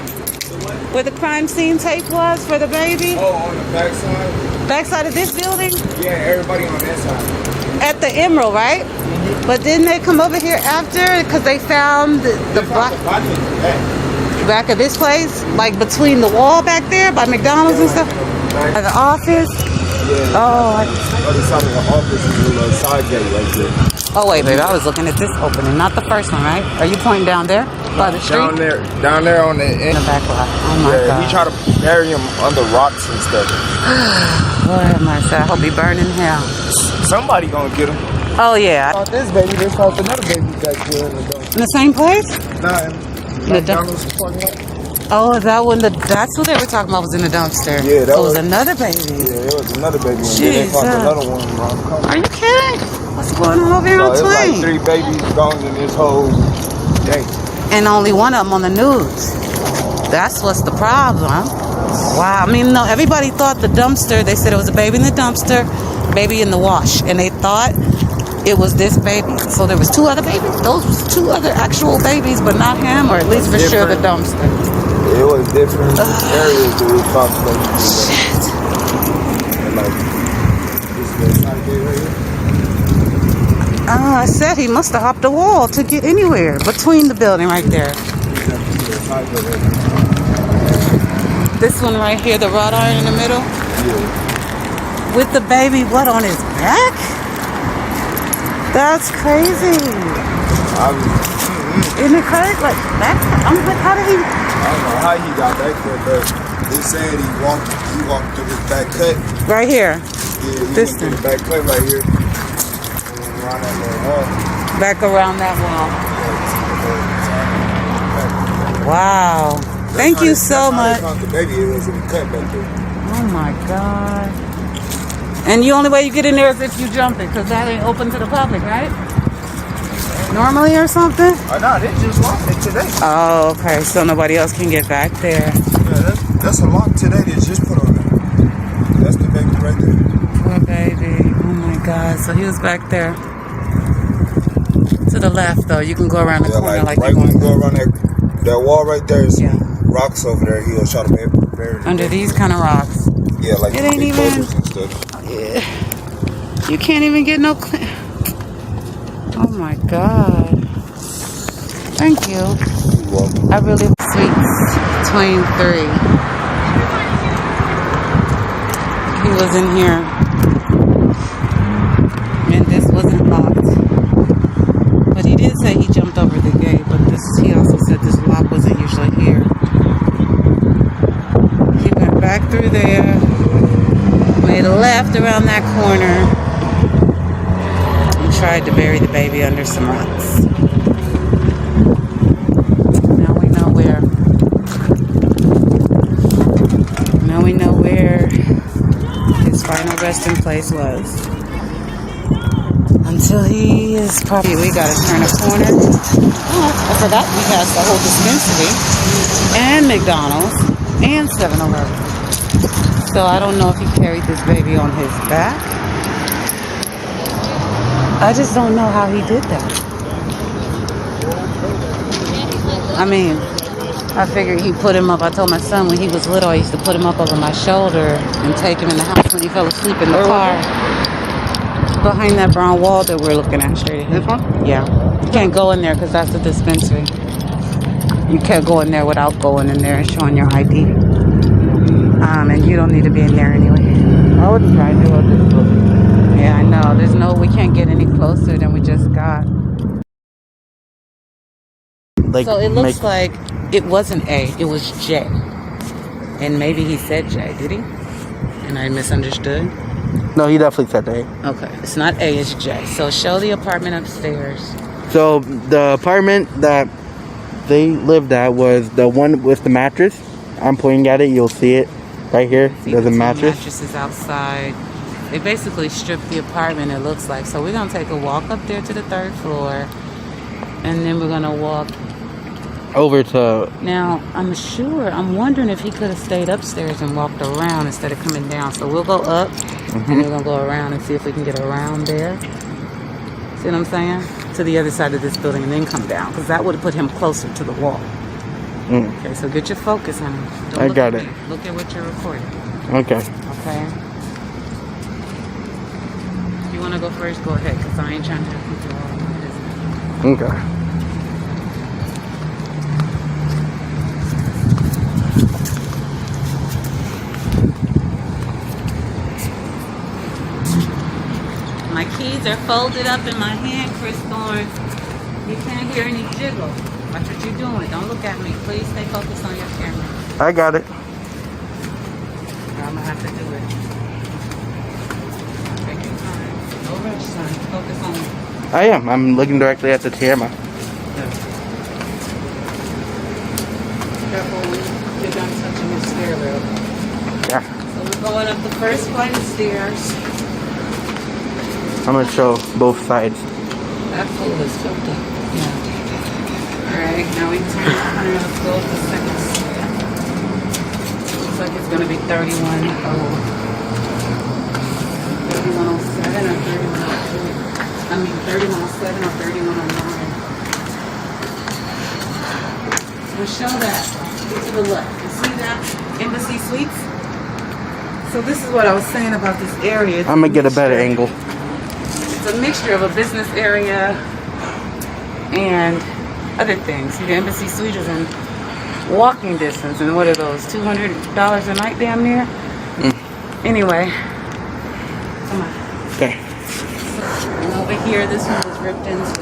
Where the crime scene tape was for the baby? Oh, on the backside? Backside of this building? Yeah, everybody on that side. At the Emerald, right? Mm-hmm. But didn't they come over here after? Because they found the back of this place? Like between the wall back there by McDonald's and stuff? By the office? Yeah. Oh. Other side of the office is a little side gate right there. Oh, wait, baby. I was looking at this opening, not the first one, right? Are you pointing down there by the street? Down there on the end. In the back lot. Oh, my God. He tried to bury him under rocks and stuff. Lord have mercy. I hope he burn in hell. Somebody gonna get him. Oh, yeah. About this baby, they found another baby back there in the dumpster. In the same place? Nah, in McDonald's parking lot. Oh, that one, that's what they were talking about was in the dumpster. Yeah, that was another baby. Yeah, it was another baby. And then they found another one around the corner. Are you kidding? What's going on over here on It's Twain? like 3 babies gone in this whole day. And only one of them on the news. That's what's the problem. Wow. I mean, no, everybody thought the dumpster, they said it was a baby in the dumpster, baby in the wash. And they thought it was this baby. So there was 2 other babies. Those was 2 other actual babies, but not him, or at least for sure the dumpster. It was different areas that we talked about. Shit. And like, this is the side gate right here. I said he must have hopped the wall to get anywhere between the building right there. This one right here, the wrought iron in the middle? Yeah. With the baby, what, on his back? That's crazy. Isn't it crazy? Like, back? I'm like, how did he? I don't know how he got back there, but they said he walked through his back cut. Right here? Yeah, he this went through the back cut right here. And around that little wall. Back around that wall. Wow. Thank you so much. The baby, it was in the cut back there. Oh my God. And the only way you get in there is if you jump it, because that ain't open to the public, right? Normally or something? No, they just locked it today. Oh, okay. So nobody else can get back there. Yeah, that's a lock today they just put on it. That's the baby right there. was. So he was back there. To the left, though. You can go around the corner like right when you go around that wall right there is rocks over there. He was trying to bury it. Under these kind of rocks. Yeah, like it ain't big even. boulders and stuff. Yeah. You can't even get no. Oh my God. Thank you. You're welcome. I really sweets between 3. He was in here, and this wasn't locked. But he did say he jumped over the gate. But he also said this lock wasn't usually here. He went back through there, made a left around that corner, and tried to bury the baby under some rocks. Now we know where. Now we know where his final resting place was. Until he is probably, we gotta turn a corner. Oh, I forgot we have the whole dispensary and McDonald's and 7-Eleven. So I don't know if he carried this baby on his back. I just don't know how he did that. I mean, I figured he put him up. I told my son when he was little, I used to put him up over my shoulder and take him in the house when he fell asleep in the car. Behind that brown wall that we're looking at straight ahead. This one? Yeah. You can't go in there because that's the dispensary. You can't go in there without going in there and showing your ID. And you don't need to be in there anyway. I wouldn't try to do it. Yeah, I know. There's no, we can't get any closer than we just got. Like, so it looks like it wasn't A, it was J. And maybe he said J, did he? And I misunderstood? No, he definitely said A. Okay, it's not A, it's J. So show the apartment upstairs. So the apartment that they lived at was the one with the mattress. I'm pointing at it, you'll see it right here. There's a mattress. Mattresses outside. They basically stripped the apartment, it looks like. So we're going to take a walk up there to the 3rd floor. And then we're going to walk over to... Now, I'm wondering if he could have stayed upstairs and walked around instead of coming down. So we'll go up, and we're going to go around and see if we can get around there. See what I'm saying? To the other side of this building and then come down. Because that would have put him closer to the wall. Okay, so get your focus on him. I got it. Look at what you're recording. Okay. Okay? If you want to go first, go ahead. Because I ain't trying to have people all over this. Okay. My keys are folded up in my hand, Chris Thorne. You can't hear any jiggle. Watch what you're doing. Don't look at me. Please stay focused on your camera. I got it. I'm going to have to do it. Take your time. No rush, son. Focus on me. I am. I'm looking directly at the camera. Careful when you're done touching your stair rail. Yeah. So we're going up the first flight of stairs. I'm going to show both sides. That pool is filled up. Yeah. Alright, now we turn the corner. Let's go up the second step. Looks like it's going to be 3107 or 3108. I mean 3107 or 3109. We'll show that. Get to the left. You see that? Embassy Suites? So this is what I was saying about this area. I'm going to get a better angle. It's a mixture of a business area and other things. See, the Embassy Suite is in walking distance. And what are those? $200 a night damn near? Anyway. Come on. Okay. And over here, this one was ripped into.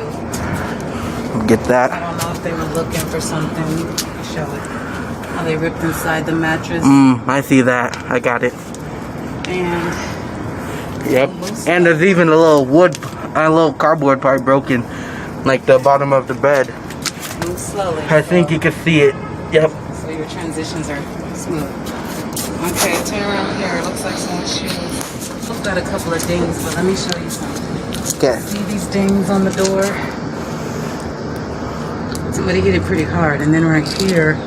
Get that. I don't know if they were looking for something. I'll show it. How they ripped inside the mattress. I see that. I got it. And yep. And there's even a little cardboard part broken, like the bottom of the bed. Move slowly. I think you can see it. Yep. So your transitions are smooth. Okay, turn around here. It looks like someone's shoes. We've got a couple of dings, but let me show you something. Okay. See these dings on the door? Somebody hit it pretty hard. And then right here,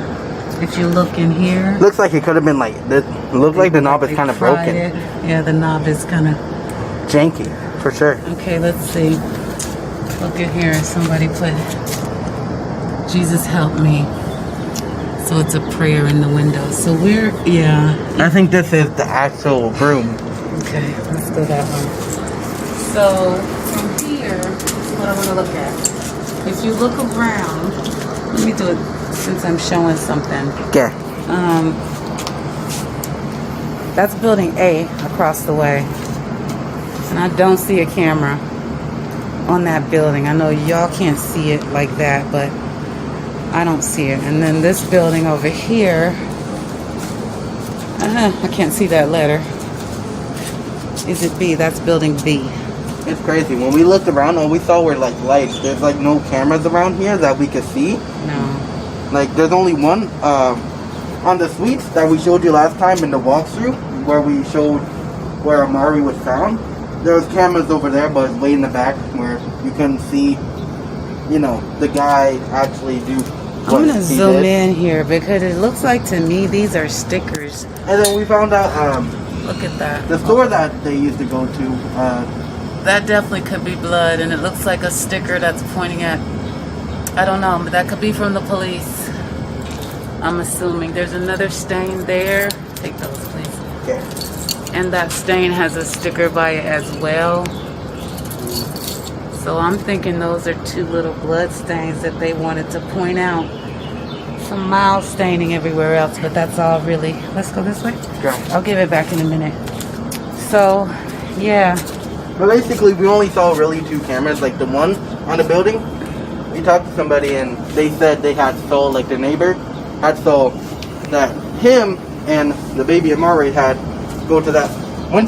if you look in here. Looks like it could have been like, it looks like the knob is kind of broken. Yeah, the knob is kind of janky. For sure. Okay, let's see. Look at here. Somebody put, Jesus help me. So it's a prayer in the window. So we're, yeah. I think this is the actual room. Okay, let's go that way. So from here, this is what I want to look at. If you look around, let me do it since I'm showing something. Okay. That's building A across the way. And I don't see a camera on that building. I know y'all can't see it like that, but I don't see it. And then this building over here, I can't see that letter. Is it B? That's building B. It's crazy. When we looked around, all we saw were like lights. There's like no cameras around here that we could see. No. Like there's only one on the suites that we showed you last time in the walkthrough, where we showed where Amari was found. There was cameras over there, but way in the back where you couldn't see, you know, the guy actually do. I'm gonna zoom in here because it looks like to me these are stickers. And then we found out. Look at that. The store that they used to go to. That definitely could be blood, and it looks like a sticker that's pointing at. I don't know, but that could be from the police. I'm assuming there's another stain there. Take those, please. Okay. And that stain has a sticker by it as well. So I'm thinking those are two little blood stains that they wanted to point out. Some mild staining everywhere else, but that's all really. Let's go this way. Okay. I'll give it back in a minute. So, yeah. But basically, we only saw really two cameras, like the one on the building. We talked to somebody and they said they had saw, like the neighbor had saw that him and the baby Amari had went to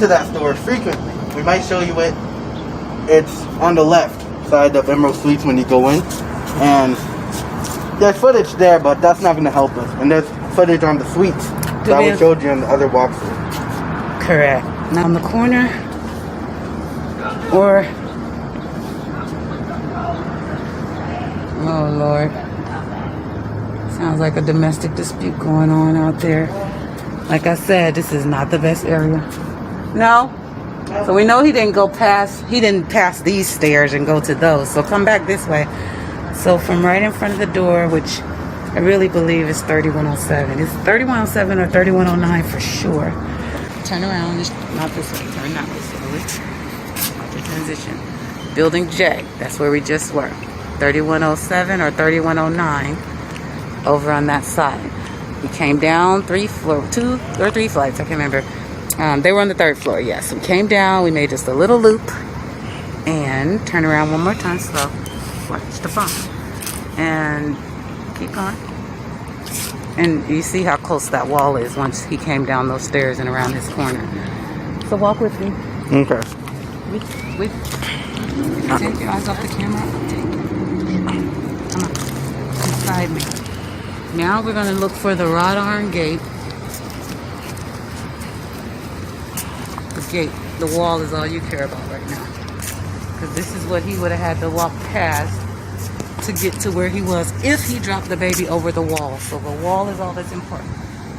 that store frequently. We might show you it. It's on the left side of Emerald Suites when you go in. And there's footage there, but that's not going to help us. And there's footage on the suites that we showed you in the other walkthrough. Correct. Now on the corner, or oh Lord, sounds like a domestic dispute going on out there. Like I said, this is not the best area. No. So we know he didn't pass these stairs and go to those. So come back this way. So from right in front of the door, which I really believe is 3107. It's 3107 or 3109 for sure. Turn around, not this way, turn that way slowly. Watch your transition. Building J, that's where we just were. 3107 or 3109 over on that side. We came down 2 or 3 flights, I can't remember. They were on the 3rd floor, yes. We came down, we made just a little loop, and turn around one more time, slow. Watch the bump. And keep going. And you see how close that wall is once he came down those stairs and around his corner. So walk with me. Okay. Take your eyes off the camera. Come on. Beside me. Now we're going to look for the wrought iron gate. The gate, the wall is all you care about right now. Because this is what he would have had to walk past to get to where he was if he dropped the baby over the wall. So the wall is all that's important.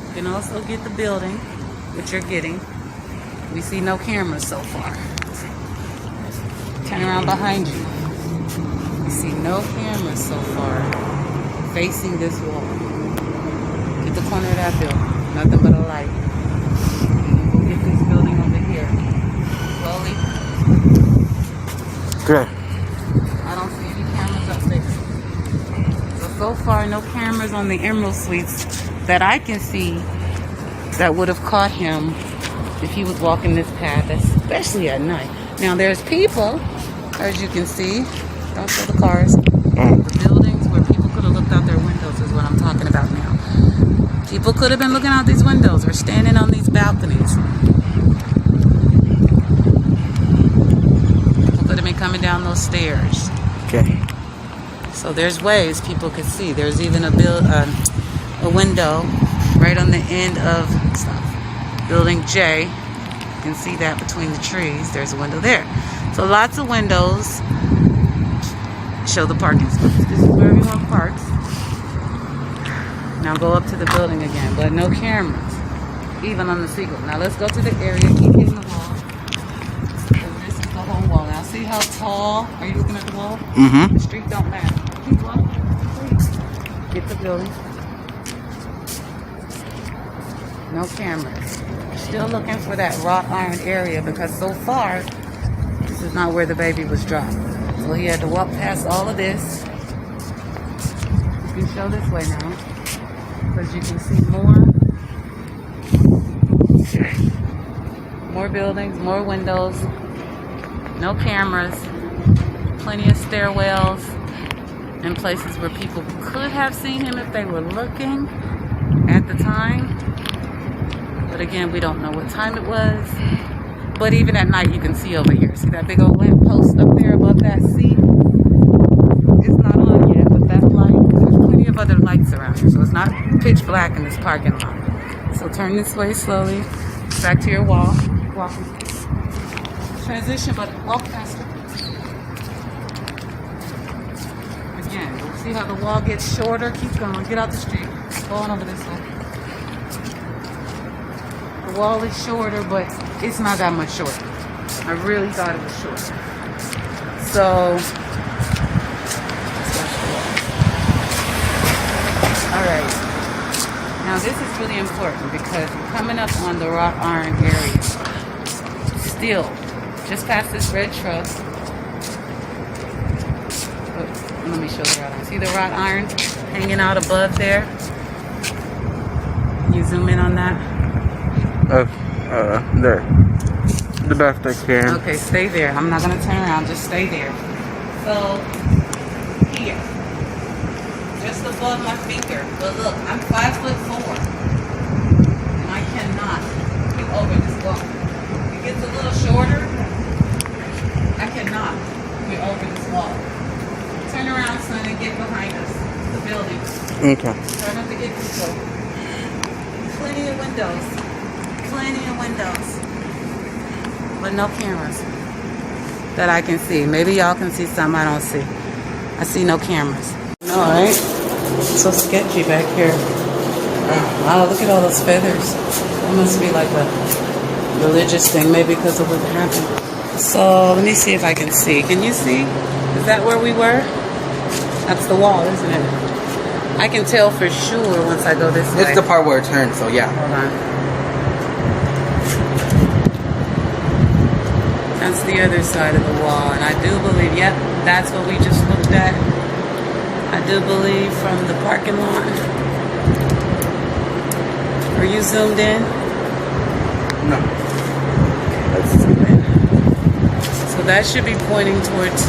You can also get the building, which you're getting. We see no cameras so far. Turn around behind you. We see no cameras so far facing this wall. Get the corner of that building. Nothing but a light. We'll get this building over here. Slowly. Good. I don't see any cameras up there. So far, no cameras on the Emerald Suites that I can see that would have caught him if he was walking this path, especially at night. Now, there's people, as you can see. Don't show the cars. The buildings where people could have looked out their windows is what I'm talking about now. People could have been looking out these windows or standing on these balconies. People could have been coming down those stairs. Okay. So there's ways people could see. There's even a window right on the end of building J. You can see that between the trees. There's a window there. So lots of windows show the parking spots. This is where everyone parks. Now go up to the building again, but no cameras, even on the Seagull. Now let's go to the area. Keep hitting the wall. This is the whole wall. Now how tall? Are you looking at the wall? Mm-hmm. The street don't matter. Keep walking, please. Get the building. No cameras. Still looking for that wrought iron area because so far, this is not where the baby was dropped. So he had to walk past all of this. You can show this way now because you can see more buildings, more windows, no cameras, plenty of stairwells and places where people could have seen him if they were looking at the time. But again, we don't know what time it was. But even at night, you can see over here. See that big old lamp post up there above that seat? It's not on yet, but that light, there's plenty of other lights around here. So it's not pitch black in this parking lot. So turn this way slowly, back to your wall. Walking. Transition, but walk faster. Again, see how the wall gets shorter? Keep going. Get out the street. Go on over this way. The wall is shorter, but it's not that much shorter. I really thought it was shorter. So, all right. Now this is really important because we're coming up on the wrought iron area. Still, just past this red truck. Oh, let me show the wrought iron. See the wrought iron hanging out above there? Can you zoom in on that? There. The best I can. Okay, stay there. I'm not gonna turn around. Just stay there. So, here, just above my finger. But look, I'm 5'4", and I cannot get over this wall. It gets a little shorter. I cannot get over this wall. Turn around, son, and get behind us. The building. Okay. Try not to get too close. Plenty of windows. Plenty of windows. But no cameras that I can see. Maybe y'all can see some I don't see. I see no cameras. Alright. So sketchy back here. Wow, look at all those feathers. That must be like a religious thing, maybe because of what happened. So let me see if I can see. Can you see? Is that where we were? That's the wall, isn't it? I can tell for sure once I go this way. It's the part where it turns, so yeah. Hold on. That's the other side of the wall, and I do believe, yep, that's what we just looked at. I do believe from the parking lot. Are you zoomed in? No. Let's zoom in. So that should be pointing towards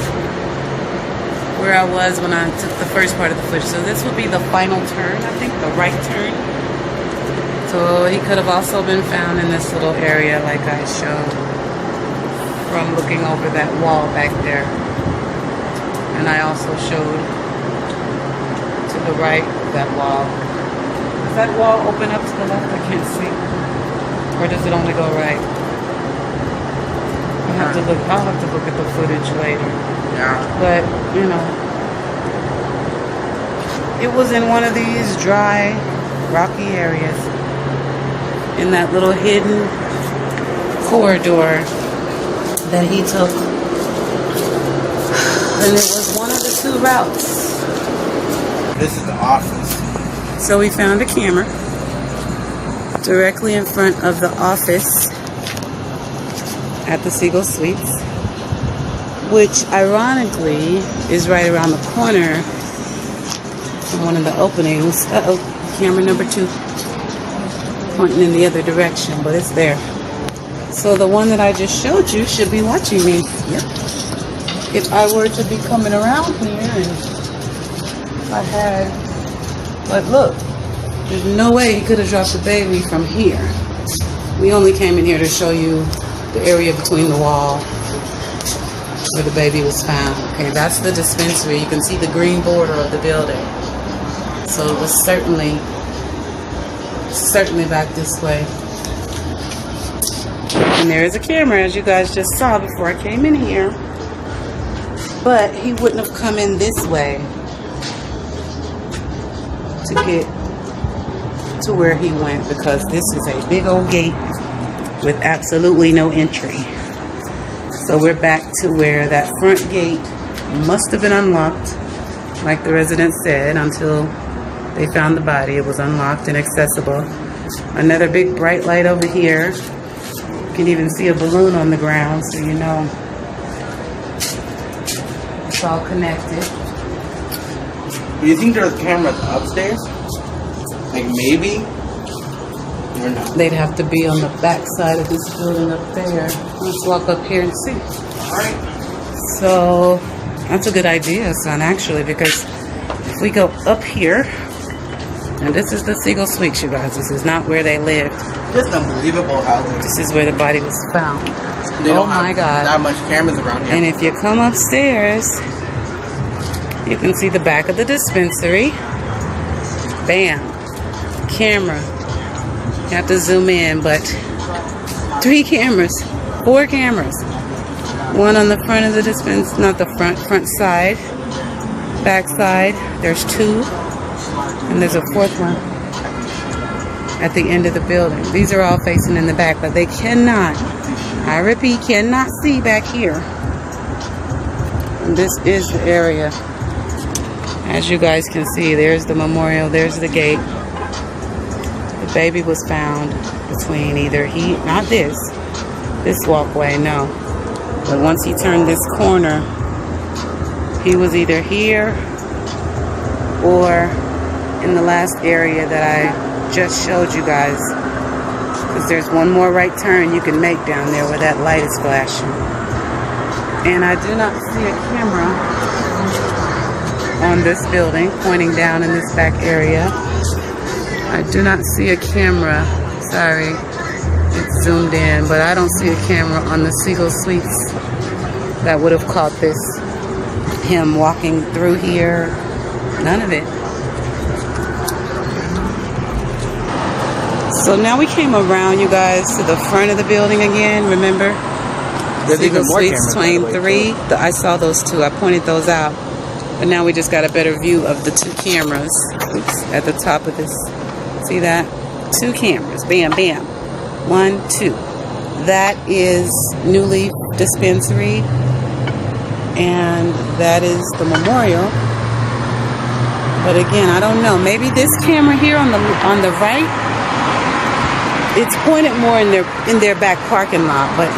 where I was when I took the first part of the footage. So this would be the final turn, I think, the right turn. So he could have also been found in this little area like I showed from looking over that wall back there. And I also showed to the right of that wall. Does that wall open up to the left? I can't see. Or does it only go right? I'll have to look at the footage later. Yeah. But, you know, it was in one of these dry, rocky areas in that little hidden corridor that he took. And it was one of the two routes. This is the office. So we found a camera directly in front of the office at the Seagull Suites, which ironically is right around the corner from one of the openings. Camera number 2 pointing in the other direction, but it's there. So the one that I just showed you should be watching me. Yep. If I were to be coming around here and I had, but look, there's no way he could have dropped the baby from here. We only came in here to show you the area between the wall where the baby was found. Okay, that's the dispensary. You can see the green border of the building. So it was certainly back this way. And there is a camera, as you guys just saw before I came in here. But he wouldn't have come in this way to get to where he went, because this is a big old gate with absolutely no entry. So we're back to where that front gate must have been unlocked, like the resident said, until they found the body. It was unlocked and accessible. Another big bright light over here. You can even see a balloon on the ground, so you know it's all connected. Do you think there's cameras upstairs? Like maybe? Or no? They'd have to be on the back side of this building up there. Let's walk up here and see. Alright. So that's a good idea, son, actually, because if we go up here, and this is the Seagull Suites, you guys. This is not where they lived. Just unbelievable how this is where the body was found. they Oh don't my have God. that much cameras around here. And if you come upstairs, you can see the back of the dispensary. Bam. Camera. You have to zoom in, but 3 cameras. 4 cameras. One on the front of the dispensary, not the front side. Back side. There's 2. And there's a 4th one at the end of the building. These are all facing in the back, but they cannot, I repeat, cannot see back here. And this is the area. As you guys can see, there's the memorial, there's the gate. The baby was found between either not this walkway, no. But once he turned this corner, he was either here or in the last area that I just showed you guys. Because there's one more right turn you can make down there where that light is flashing. And I do not see a camera on this building pointing down in this back area. I do not see a camera. Sorry, it's zoomed in, but I don't see a camera on the Seagull Suites that would have caught this. Him walking through here. None of it. So now we came around, you guys, to the front of the building again. Remember? There's Seagull even more Suites, cameras, Twain 3. I saw those 2. I pointed those out. But now we just got a better view of the 2 cameras. Oops, at the top of this. See that? 2 cameras. Bam, bam. 1, 2. That is New Leaf Dispensary. And that is the memorial. But again, I don't know. Maybe this camera here on the right, it's pointed more in their back parking lot. But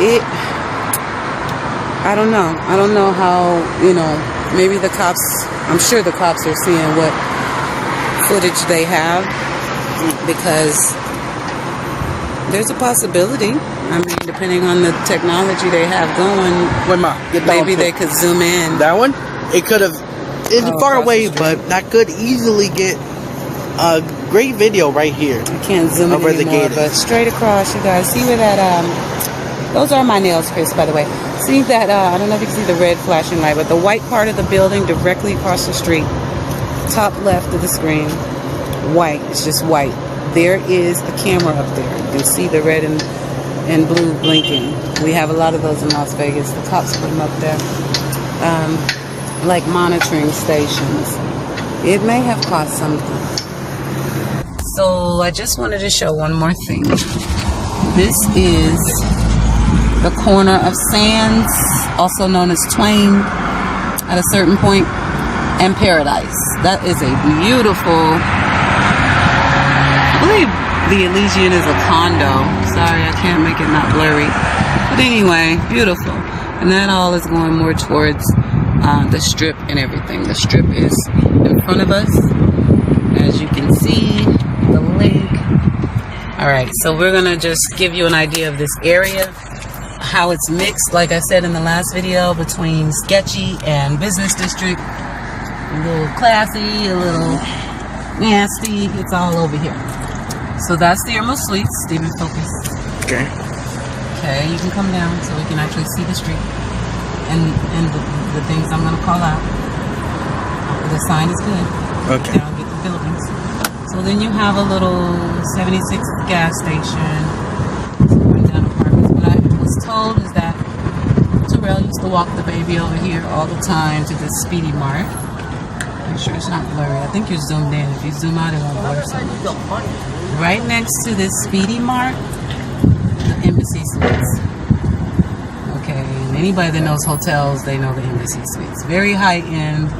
I don't know. I don't know how, maybe the cops, I'm sure the cops are seeing what footage they have, because there's a possibility. I mean, depending on the technology they have going, maybe they could zoom in. That one? It could have. It's far away, but that could easily get a great video right here. I can't zoom in anymore, but straight across, you guys. See where that, those are my nails, Chris, by the way. See that, I don't know if you can see the red flashing light, but the white part of the building directly across the street, top left of the screen, white, it's just white. There is a camera up there. You can see the red and blue blinking. We have a lot of those in Las Vegas. The cops put them up there. Like monitoring stations. It may have caught something. So I just wanted to show one more thing. This is the corner of Sands, also known as Twain, at a certain point, and Paradise. That is a beautiful, I believe the Elysian is a condo. Sorry, I can't make it not blurry. But anyway, beautiful. And that all is going more towards the strip and everything. The strip is in front of us, as you can see, the lake. All right, so we're gonna just give you an idea of this area, how it's mixed, like I said in the last video, between sketchy and business district. A little classy, a little nasty. It's all over here. So that's the Emerald Suites. Stephen, focus. Okay. Okay, you can come down so we can actually see the street and the things I'm going to call out. The sign is good. Okay. Down, get the buildings. So then you have a little 76 gas station. Down apartments. What I was told is that Terrell used to walk the baby over here all the time to the Speedy Mart. Make sure it's not blurry. I think you're zoomed in. If you zoom out, it won't blur so much. Right next to this Speedy Mart, the Embassy Suites. Okay, and Anybody that knows hotels, they know the Embassy Suites. Very high end,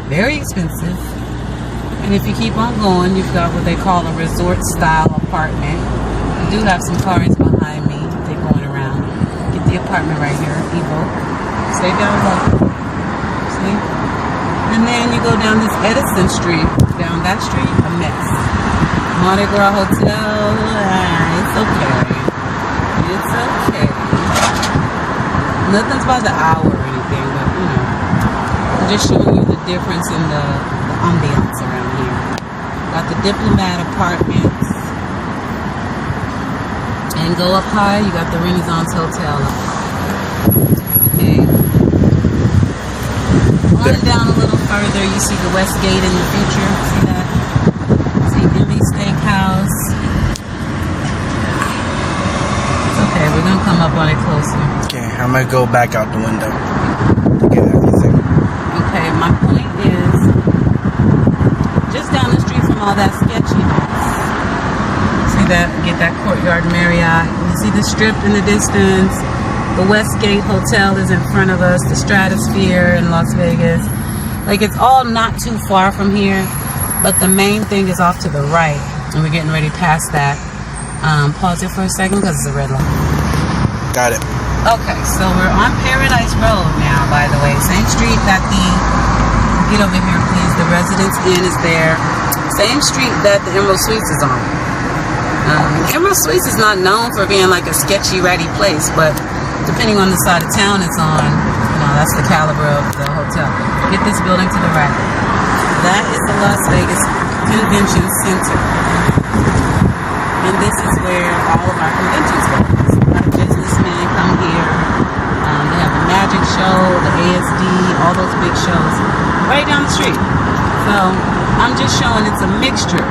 very expensive. And if you keep on going, you've got what they call a resort style apartment. I do have some cars behind me. They're going around. Get the apartment right here, Evo. Stay down low. See? And then you go down this Edison Street. Down that street, a mess. Mardi Gras Hotel, it's okay. It's okay. Nothing's by the hour or anything, but you know, I'm just showing you the difference in the ambiance around here. Got the Diplomat Apartments, and go up high, you got the Renaissance Hotel up high. Okay. On down a little further, you see the Westgate in the future. See that? See Emmy Steakhouse. It's okay, we're gonna come up on it closer. Okay, I'm gonna go back out the window to get everything. Okay, my point is, just down the street from all that sketchiness. See that? Get that Courtyard Marriott. You see the Strip in the distance. The Westgate Hotel is in front of us. The Stratosphere in Las Vegas. Like, it's all not too far from here, but the main thing is off to the right, and we're getting ready past that. Pause it for a second because it's a red light. Got it. Okay, so we're on Paradise Road now, by the way. Same street that get over here, please. The Residence Inn is there. Same street that the Emerald Suites is on. Emerald Suites is not known for being like a sketchy, ratty place, but depending on the side of town it's on, you know, that's the caliber of the hotel. Get this building to the right. That is the Las Vegas Convention Center. And this is where all of our conventions go. So a lot of businessmen come here. They have a magic show, the ASD, all those big shows right down the street. So I'm just showing it's a mixture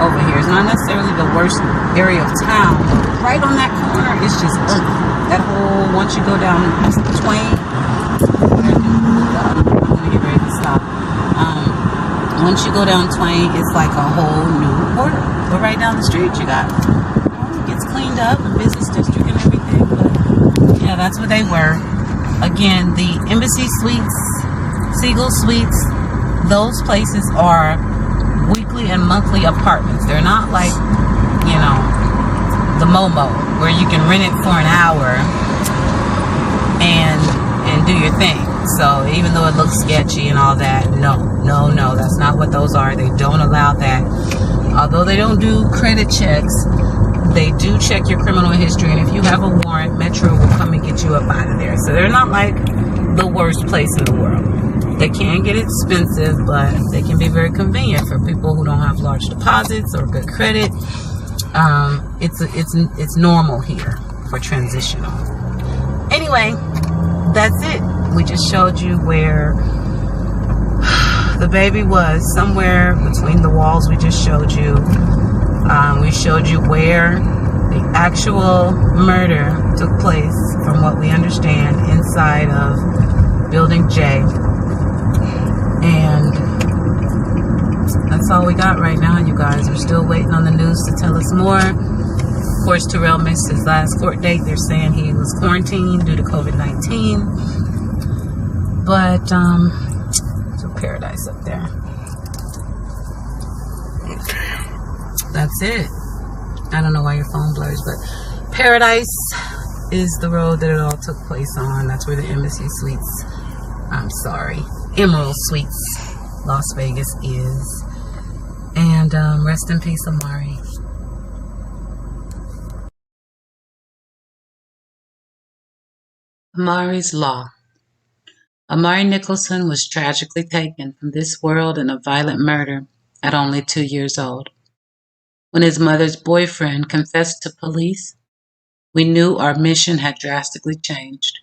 over here. It's not necessarily the worst area of town. Right on that corner, it's just ugly. That whole, once you go down Twain, I'm gonna get ready to stop. Once you go down Twain, it's like a whole new order. But right down the street, you got, it gets cleaned up, the business district and everything. But yeah, that's where they were. Again, the Embassy Suites, Siegel Suites, those places are weekly and monthly apartments. They're not like, you know, the Momo, where you can rent it for an hour and do your thing. So even though it looks sketchy and all that, no, that's not what those are. They don't allow that. Although they don't do credit checks, they do check your criminal history, and if you have a warrant, Metro will come and get you up out of there. So they're not like the worst place in the world. They can get expensive, but they can be very convenient for people who don't have large deposits or good credit. It's normal here for transitional. Anyway, that's it. We just showed you where the baby was, somewhere between the walls. We just showed you. We showed you where the actual murder took place, from what we understand, inside of Building J. And that's all we got right now, you guys. We're still waiting on the news to tell us more. Of course, Terrell missed his last court date. They're saying he was quarantined due to COVID-19. But, so Paradise up there. That's it. I don't know why your phone blurs, but Paradise is the road that it all took place on. That's where the Embassy Suites, Emerald Suites, Las Vegas is. And rest in peace, Amari. Amari's Law. Amari Nicholson was tragically taken from this world in a violent murder at only 2 years old. When his mother's boyfriend confessed to police, we knew our mission had drastically changed.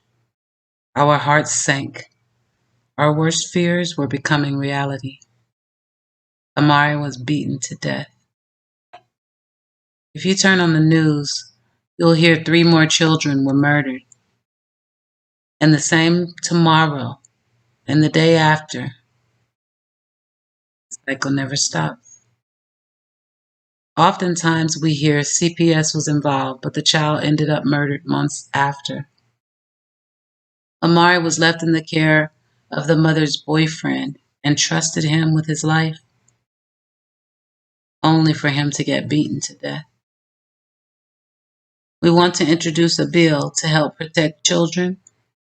Our hearts sank. Our worst fears were becoming reality. Amari was beaten to death. If you turn on the news, you'll hear 3 more children were murdered. And the same tomorrow and the day after. The cycle never stops. Oftentimes we hear CPS was involved, but the child ended up murdered months after. Amari was left in the care of the mother's boyfriend and trusted him with his life, only for him to get beaten to death. We want to introduce a bill to help protect children,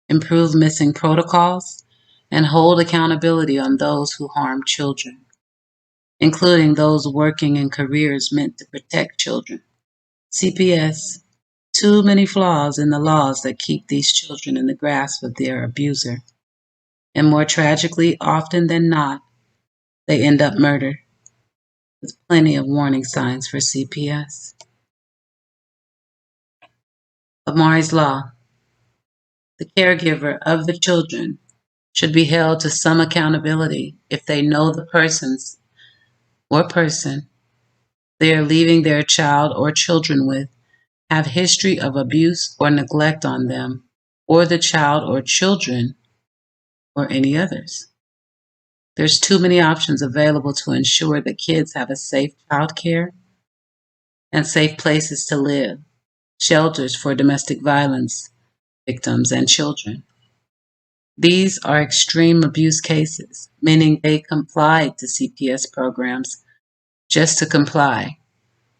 improve missing protocols, and hold accountability on those who harm children, including those working in careers meant to protect children. CPS, too many flaws in the laws that keep these children in the grasp of their abuser. And more tragically, often than not, they end up murdered, with plenty of warning signs for CPS. Amari's Law. The caregiver of the children should be held to some accountability if they know the person they are leaving their child or children with have history of abuse or neglect on them, or the child or children, or any others. There's too many options available to ensure that kids have a safe child care and safe places to live, shelters for domestic violence victims and children. These are extreme abuse cases, meaning they complied to CPS programs just to comply,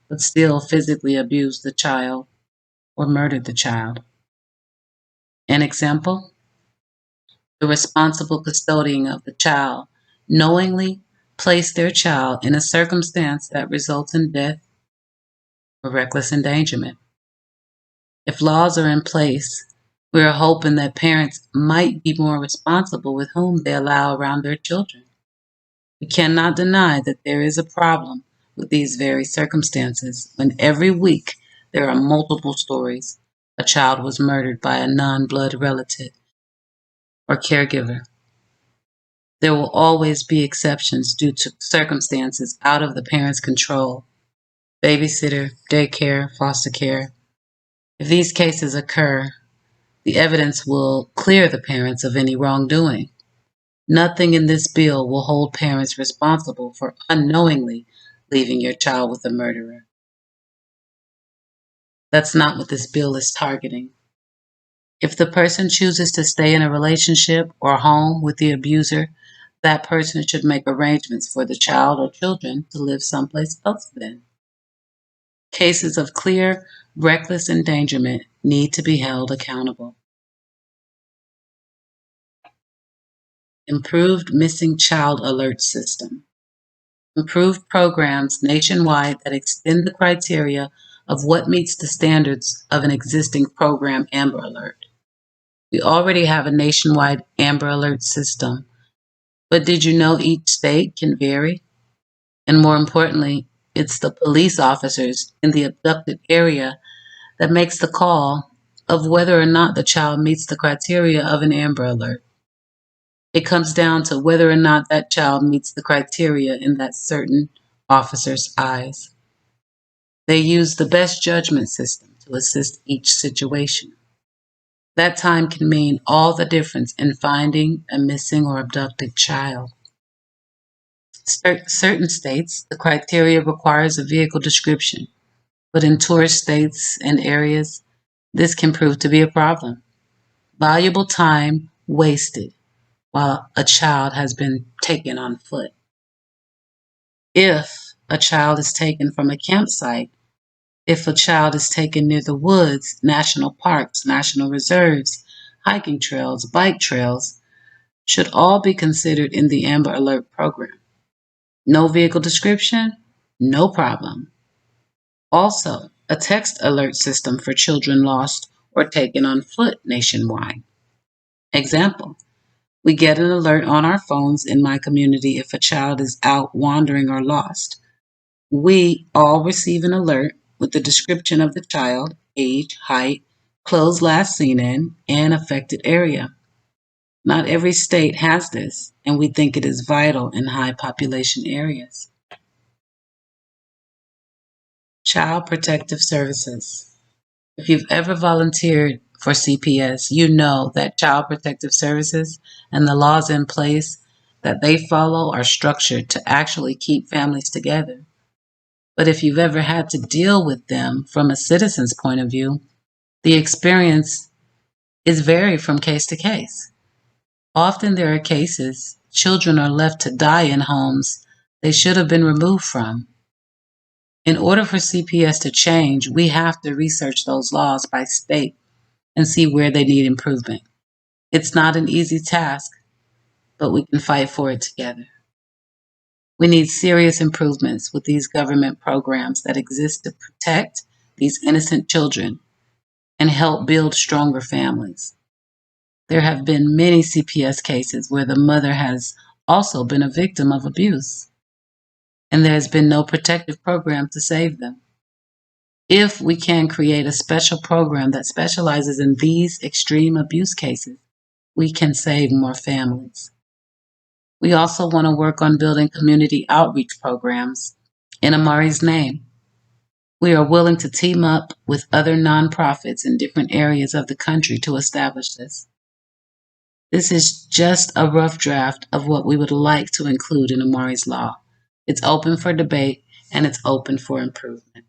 but still physically abused the child or murdered the child. An example? The responsible custodian of the child knowingly placed their child in a circumstance that results in death or reckless endangerment. If laws are in place, we are hoping that parents might be more responsible with whom they allow around their children. We cannot deny that there is a problem with these very circumstances when every week there are multiple stories a child was murdered by a non-blood relative or caregiver. There will always be exceptions due to circumstances out of the parent's control: babysitter, daycare, foster care. If these cases occur, the evidence will clear the parents of any wrongdoing. Nothing in this bill will hold parents responsible for unknowingly leaving your child with a murderer. That's not what this bill is targeting. If the person chooses to stay in a relationship or home with the abuser, that person should make arrangements for the child or children to live someplace else then. Cases of clear, reckless endangerment need to be held accountable. Improved missing child alert system. Improved programs nationwide that extend the criteria of what meets the standards of an existing program Amber Alert. We already have a nationwide Amber Alert system, but did you know each state can vary? And more importantly, it's the police officers in the abducted area that makes the call of whether or not the child meets the criteria of an Amber Alert. It comes down to whether or not that child meets the criteria in that certain officer's eyes. They use the best judgment system to assist each situation. That time can mean all the difference in finding a missing or abducted child. Certain states, the criteria requires a vehicle description, but in tourist states and areas, this can prove to be a problem. Valuable time wasted while a child has been taken on foot. If a child is taken from a campsite, if a child is taken near the woods, national parks, national reserves, hiking trails, bike trails, should all be considered in the Amber Alert program. No vehicle description? No problem. Also, a text alert system for children lost or taken on foot nationwide. Example, we get an alert on our phones in my community if a child is out wandering or lost. We all receive an alert with the description of the child, age, height, clothes last seen in, and affected area. Not every state has this, and we think it is vital in high population areas. Child Protective Services. If you've ever volunteered for CPS, you know that Child Protective Services and the laws in place that they follow are structured to actually keep families together. But if you've ever had to deal with them from a citizen's point of view, the experience is varied from case to case. Often there are cases children are left to die in homes they should have been removed from. In order for CPS to change, we have to research those laws by state and see where they need improvement. It's not an easy task, but we can fight for it together. We need serious improvements with these government programs that exist to protect these innocent children and help build stronger families. There have been many CPS cases where the mother has also been a victim of abuse, and there has been no protective program to save them. If we can create a special program that specializes in these extreme abuse cases, we can save more families. We also want to work on building community outreach programs in Amari's name. We are willing to team up with other nonprofits in different areas of the country to establish this. This is just a rough draft of what we would like to include in Amari's law. It's open for debate and it's open for improvement.